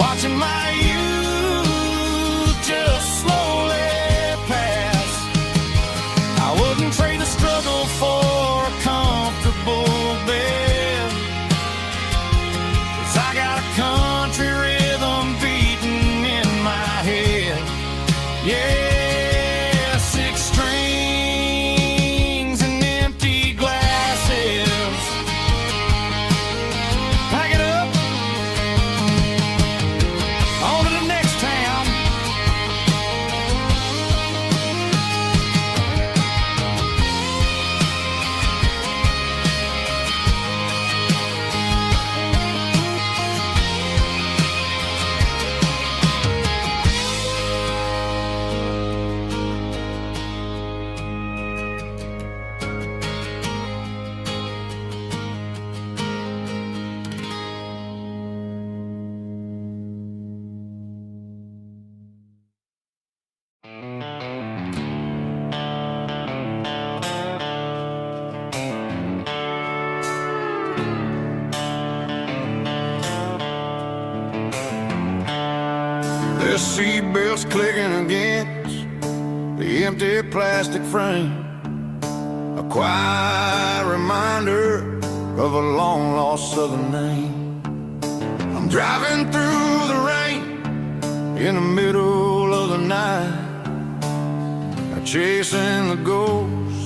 Speaker 1: watching my youth just slowly pass. I wouldn't trade the struggle for a comfortable bed, 'cause I got a country rhythm beating in my head. Yeah, 6 strings and empty glasses. Pack it up, on to the next town.
Speaker 2: The seatbelts clicking against the empty plastic frame, a quiet reminder of a long-lost southern name. I'm driving through the rain in the middle of the night, chasing the ghosts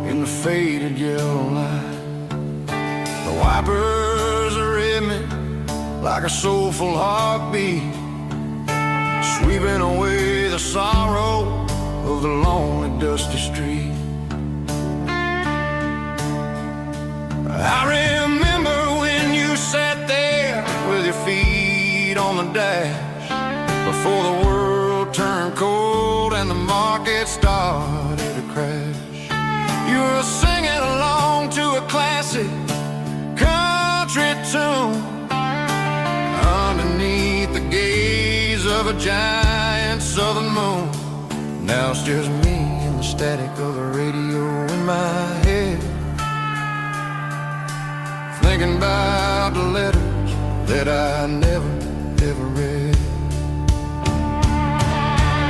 Speaker 2: in the faded yellow light. The wipers are in me like a soulful heartbeat, sweeping away the sorrow of the lonely, dusty street. I remember when you sat there with your feet on the dash, before the world turned cold and the market started to crash. You were singing along to a classic country tune underneath the gaze of a giant southern moon. Now it's just me and the static of the radio in my head, thinking about the letters that I never, ever read.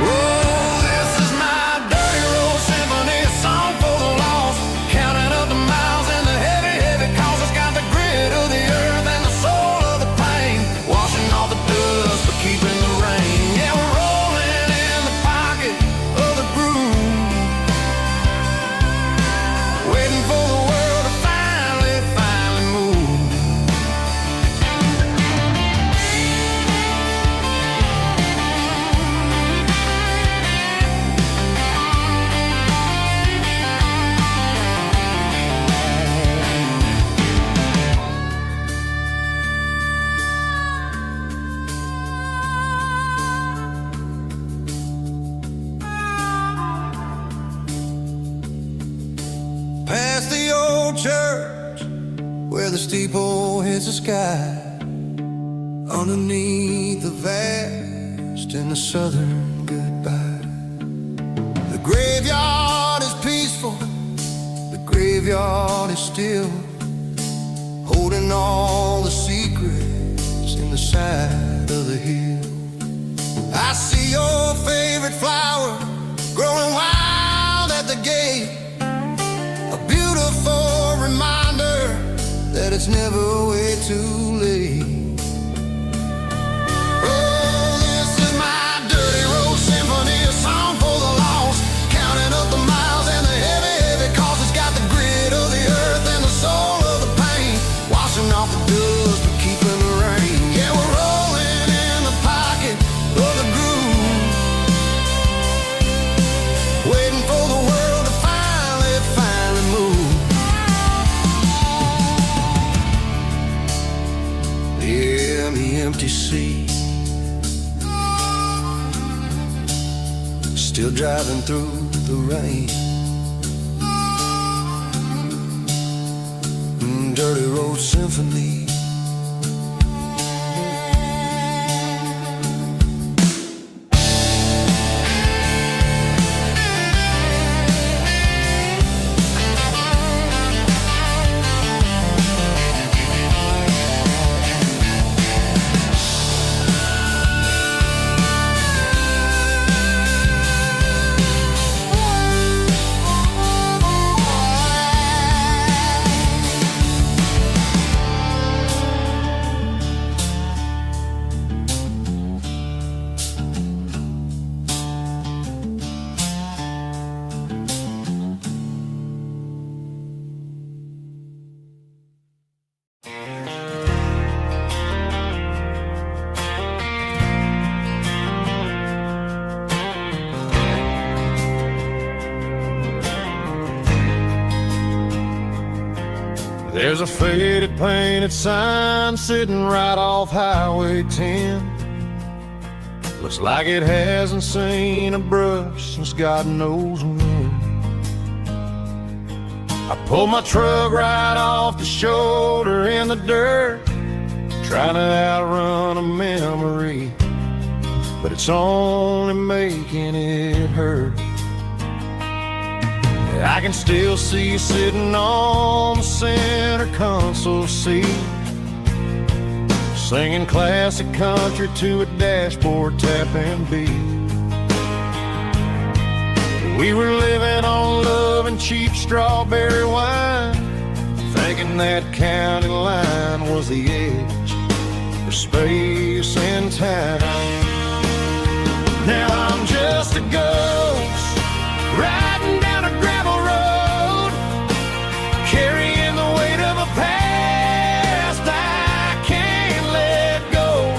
Speaker 2: Oh, this is my dirty road symphony, a song for the lost, counting up the miles and the heavy, heavy calls. It's got the grit of the earth and the soul of the pain, washing off the dust but keeping the rain. Yeah, we're rolling in the pocket of the groove, waiting for the world to finally move. old church where the steeple hits the sky, underneath the vast and the southern goodbye. The graveyard is peaceful, the graveyard is still, holding all the secrets in the side of the hill. I see your favorite flower growing wild at the gate, a beautiful reminder that it's never way too late. Oh, this is my dirty road symphony, a song for the lost, counting up the miles and the heavy, heavy cost. It's got the grit of the earth and the soul of the pain, washing off the dust but keeping the rain. Yeah, we're rolling in the pocket of the groove, waiting for the world to finally move. Yeah, the empty sea, still driving through the rain. Dirty road symphony. There's a faded painted sign sitting right off Highway 10. Looks like it hasn't seen a brush since God knows when. I pulled my truck right off the shoulder in the dirt, trying to outrun a memory, but it's only making it hurt. I can still see you sitting on the center console seat, singing classic country to a dashboard tapping beat. We were living on love and cheap strawberry wine, thinking that county line was the edge for space and time. Now I'm just a ghost riding down a gravel road, carrying the weight of a past I can't let go.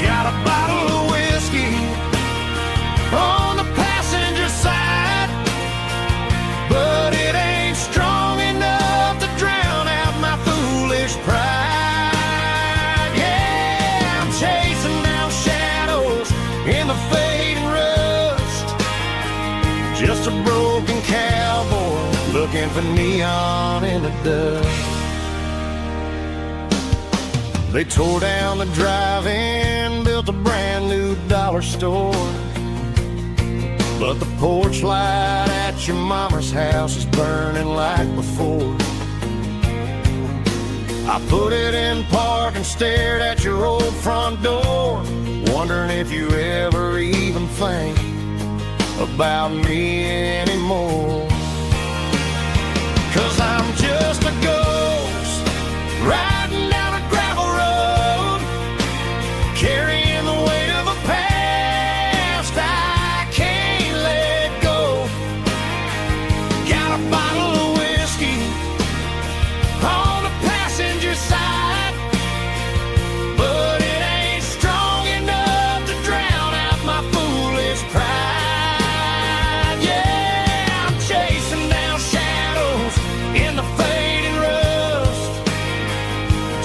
Speaker 2: Got a bottle of whiskey on the passenger side, but it ain't strong enough to drown out my foolish pride. Yeah, I'm chasing down shadows in the fading rust, just a broken cowboy looking for neon in the dust. They tore down the drive-in, built a brand new dollar store, but the porch light at your mama's house is burning like before. I put it in park and stared at your old front door, wondering if you ever even think about me anymore. 'Cause I'm just a ghost riding down a gravel road, carrying the weight of a past I can't let go. Got a bottle of whiskey on the passenger side, but it ain't strong enough to drown out my foolish pride. Yeah, I'm chasing down shadows in the fading rust,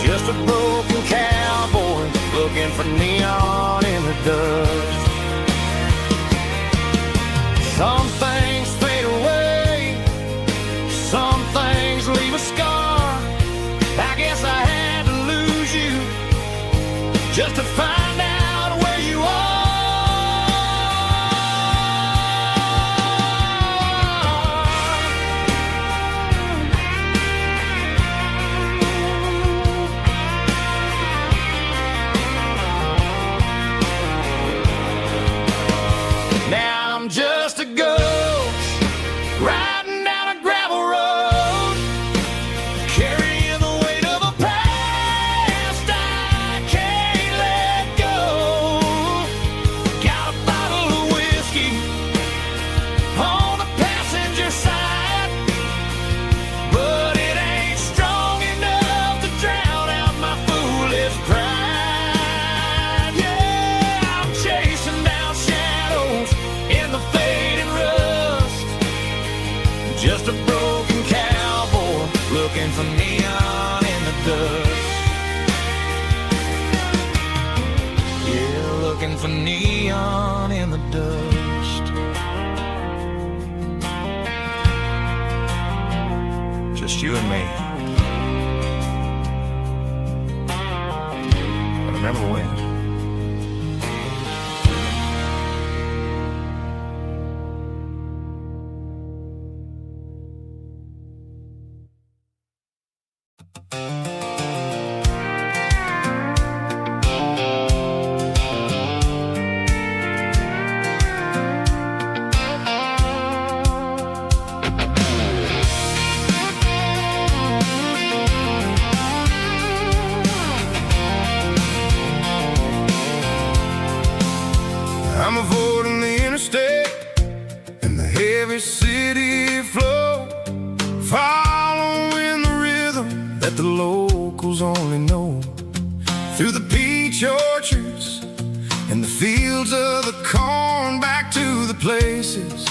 Speaker 2: just a broken cowboy looking for neon in the dust. Some things fade away, some things
Speaker 1: just a broken cowboy looking for neon in the dust. Yeah, looking for neon in the dust. Just you and me. I remember when.
Speaker 2: I'm avoiding the interstate and the heavy city flow, following the rhythm that the locals only know. Through the peach orchards and the fields of the corn, back to the places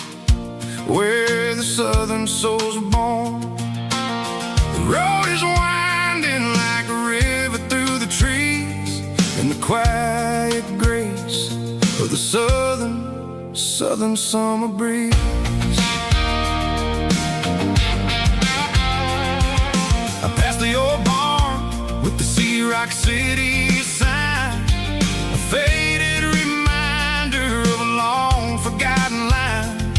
Speaker 2: where the southern souls were born. The road is winding like a river through the trees, and the quiet grace of the southern summer breeze. I passed the old barn with the Sea Rock City sign, a faded reminder of a long forgotten line.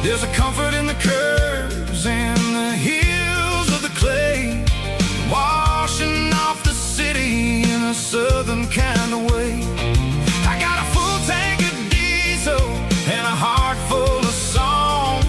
Speaker 2: There's a comfort in the curves and the hills of the clay, washing off the city in a southern kind of way. I got a full tank of diesel and a heart full of song,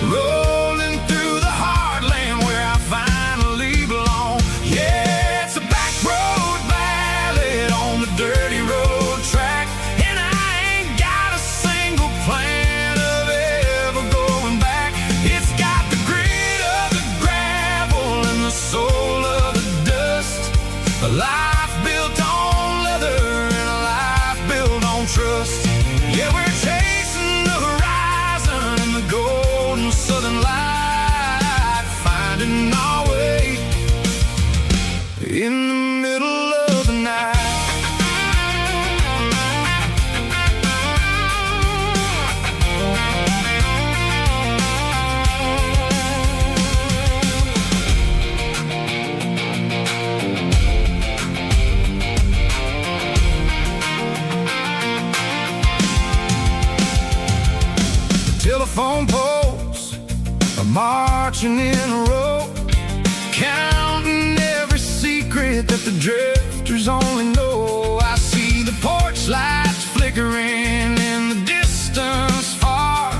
Speaker 2: rolling through the heartland where I finally belong. Yeah, it's a back road ballad on the dirty road track, and I ain't got a single plan of ever going back. It's got the grit of the gravel and the soul of the dust, a life built on leather and a life built on trust. Yeah, we're chasing the horizon in the golden southern light, finding our way in the middle of the night. Telephone poles are marching in a row, counting every secret that the drifters only know. I see the porch lights flickering in the distance far,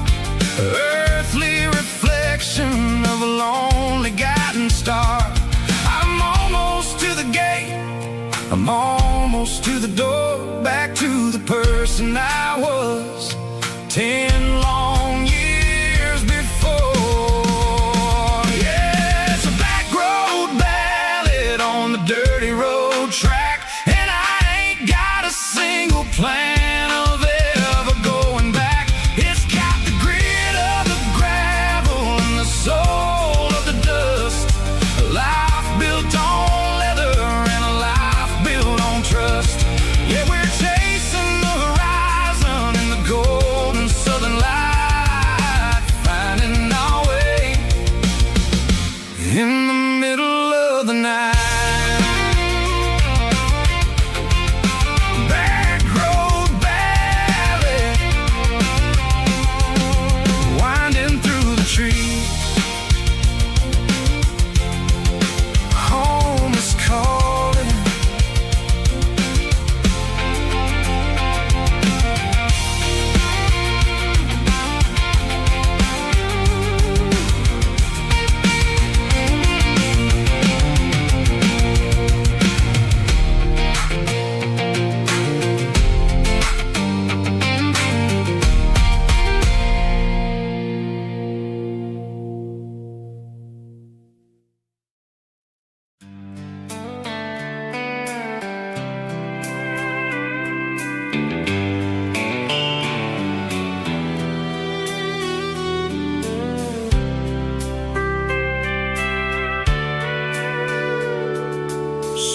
Speaker 2: earthly reflection of a lonely guiding star. I'm almost to the gate, I'm almost to the door, back to the person I was 10 long years before. Yeah, it's a back road ballad on the dirty road track, and I ain't got a single plan of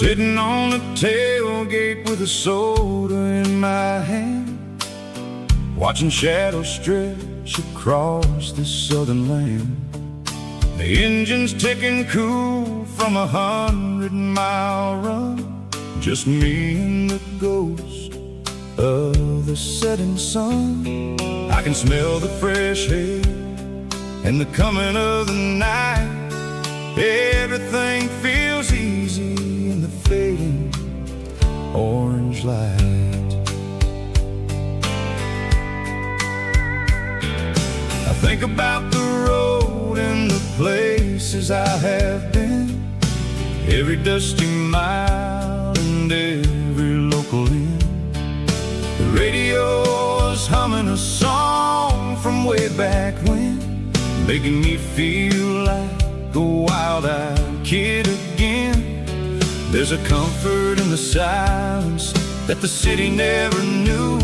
Speaker 2: Sitting on the tailgate with a soda in my hand, watching shadows stretch across this southern land. The engine's ticking cool from 100-mile run, just me and the ghost of the setting sun. I can smell the fresh air and the coming of the night. Everything feels easy in the fading orange light. I think about the road and the places I have been, every dusty mile and every local inn. The radio is humming a song from way back when, making me feel like a wild-eyed kid again. There's a comfort in the silence that the city never knew,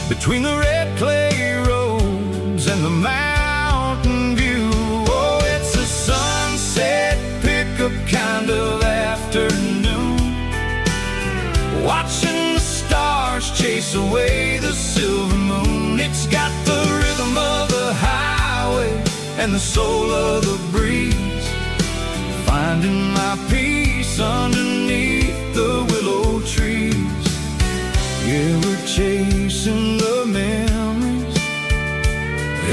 Speaker 2: between the red clay roads and the mountain view. Oh, it's a sunset pickup kind of afternoon, watching the stars chase away the silver moon. It's got the rhythm of the highway and the soul of the breeze, finding my peace underneath the willow trees. Yeah, we're chasing the memories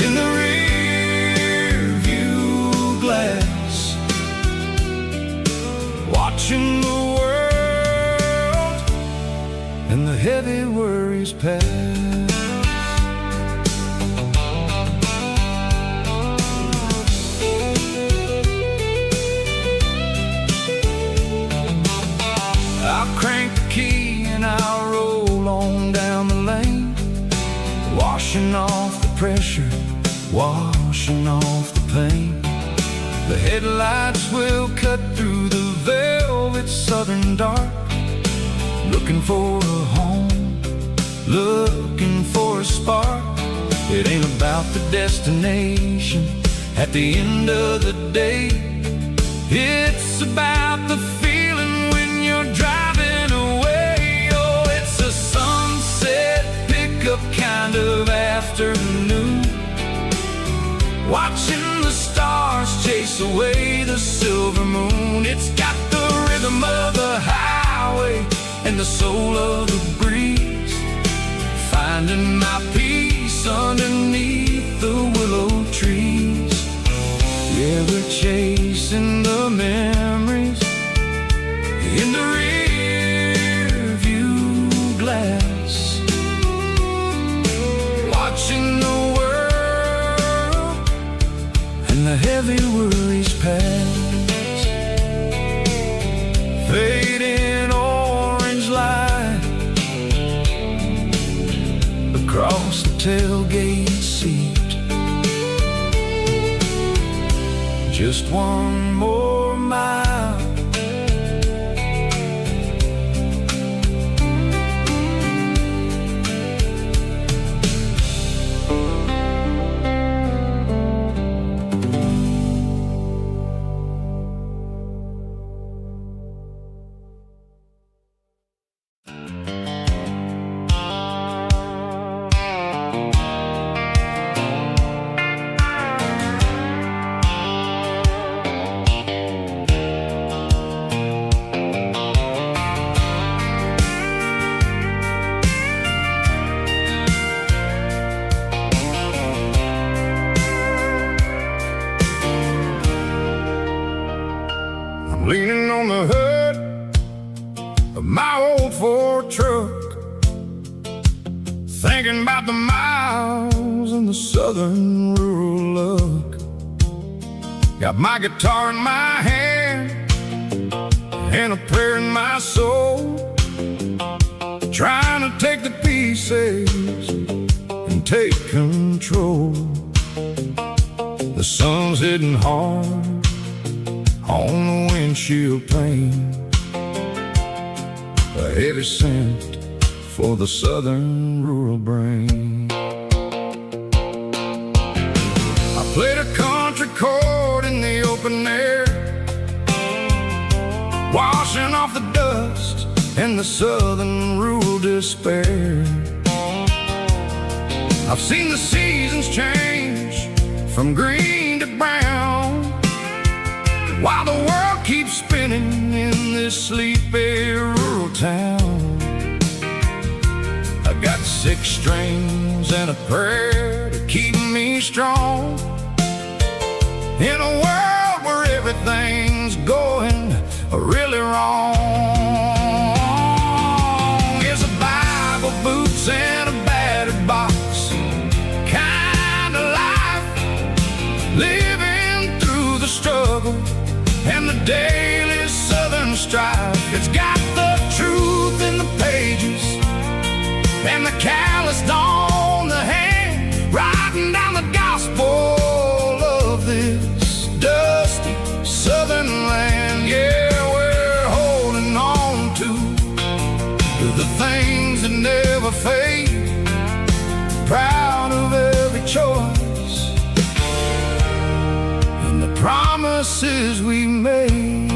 Speaker 2: in the rear view glass, watching the world and the heavy worries pass. I'll crank the key and I'll roll on down the lane, washing off the pressure, washing off the pain. The headlights will cut through the velvet southern dark, looking for a home, looking for a spark. It ain't about the destination at the end of the day, it's about the feeling when you're driving away. Oh, it's a sunset pickup kind of afternoon, watching the stars chase away the silver moon. It's got the rhythm of the highway and the soul of the breeze, finding my peace underneath the willow trees. Yeah, we're chasing the memories in the rear view glass, watching the world and the heavy worries pass. Fading orange light across the tailgate seat, just one more mile. Leaning on the hood of my old Ford truck, thinking about the miles and the southern rural look. Got my guitar in my hand and a prayer in my soul, trying to take the pieces and take control. The sun's hitting hard on the windshield pane, a heavy scent for the southern rural brain. I played a country chord in the open air, washing off the dust and the southern rural despair. I've seen the seasons change from green to brown, while the world keeps spinning in this sleepy rural town. I got 6 strings and a prayer to keep me strong in a world where everything's going really wrong. It's a Bible, boots, and a battered box kind of life, living through the struggle and the daily southern strife. It's got the truth in the pages and the calloused on the hand, writing down the gospel of this dusty southern land. Yeah, we're holding on to the things that never fade, proud of every choice and the promises we made.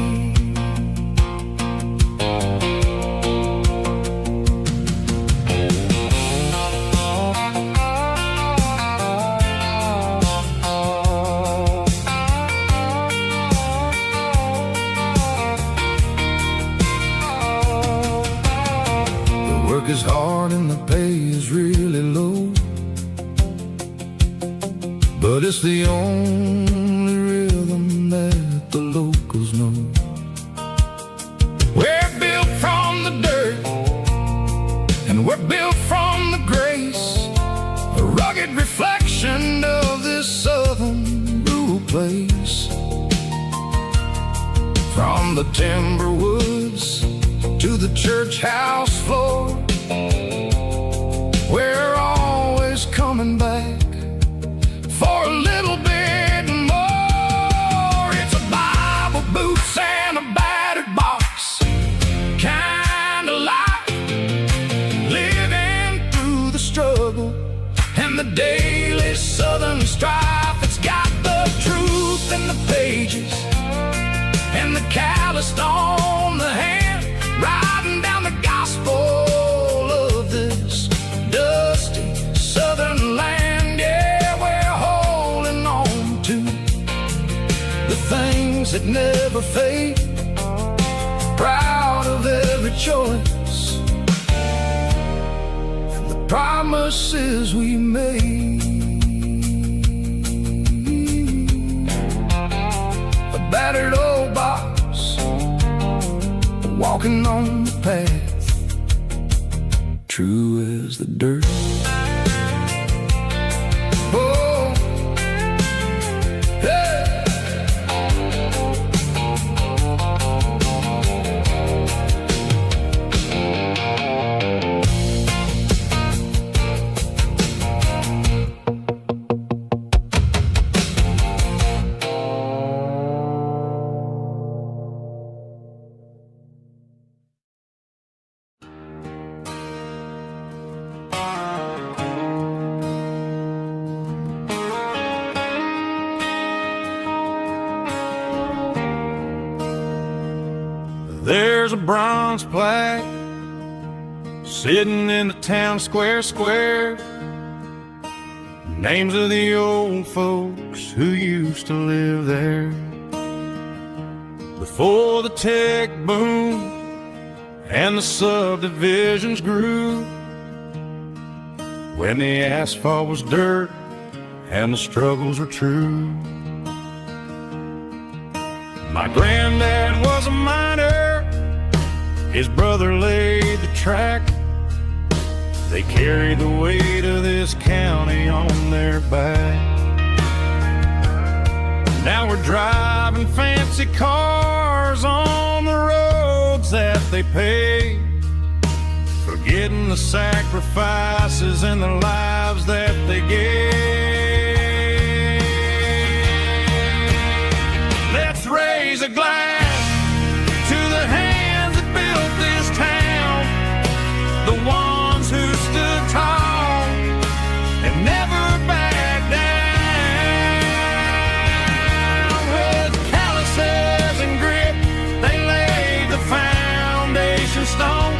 Speaker 2: Is hard and the pay is really low, but it's the only rhythm that the locals know. We're built from the dirt and we're built from the grace, a rugged reflection of this southern rural place. From the timber woods to the church house floor, we're always coming back for a little bit more. It's a Bible, boots, and a battered box kind of life, living through the struggle and the daily southern strife. It's got the truth in the pages and the calloused on the hand, writing down the gospel of this dusty southern land. Yeah, we're holding on to the things that never fade, proud of every choice and the promises we made. A battered old box, walking on the path, true as the dirt. Oh, hey.
Speaker 1: There's a bronze plaque sitting in the town square. Names of the old folks who used to live there before the tech boom and the subdivisions grew, when the asphalt was dirt and the struggles were true. My granddad was a miner, his brother laid the track. They carried the weight of this county on their back. Now we're driving fancy cars on the roads that they paved, forgetting the sacrifices and the lives that they gave. Let's raise a glass to the hands that built this town, the ones who stood tall and never backed down. With calluses and grit, they laid the foundation stone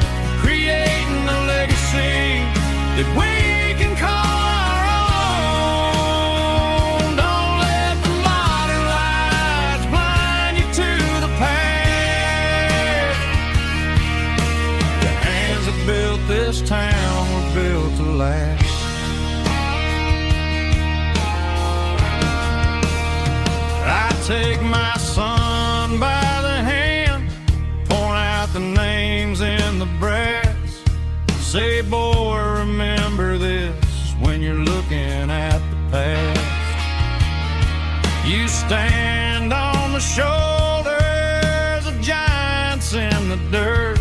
Speaker 2: last. I take my son by the hand, point out the names in the brass, say, boy, remember this when you're looking at the past. You stand on the shoulders of giants in the dirt,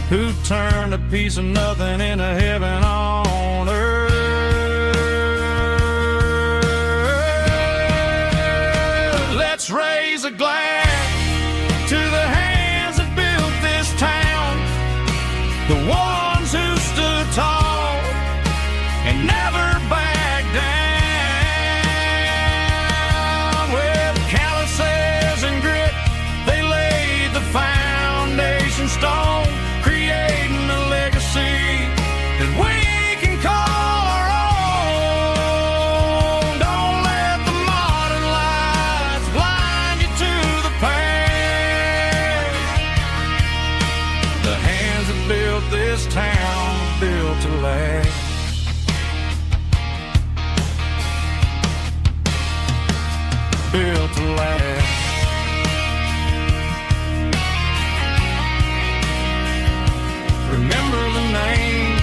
Speaker 2: who turned a piece of nothing into heaven on earth. Let's raise a glass to the hands that built this town, the ones who stood tall and never backed down. With calluses and grit, they laid the foundation stone, creating a legacy that we can call our own. Don't let the modern lights blind you to the past. The hands that built this town built to last. Built to last. Remember the names.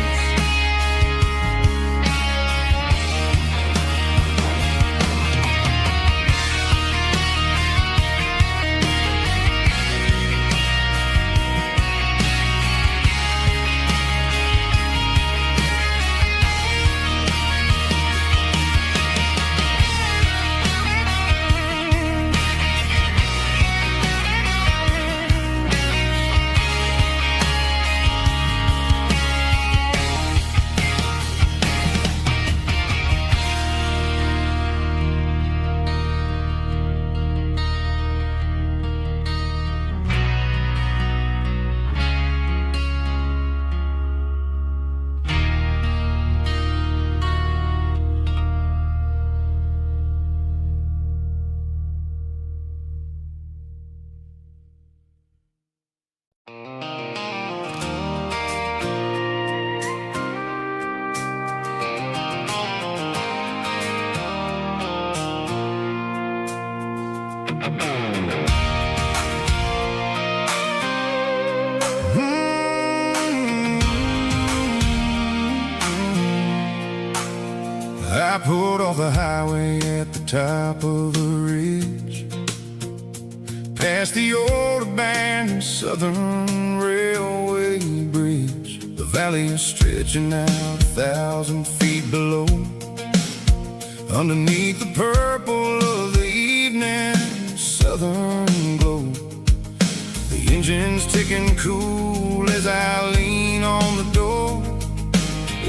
Speaker 2: I pulled off the highway at the top of a ridge, past the old abandoned Southern Railway bridge. The valley is stretching out 1,000 feet below, underneath the purple of the evening southern glow. The engine's ticking cool as I lean on the door,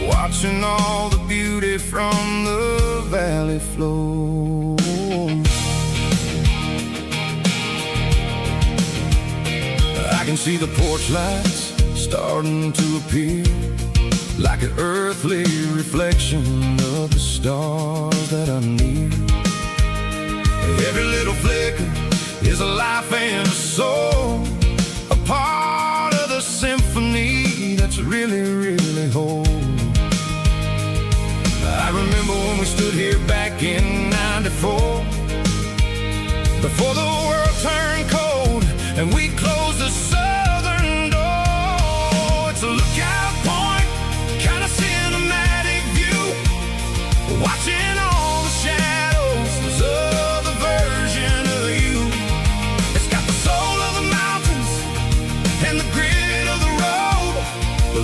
Speaker 2: watching all the beauty from the valley flow. I can see the porch lights starting to appear, like an earthly reflection of the stars that are near. Every little flicker is a life and a soul, a part of the symphony that's really, really whole. I remember when we stood here back in '94, before the world turned cold and we closed the southern door. It's a lookout point, kind of cinematic view, watching all the shadows of the version of you. It's got the soul of the mountains and the grit of the road,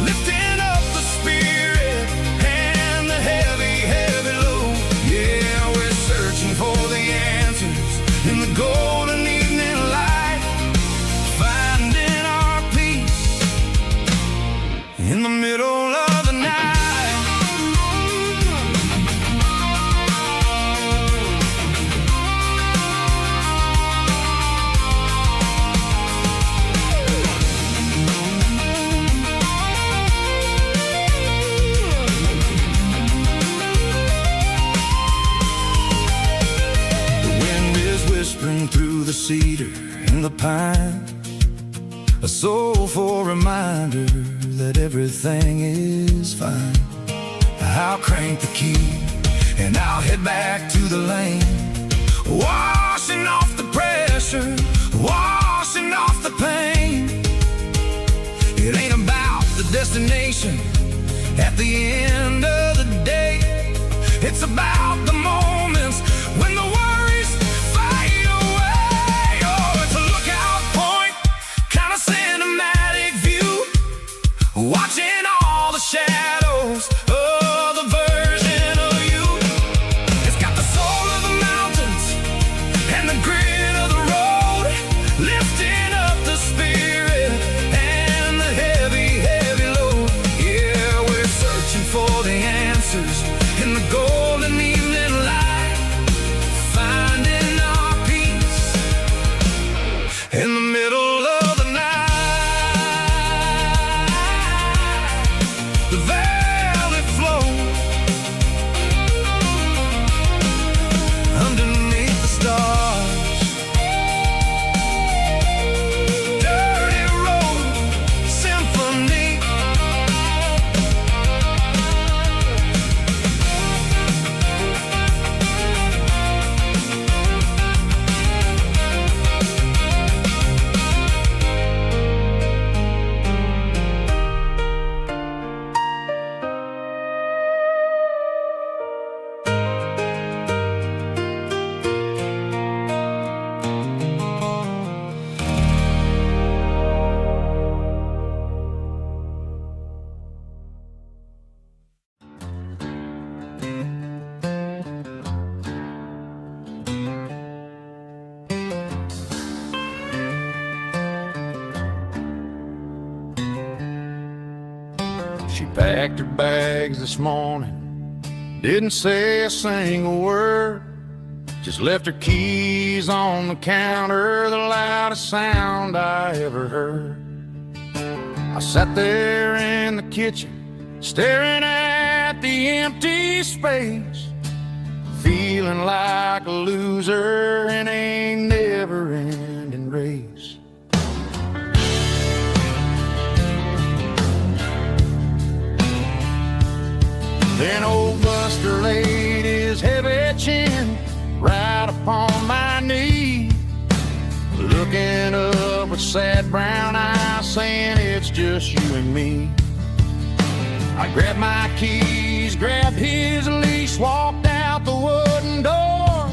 Speaker 2: lifting up the spirit and the heavy, heavy load. Yeah, we're searching for the answers in the golden evening light, finding our peace in the middle of the night. Whispering through the cedar and the pine, a soulful reminder that everything is fine. I'll crank the key and I'll head back to the lane, washing off the pressure, washing off the pain. It ain't about the destination at the end of the day. It's about the moments when the worries fade away. Oh, it's a lookout point, kind of cinematic view, watching all the shadows of the version of you. It's got the soul of the mountains and the grit of the road, lifting up the spirit and the heavy, heavy load. Yeah, we're searching for the answers in the golden evening light, finding our peace in the middle of the night. The valley flows underneath the stars. Dirty road symphony. She packed her bags this morning, didn't say a single word, just left her keys on the counter, the loudest sound I ever heard. I sat there in the kitchen, staring at the empty space, feeling like a loser in a never-ending race. Then old Buster laid his heavy chin right upon my knee, looking up with sad brown eyes, saying it's just you and me. I grabbed my keys, grabbed his leash, walked out the wooden door.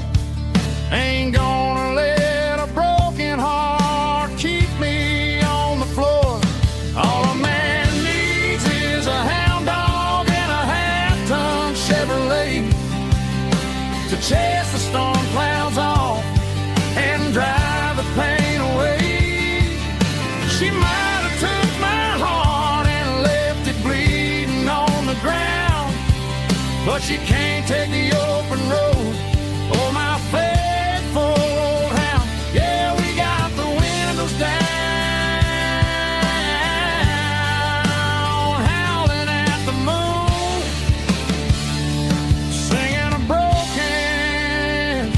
Speaker 2: Ain't gonna let a broken heart keep me on the floor. All a man needs is a hound dog and a half-ton Chevrolet to chase the storm clouds off and drive the pain away. She might have took my heart and left it bleeding on the ground, but she can't take the open road. Oh, my faithful old hound. Yeah, we got the windows down, howling at the moon, singing a broken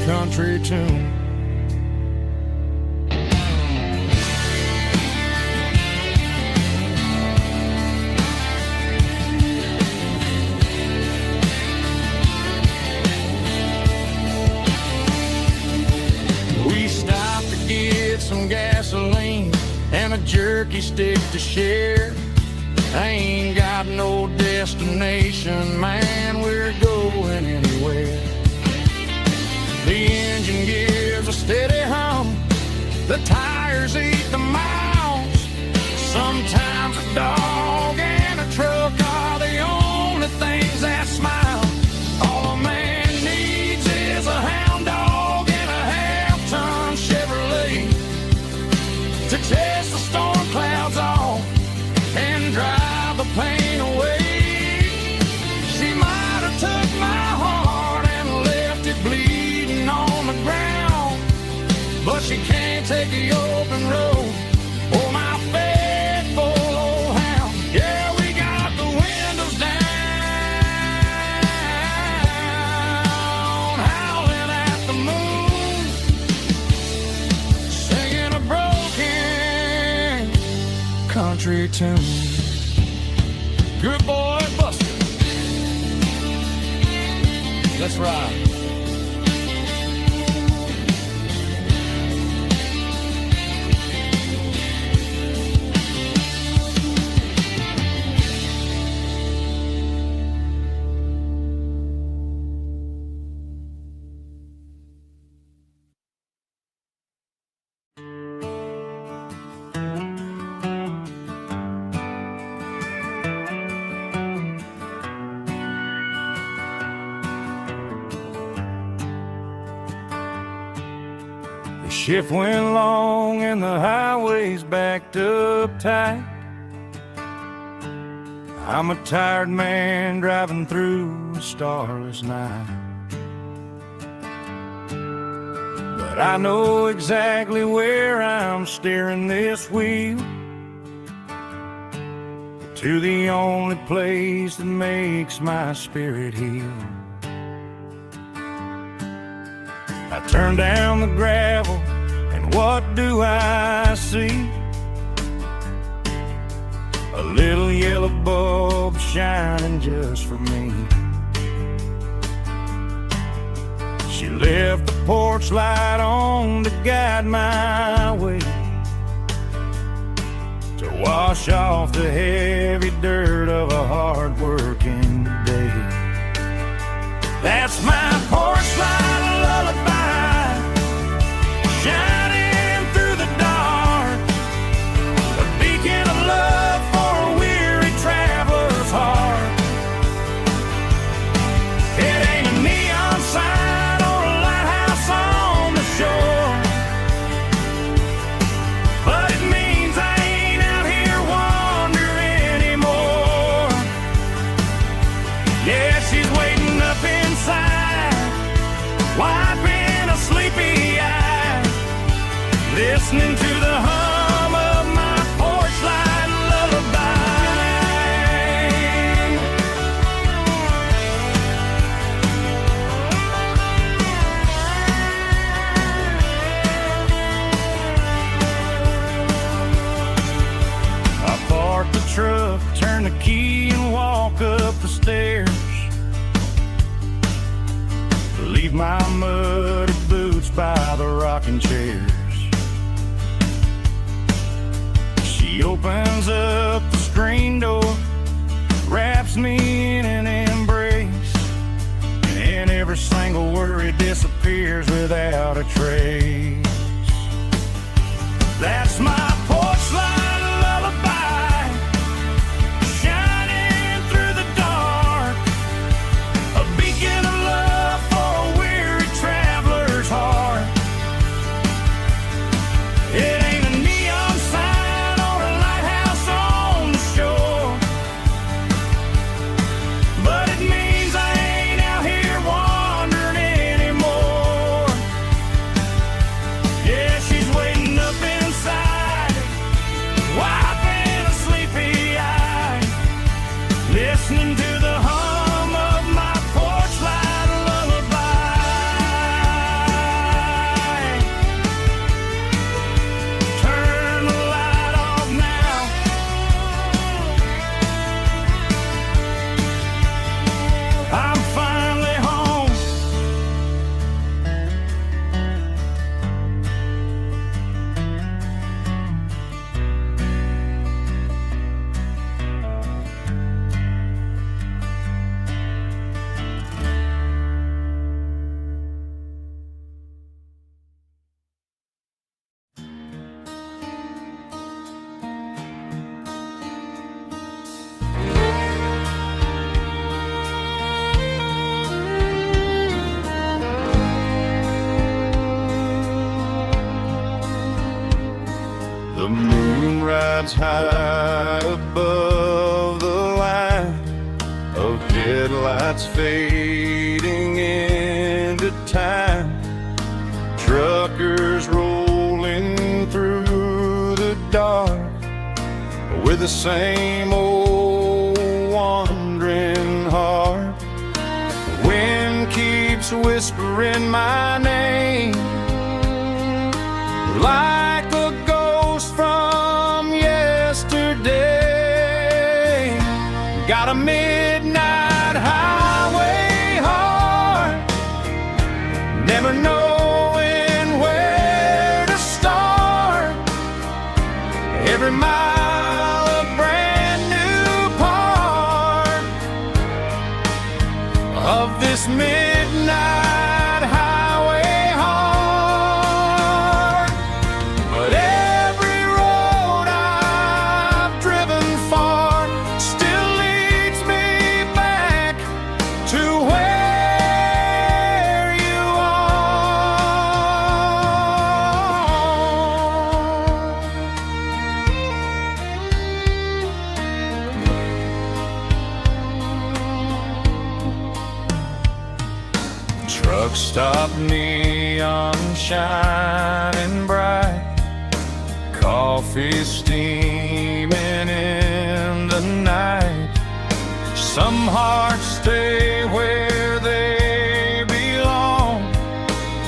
Speaker 2: country tune. We stopped to get some gasoline and a jerky stick to share. I ain't got no destination, man, we're going anywhere. The engine gives a steady hum, the tires eat the miles. Sometimes a dog and a truck are the only things that smile. All a man needs is a hound dog and a half-ton Chevrolet to chase the storm clouds off and drive the pain away. She might have took my heart and left it bleeding on the ground, but she can't take the open road. Oh, my faithful old hound. Yeah, we got the windows down, howling at the moon, singing a broken country tune. Good boy, Buster.
Speaker 3: Let's ride.
Speaker 1: The shift went long and the highway's backed up tight. I'm a tired man driving through a starless night. But I know exactly where I'm steering this wheel, to the only place that makes my spirit heal. I turn down the gravel, and what do I see? A little yellow bulb shining just for me. She left the porch light on to guide my way, to wash off the heavy dirt of a hard-working day. That's my porch light lullaby, shining through the dark, a beacon of love for a weary traveler's heart. It ain't a neon sign or a lighthouse on the shore, but it means I ain't out here wandering anymore. Yeah, she's waiting up inside, wiping a sleepy eye, listening to the hum of my porch light lullaby. I park the truck, turn the key and walk up the stairs, leave my muddy boots by the rocking chairs. She opens up the screen door, wraps me in an embrace, and every single worry disappears without a trace. That's my porch light lullaby, shining through the dark, a beacon of love for a weary traveler's heart. It ain't a neon sign or a lighthouse on the shore, but it means I ain't out here wandering anymore. Yeah, she's waiting up inside, wiping a sleepy eye, listening to the hum of my porch light lullaby. Turn the light off now, I'm finally home. The moon rides high above the line of headlights fading into time. Truckers rolling through the dark with the same old wandering heart. The wind keeps whispering my name like a ghost from yesterday. Got a midnight highway heart Stop neon shining bright, coffee steaming in the night. Some hearts stay where they belong,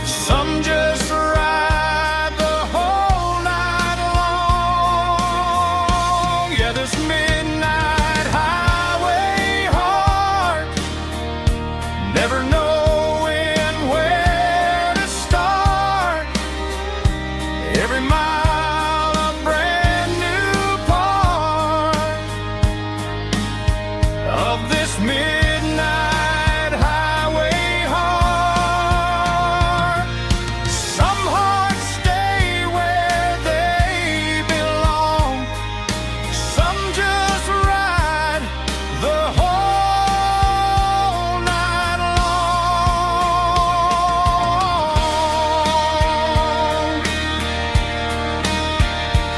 Speaker 1: some just ride the whole night long. Yeah, this midnight highway heart, never knowing where to start. Every mile a brand new part of this midnight highway heart. Some hearts stay where they belong, some just ride the whole night long.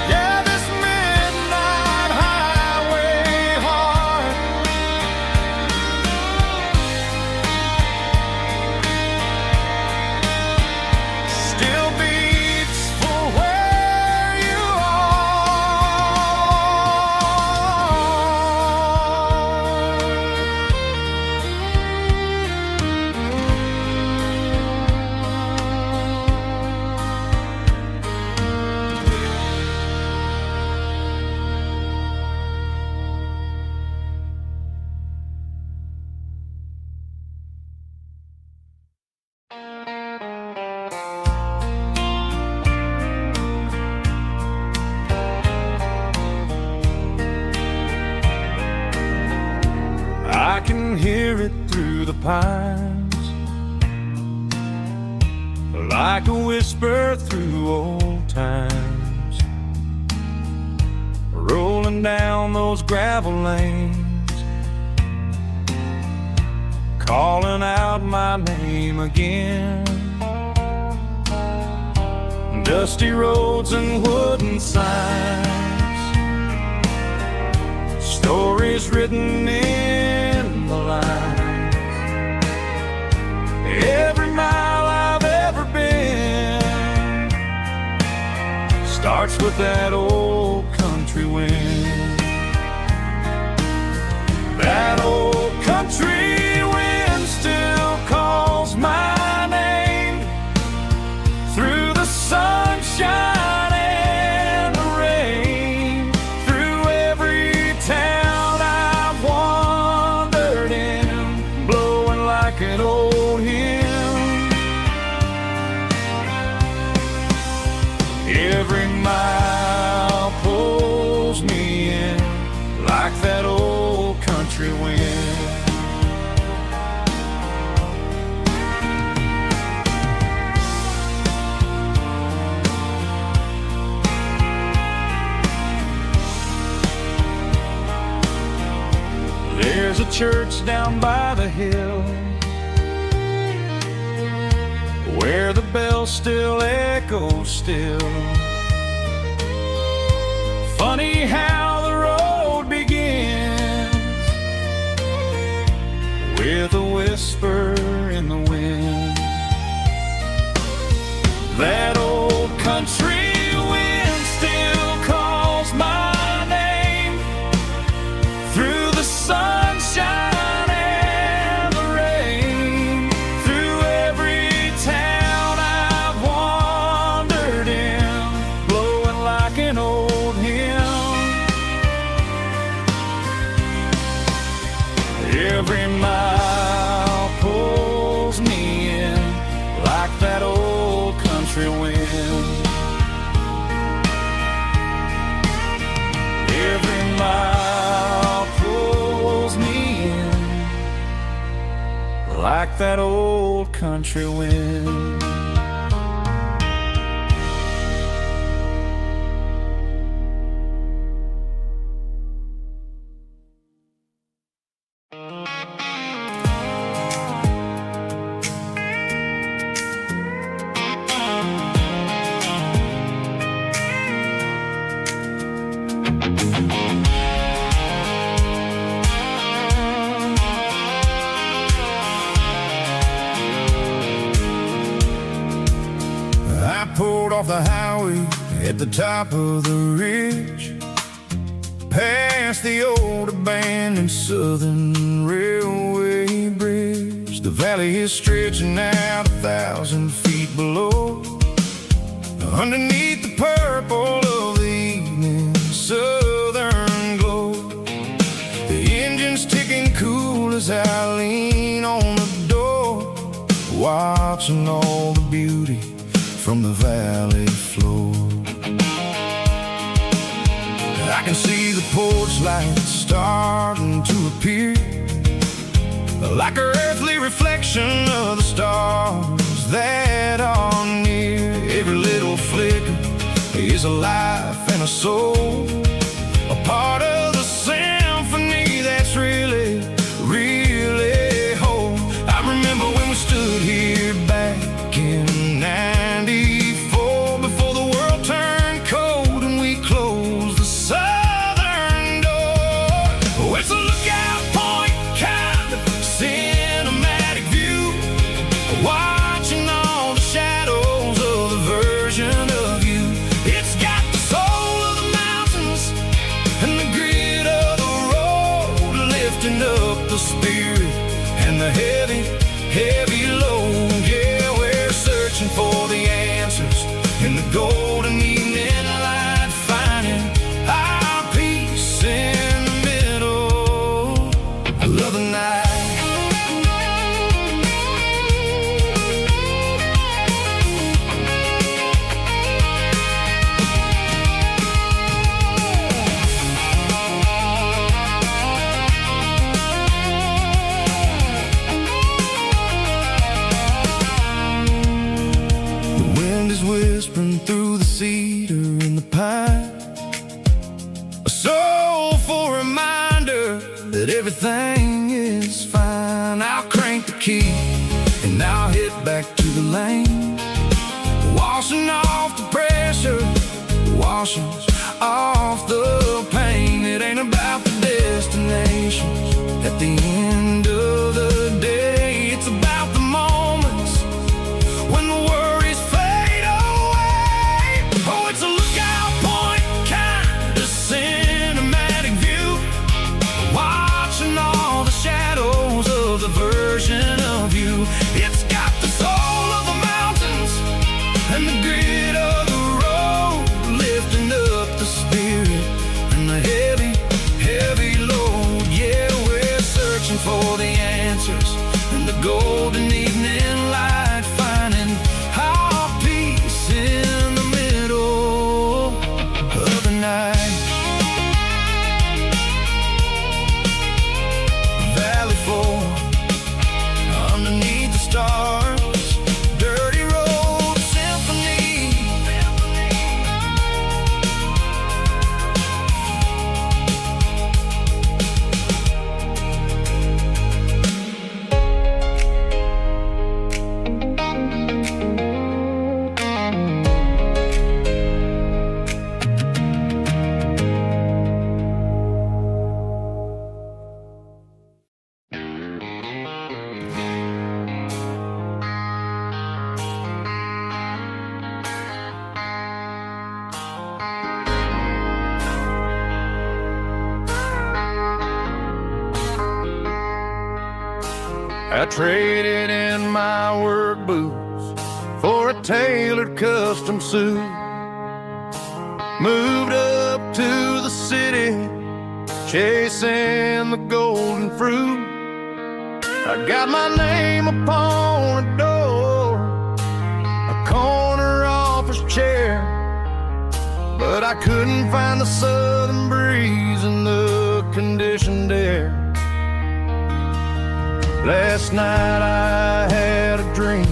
Speaker 1: Yeah, this midnight highway heart still beats for where you I can hear it through the pines, like a whisper through old times, rolling down those gravel lanes, calling out my name again. Dusty roads and wooden signs, stories written in the lines. Every mile I've ever been starts with that old country wind. That old country wind still calls my name through the sunshine and the rain, through every town I've wandered in, blowing like an old hymn. Every mile pulls me in like that old country wind. There's a church down by the hill where the bells still echo still. Funny how the road begins with a whisper in the wind. That old country wind still calls my name through the sunshine and the rain, through every town I've wandered in, blowing like an old hymn. Every mile pulls me in like that old country wind. Every mile pulls me in like that old country wind.
Speaker 2: I pulled off the highway at the top of the ridge, past the old abandoned Southern Railway bridge. The valley is stretching out 1,000 feet below, underneath the purple of the evening southern glow. The engine's ticking cool as I lean on the door, watching all the beauty from the valley floor. I can see the porch lights starting to appear, like an earthly reflection of the stars that are near. Every little flicker is a life and a soul, a part of the symphony that's really, really whole. I remember when we stood here back in '94, before the world turned cold and we closed the southern door. Oh, it's a lookout point, kind of cinematic view, watching all the shadows of the version of you. It's got the soul of the mountains and the grit of the road, lifting up the spirit and the heavy, heavy load. Yeah, we're searching for the answers in the golden evening light, finding our peace in the middle of the night. Whispering through the cedar and the pine, a soulful reminder that everything is fine. I'll crank the key and I'll hit back to the lane, washing off the pressure, washing off the pain. It ain't about the destinations at the end of the day, it's about the moments when the worries fade away. Oh, it's a lookout point, kind of cinematic view, watching all the shadows of the version of you. It's got the soul of the mountains and the grit of the road, lifting up the spirit and the heavy, heavy load. Yeah, we're searching for the answers in the golden evening light, finding our peace in the middle of the night. Valley floor, underneath the stars, dirty road symphony. I traded in my work boots for a tailored custom suit, moved up to the city, chasing the golden fruit. I got my name upon a door, a corner office chair, but I couldn't find the southern breeze in the conditioned air. Last night I had a dream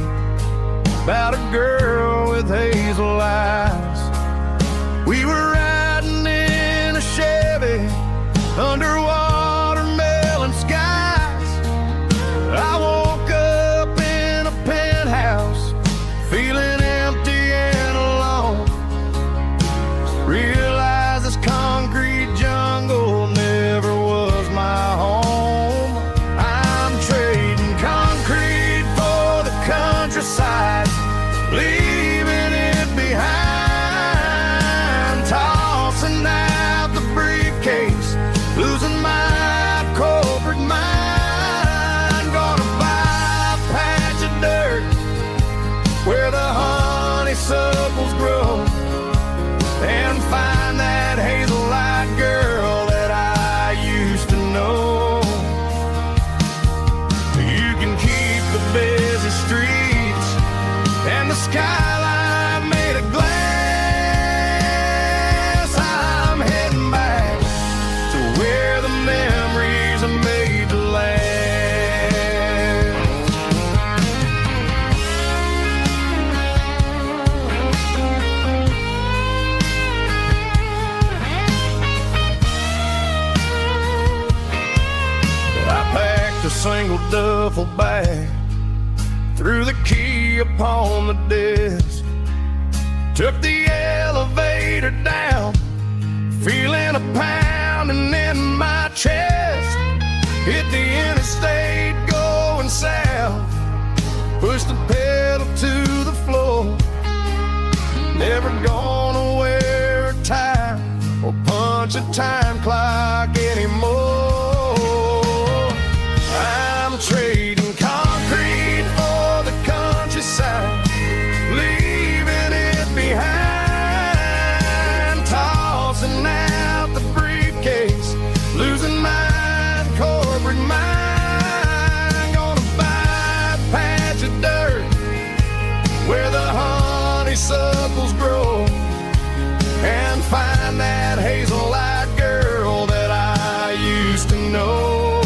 Speaker 2: about a girl with hazel eyes. We were riding in a Chevy under watermelon skies. I woke up in a penthouse, feeling empty and alone. Realized this concrete jungle never was my home. Trading concrete for the countryside, leaving it duffel bag, threw the key upon the desk, took the elevator down, feeling a pounding in my chest. Hit the interstate going south, pushed the pedal to the floor. Never gonna wear a tie or punch a time clock anymore. I'm trading concrete for the countryside, leaving it behind, tossing out the briefcase, losing my corporate mind. Gonna buy a patch of dirt where the honeysuckles grow, and find that hazel-eyed girl that I used to know.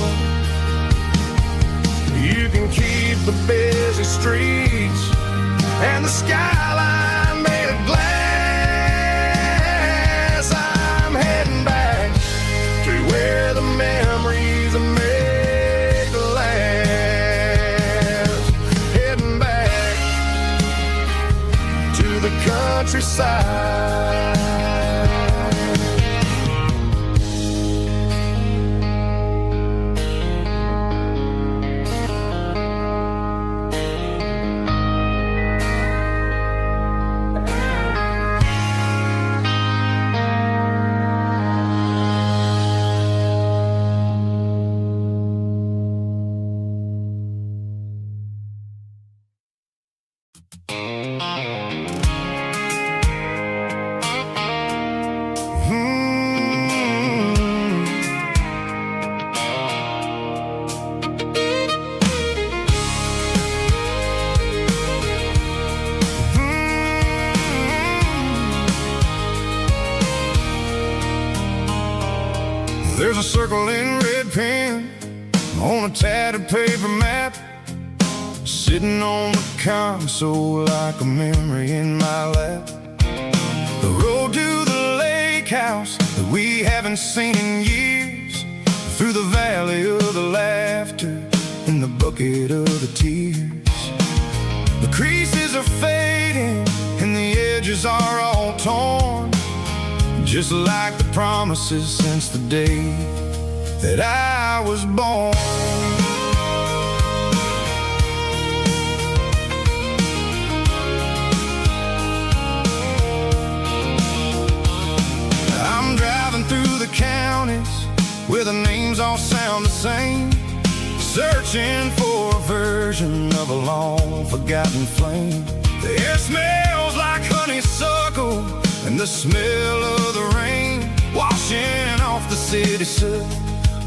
Speaker 2: You can keep the busy streets and the skyline made of glass. I'm heading back to where the memories are made to last. Heading back to the countryside. There's a circle in red pen on a tattered paper map, sitting on the console like a memory in my lap. The road to the lake house that we haven't seen in years, through the valley of the laughter in the bucket of the tears. The creases are fading and the edges are all torn, just like the promises since the day that I was born. I'm driving through the counties where the names all sound the same, searching for a version of a long forgotten flame. The air smells like honeysuckle and the smell of the rain, washing off the city soot,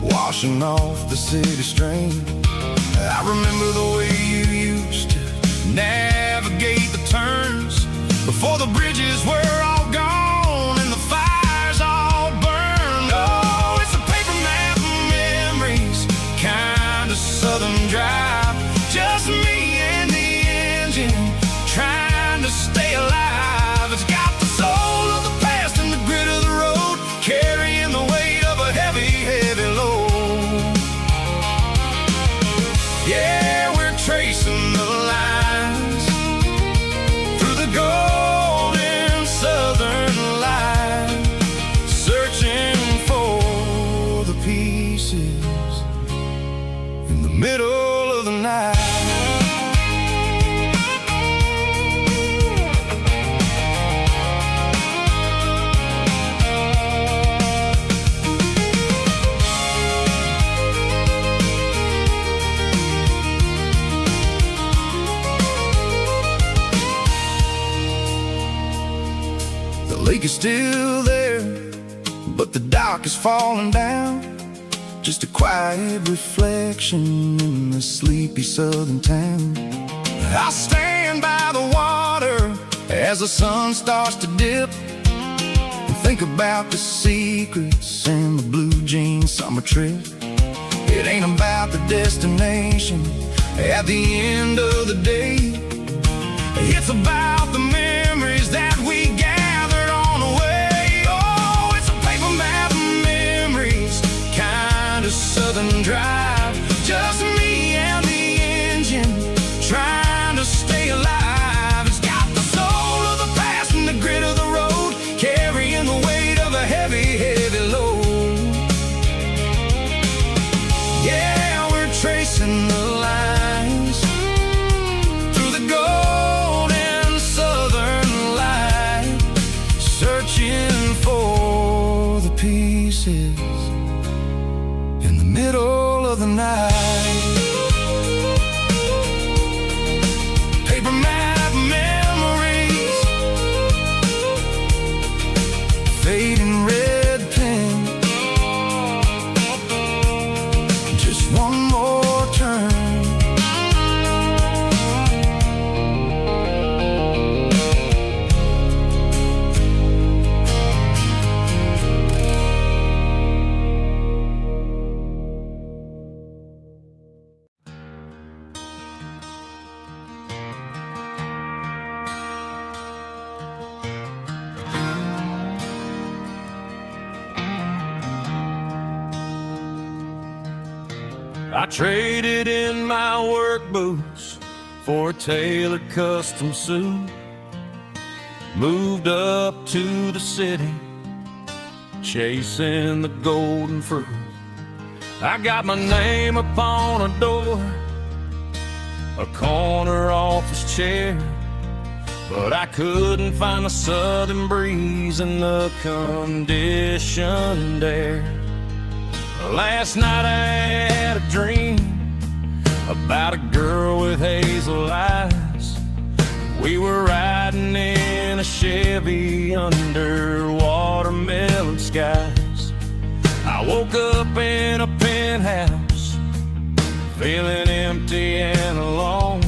Speaker 2: washing off the city strain. I remember the way you used to navigate the turns before the bridges were all gone and the fires all burned. Oh, it's a paper map of memories, kind of southern drive, just me and the engine trying to stay alive. It's got the soul of the past and the grit of the road, carrying the weight of a heavy, heavy load. Yeah, we're tracing the lines through the golden southern light, searching for the pieces in the middle of the night. The lake is still there, but the dock is falling down, just a quiet reflection in the sleepy southern town. I stand by the water as the sun starts to dip, and think about the secrets and the blue jean summer trip. It ain't about the destination at the end of the day, it's about the memories that we gathered on the way. Oh, it's a paper map of memories, kind of southern drive, just me and the
Speaker 1: I traded in my work boots for a tailored custom suit. Moved up to the city, chasing the golden fruit. I got my name upon a door, a corner office chair, but I couldn't find the southern breeze in the conditioned air. Last night I had a dream about a girl with hazel eyes. We were riding in a Chevy under watermelon skies. I woke up in a penthouse, feeling empty and alone.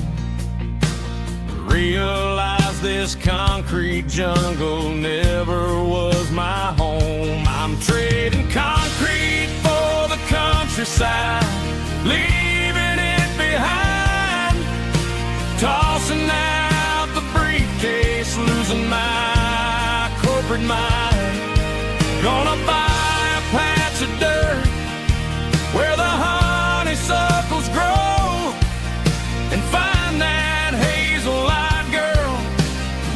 Speaker 1: Realized this concrete jungle never was my home. I'm trading concrete for the countryside, leaving it behind. Tossing out the briefcase, losing my corporate mind. Gonna buy a patch of dirt where the honeysuckles grow, and find that hazel-eyed girl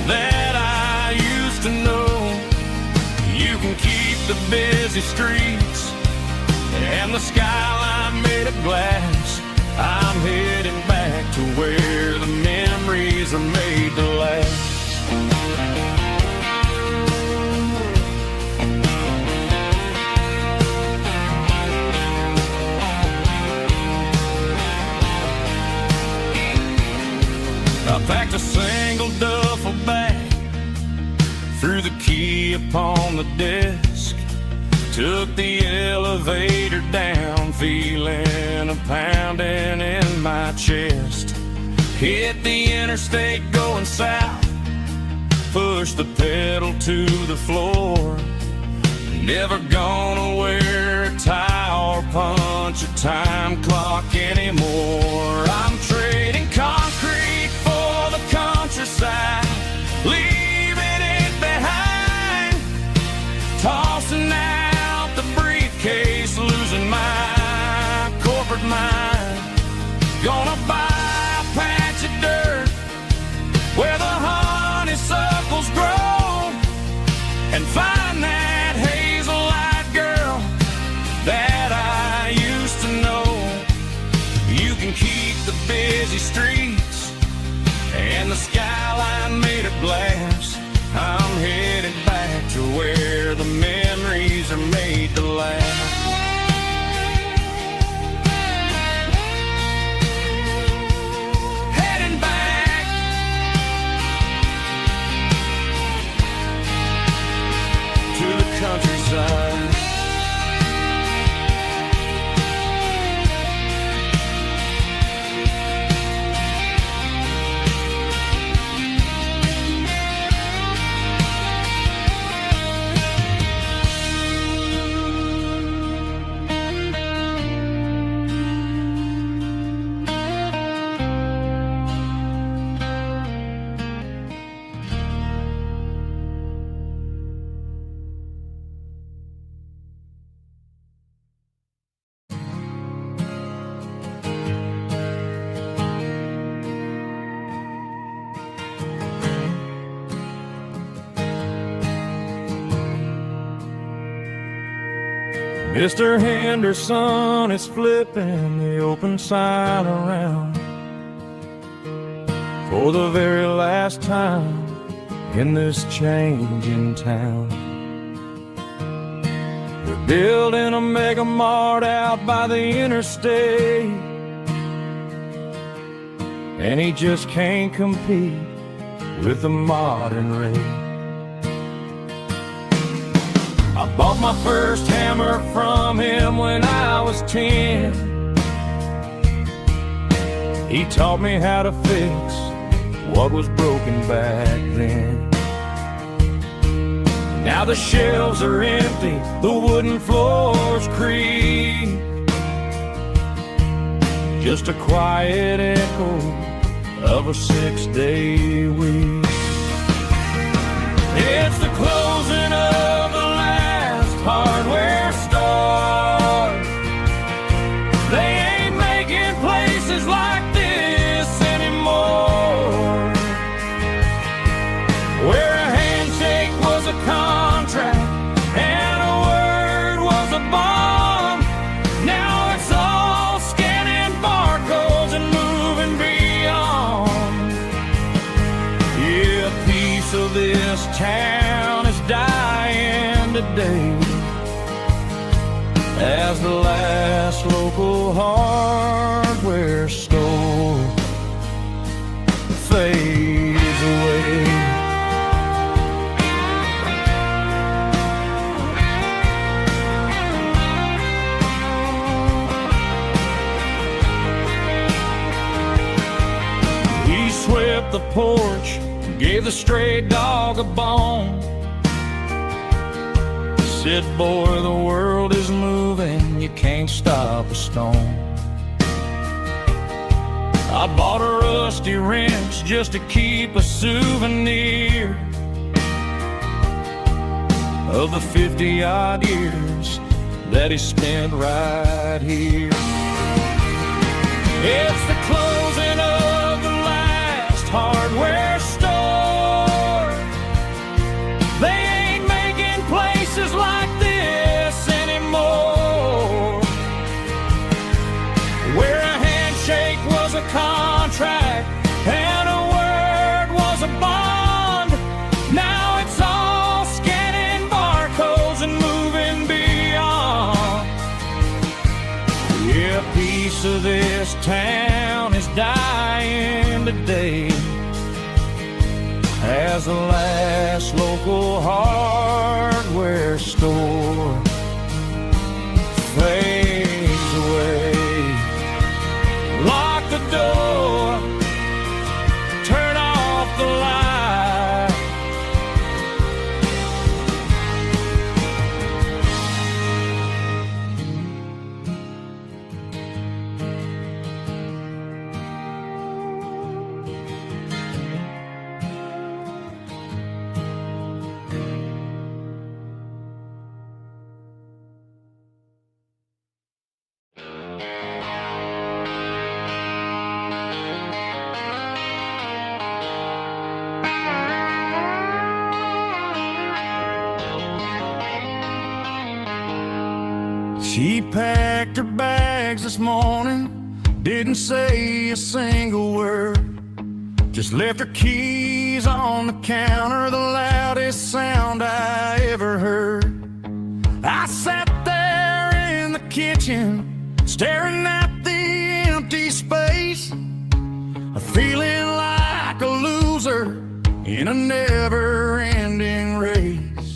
Speaker 1: that I used to know. You can keep the busy streets and the skyline made of glass. I'm heading back to where the memories are made to last. I packed a single duffel bag, threw the key upon the desk, took the elevator down, feeling a pounding in my chest. Hit the interstate going south, pushed the pedal to the floor. Never gonna wear a tie or punch a time clock anymore. I'm trading concrete for the countryside, leaving it behind. Tossing out the briefcase, losing my corporate mind. Gonna buy a patch of dirt where the honeysuckles grow, and find that hazel-eyed girl that I used to know. You can keep the busy streets and the skyline made of glass. I'm headed back to where the memories are made to last. Heading back to the countryside. Mr. Henderson is flipping the open sign around for the very last time in this changing town. They're building a mega mart out by the interstate, and he just can't compete with the modern rate. I bought my first hammer from him when I was 10. He taught me how to fix what was broken back then. Now the shelves are empty, the wooden floors creak, just a quiet echo of a 6-day week. It's the closing of the last hardware store. They ain't this town is dying today as the last local hardware store fades away. He swept the porch, gave the stray dog a bone. Said, boy, the world is moving, you can't stop a stone. I bought a rusty wrench just to keep a souvenir of the 50-odd years that he spent right here. It's the closing of the last hardware store. They ain't making places like this anymore, where a handshake was a contract and a word was a bond. Now it's all scanning barcodes and moving beyond. Yeah, a piece of this town is dying today as the last local hardware store fades away. Lock the door, turn off the light. She packed her bags this morning, didn't say a single word, just left her keys on the counter, the loudest sound I ever heard. I sat there in the kitchen, staring at the empty space, feeling like a loser in a never-ending race.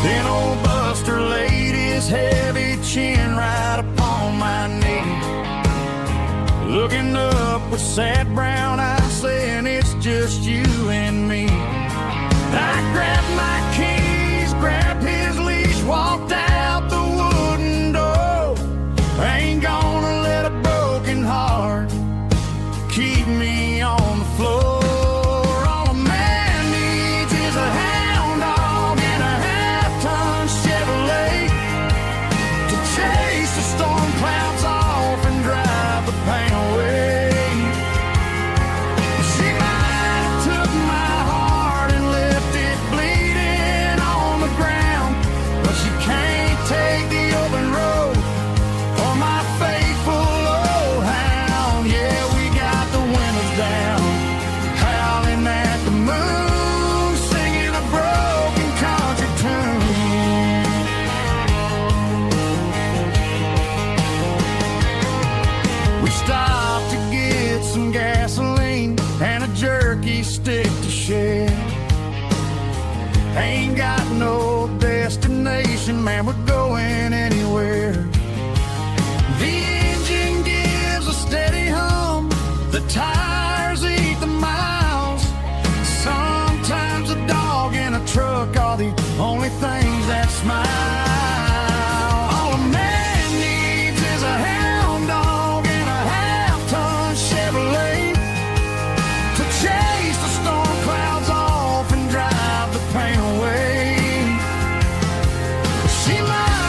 Speaker 1: Then old Buster laid his heavy chin right upon my knee, looking up with sad brown eyes, saying it's just you and me. I grabbed my keys, grabbed his leash, walked out the wooden door. I ain't gonna let a broken heart keep me on the floor. All a man needs is a hound dog and a half-ton Chevrolet to chase the storm clouds off and drive the pain away. She might have took my heart and left it bleeding on the ground, but she can't take the open road or my faithful old hound. Yeah, we got the windows down, howling at the moon, singing a broken country tune. We stopped to get some gasoline and a jerky stick to share. Ain't got no destination, man, we're going anywhere. The engine gives a steady hum, the tires eat the miles. Sometimes a dog and a truck are the only things that smile. All a man needs is a hound dog and a half-ton Chevrolet to chase the storm clouds off and drive the pain away. She might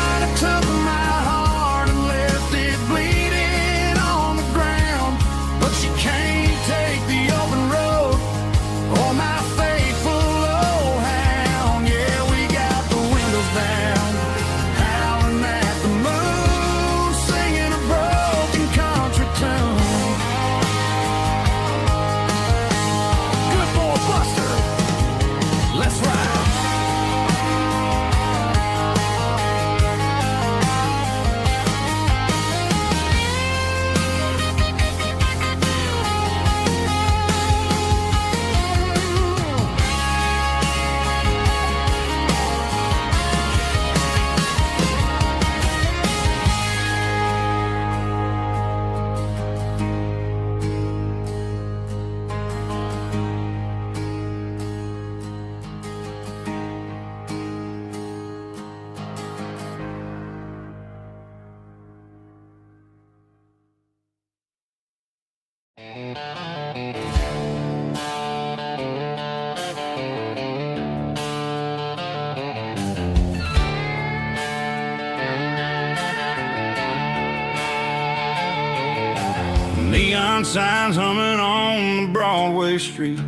Speaker 3: Neon signs humming on the Broadway street.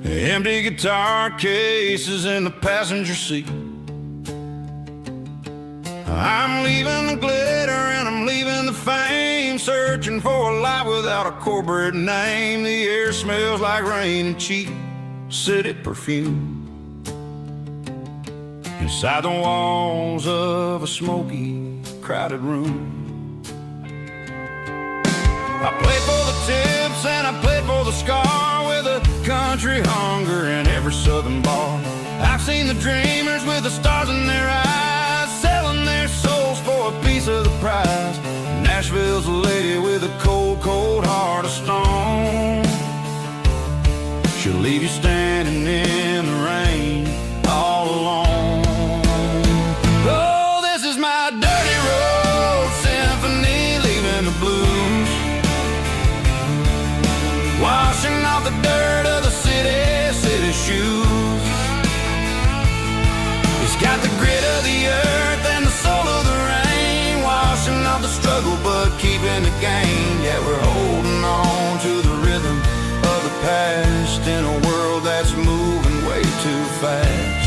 Speaker 3: Empty guitar cases in the passenger seat. I'm leaving the glitter and I'm leaving the fame, searching for a life without a corporate name. The air smells like rain and cheap city perfume. Inside the walls of a smoky, crowded room. I played for the tips and I played for the scar, with a country hunger in every southern bar. I've seen the dreamers with the stars in their eyes, selling their souls for a piece of the prize. Nashville's a lady with a cold, cold heart of stone. She'll leave you standing in the rain all alone. Oh, this is my dirty road symphony, leaving the blues, washing off the dirt of the city shoes. It's got the grit of the earth and the soul of the rain, washing off the struggle but keeping the gain. Yeah, we're holding on to the rhythm of the past in a world that's moving way too fast.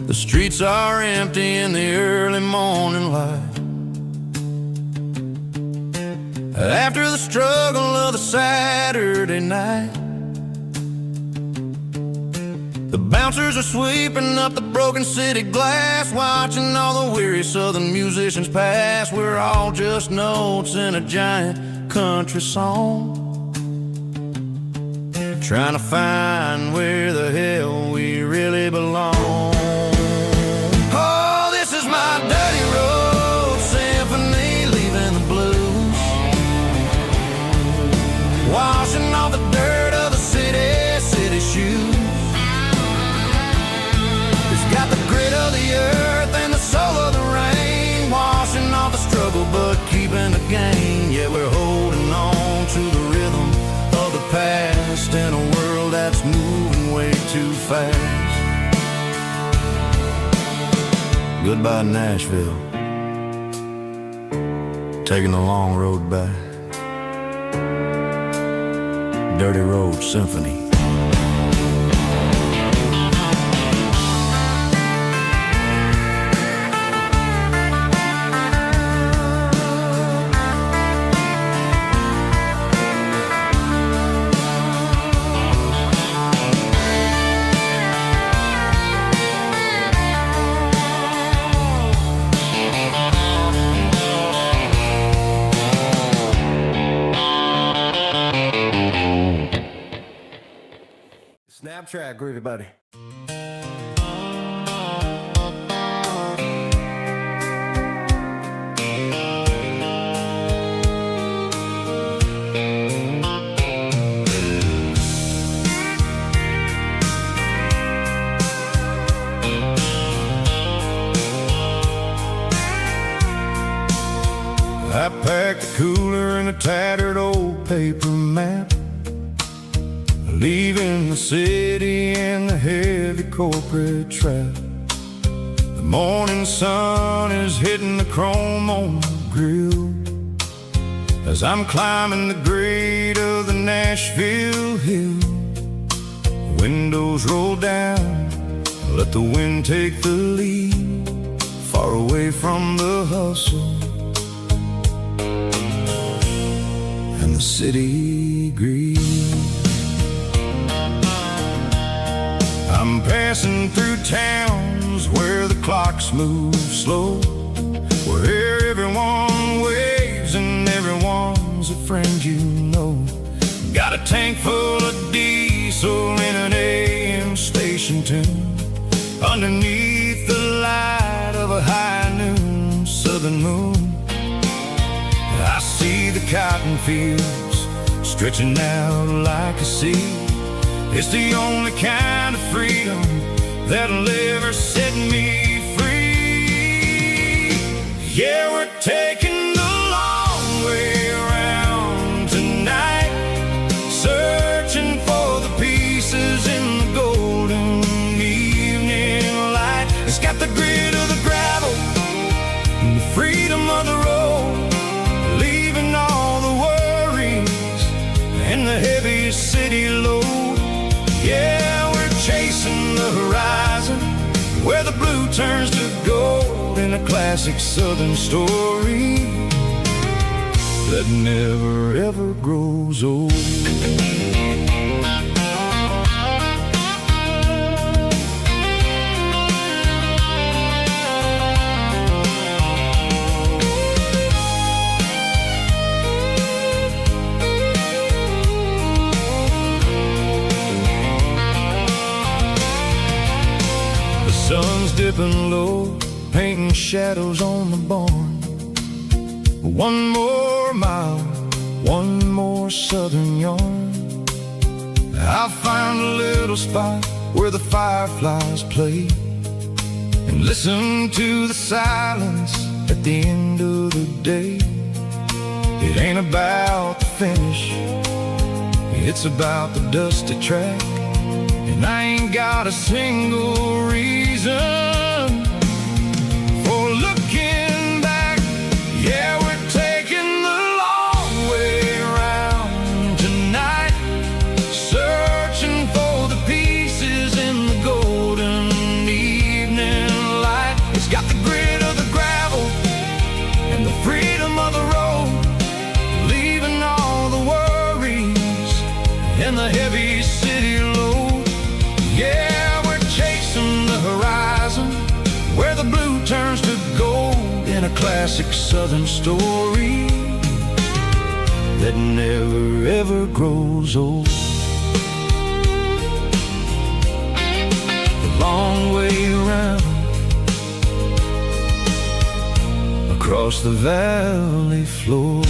Speaker 3: The streets are empty in the early morning light, after the struggle of the Saturday night. The bouncers are sweeping up the broken city glass, watching all the weary southern musicians pass. We're all just notes in a giant country song, trying to find where the hell we really belong. Oh, this is my dirty road symphony, leaving the blues, washing off the dirt of the city shoes. It's got the grit of the earth and the soul of the rain, washing off the struggle but keeping the gain. Yeah, we're holding on to the rhythm of the past in a world that's moving way too fast. Goodbye, Nashville, taking the long road back. Dirty Road Symphony.
Speaker 4: Snap track, groovy buddy.
Speaker 2: I packed the cooler in a tattered old paper map, leaving the city in the heavy corporate trap. The morning sun is hitting the chrome on the grill as I'm climbing the grade of the Nashville hill. The windows roll down, let the wind take the lead, far away from the hustle and the city greed. I'm passing through towns where the clocks move slow, where everyone waves and everyone's a friend you know. Got a tank full of diesel in an AM station tune, underneath the light of a high noon southern moon, I see the cotton fields stretching out like a sea. It's the only kind of freedom that'll ever set me free. Yeah, we're taking the long way around tonight, searching for the pieces in the golden evening light. It's got the grit of the gravel and the freedom of the road, leaving all the worries and the heavy city load. Yeah, we're chasing the horizon where the blue turns to gold, in a classic southern story that never ever grows old. Sun's dipping low, painting shadows on the barn. One more mile, one more southern yarn. I'll find a little spot where the fireflies play, and listen to the silence at the end of the day. It ain't about the finish, it's about the dusty track. And I ain't got a single reason for looking back. Yeah, we're taking the long way around tonight, searching for the pieces in the golden evening light. It's got the grit of the gravel and the freedom of the road, leaving all the worries and the heavy city load. Yeah, we're chasing the horizon where the blue turns to gold, in a classic southern story that never ever grows old. The long way around across the valley floor,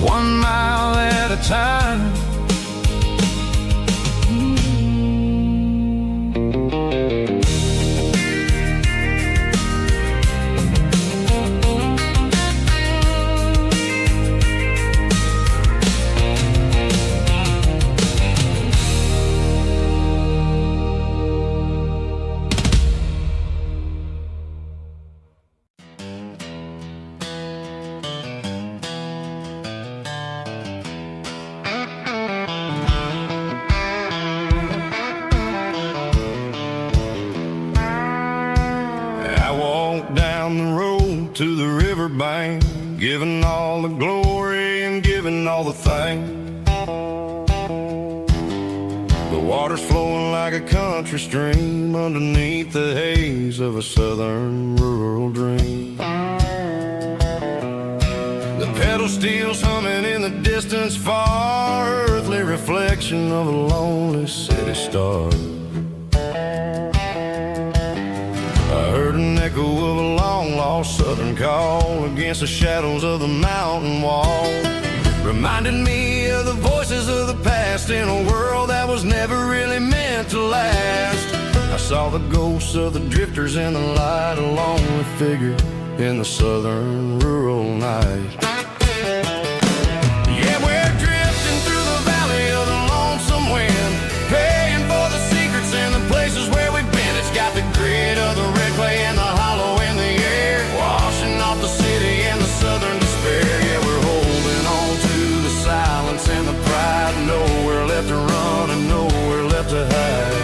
Speaker 2: 1 mile at a time. Down the road to the riverbank, giving all the glory and giving all the thanks. The water's flowing like a country stream underneath the haze of a southern rural dream. The pedal steel's humming in the distance far, earthly reflection of a lonely city star. I heard an echo of a long-lost southern call against the shadows of the mountain wall, reminded me of the voices of the past in a world that was never really meant to last. I saw the ghosts of the drifters in the light, a lonely figure in the southern rural night. Yeah, we're drifting through the valley of the lonesome wind, paying for the secrets and the places where we've been. It's got the grit of the red clay and the hollow in the air, washing off the city and the southern despair. Yeah, we're holding on to the silence and the pride, nowhere left to run and nowhere left to hide.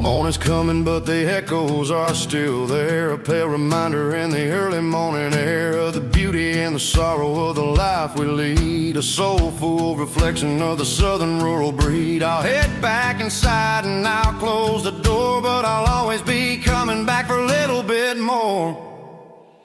Speaker 2: Morning's coming, but the echoes are still there. A pale reminder in the early morning air of the beauty and the sorrow of the life we lead. A soulful reflection of the southern rural breed. I'll head back inside and I'll close the door, but I'll always be coming back for a little bit more.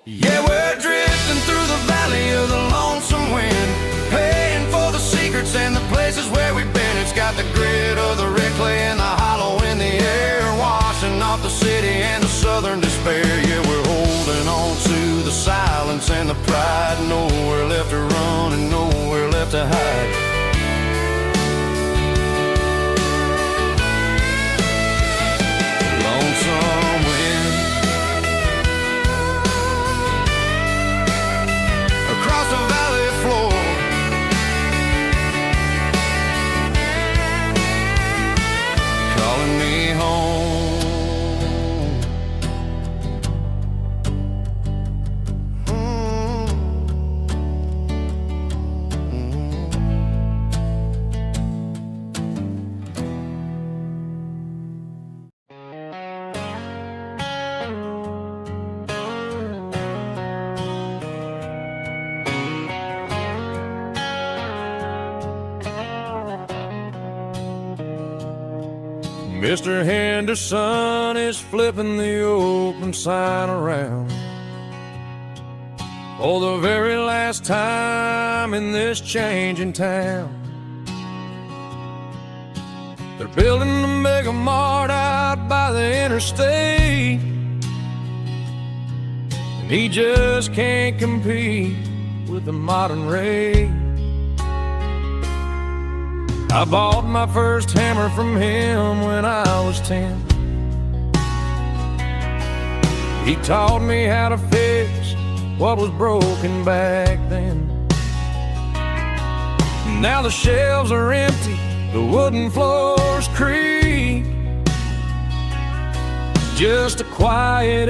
Speaker 2: Yeah, we're drifting through the valley of the lonesome wind, paying for the secrets and the places where we've been. It's got the grit of the red clay and the hollow in the air, washing off the city and the southern despair. Yeah, we're holding on to the silence and the pride. Nowhere left to run and nowhere left to hide. Lonesome wind across the valley floor, calling me home.
Speaker 3: Mr. Henderson is flipping the open sign around for the very last time in this changing town. They're building a mega mart out by the interstate, and he just can't compete with the modern rate. I bought my first hammer from him when I was 10. He taught me how to fix what was broken back then. Now the shelves are empty, the wooden floors creak, just a quiet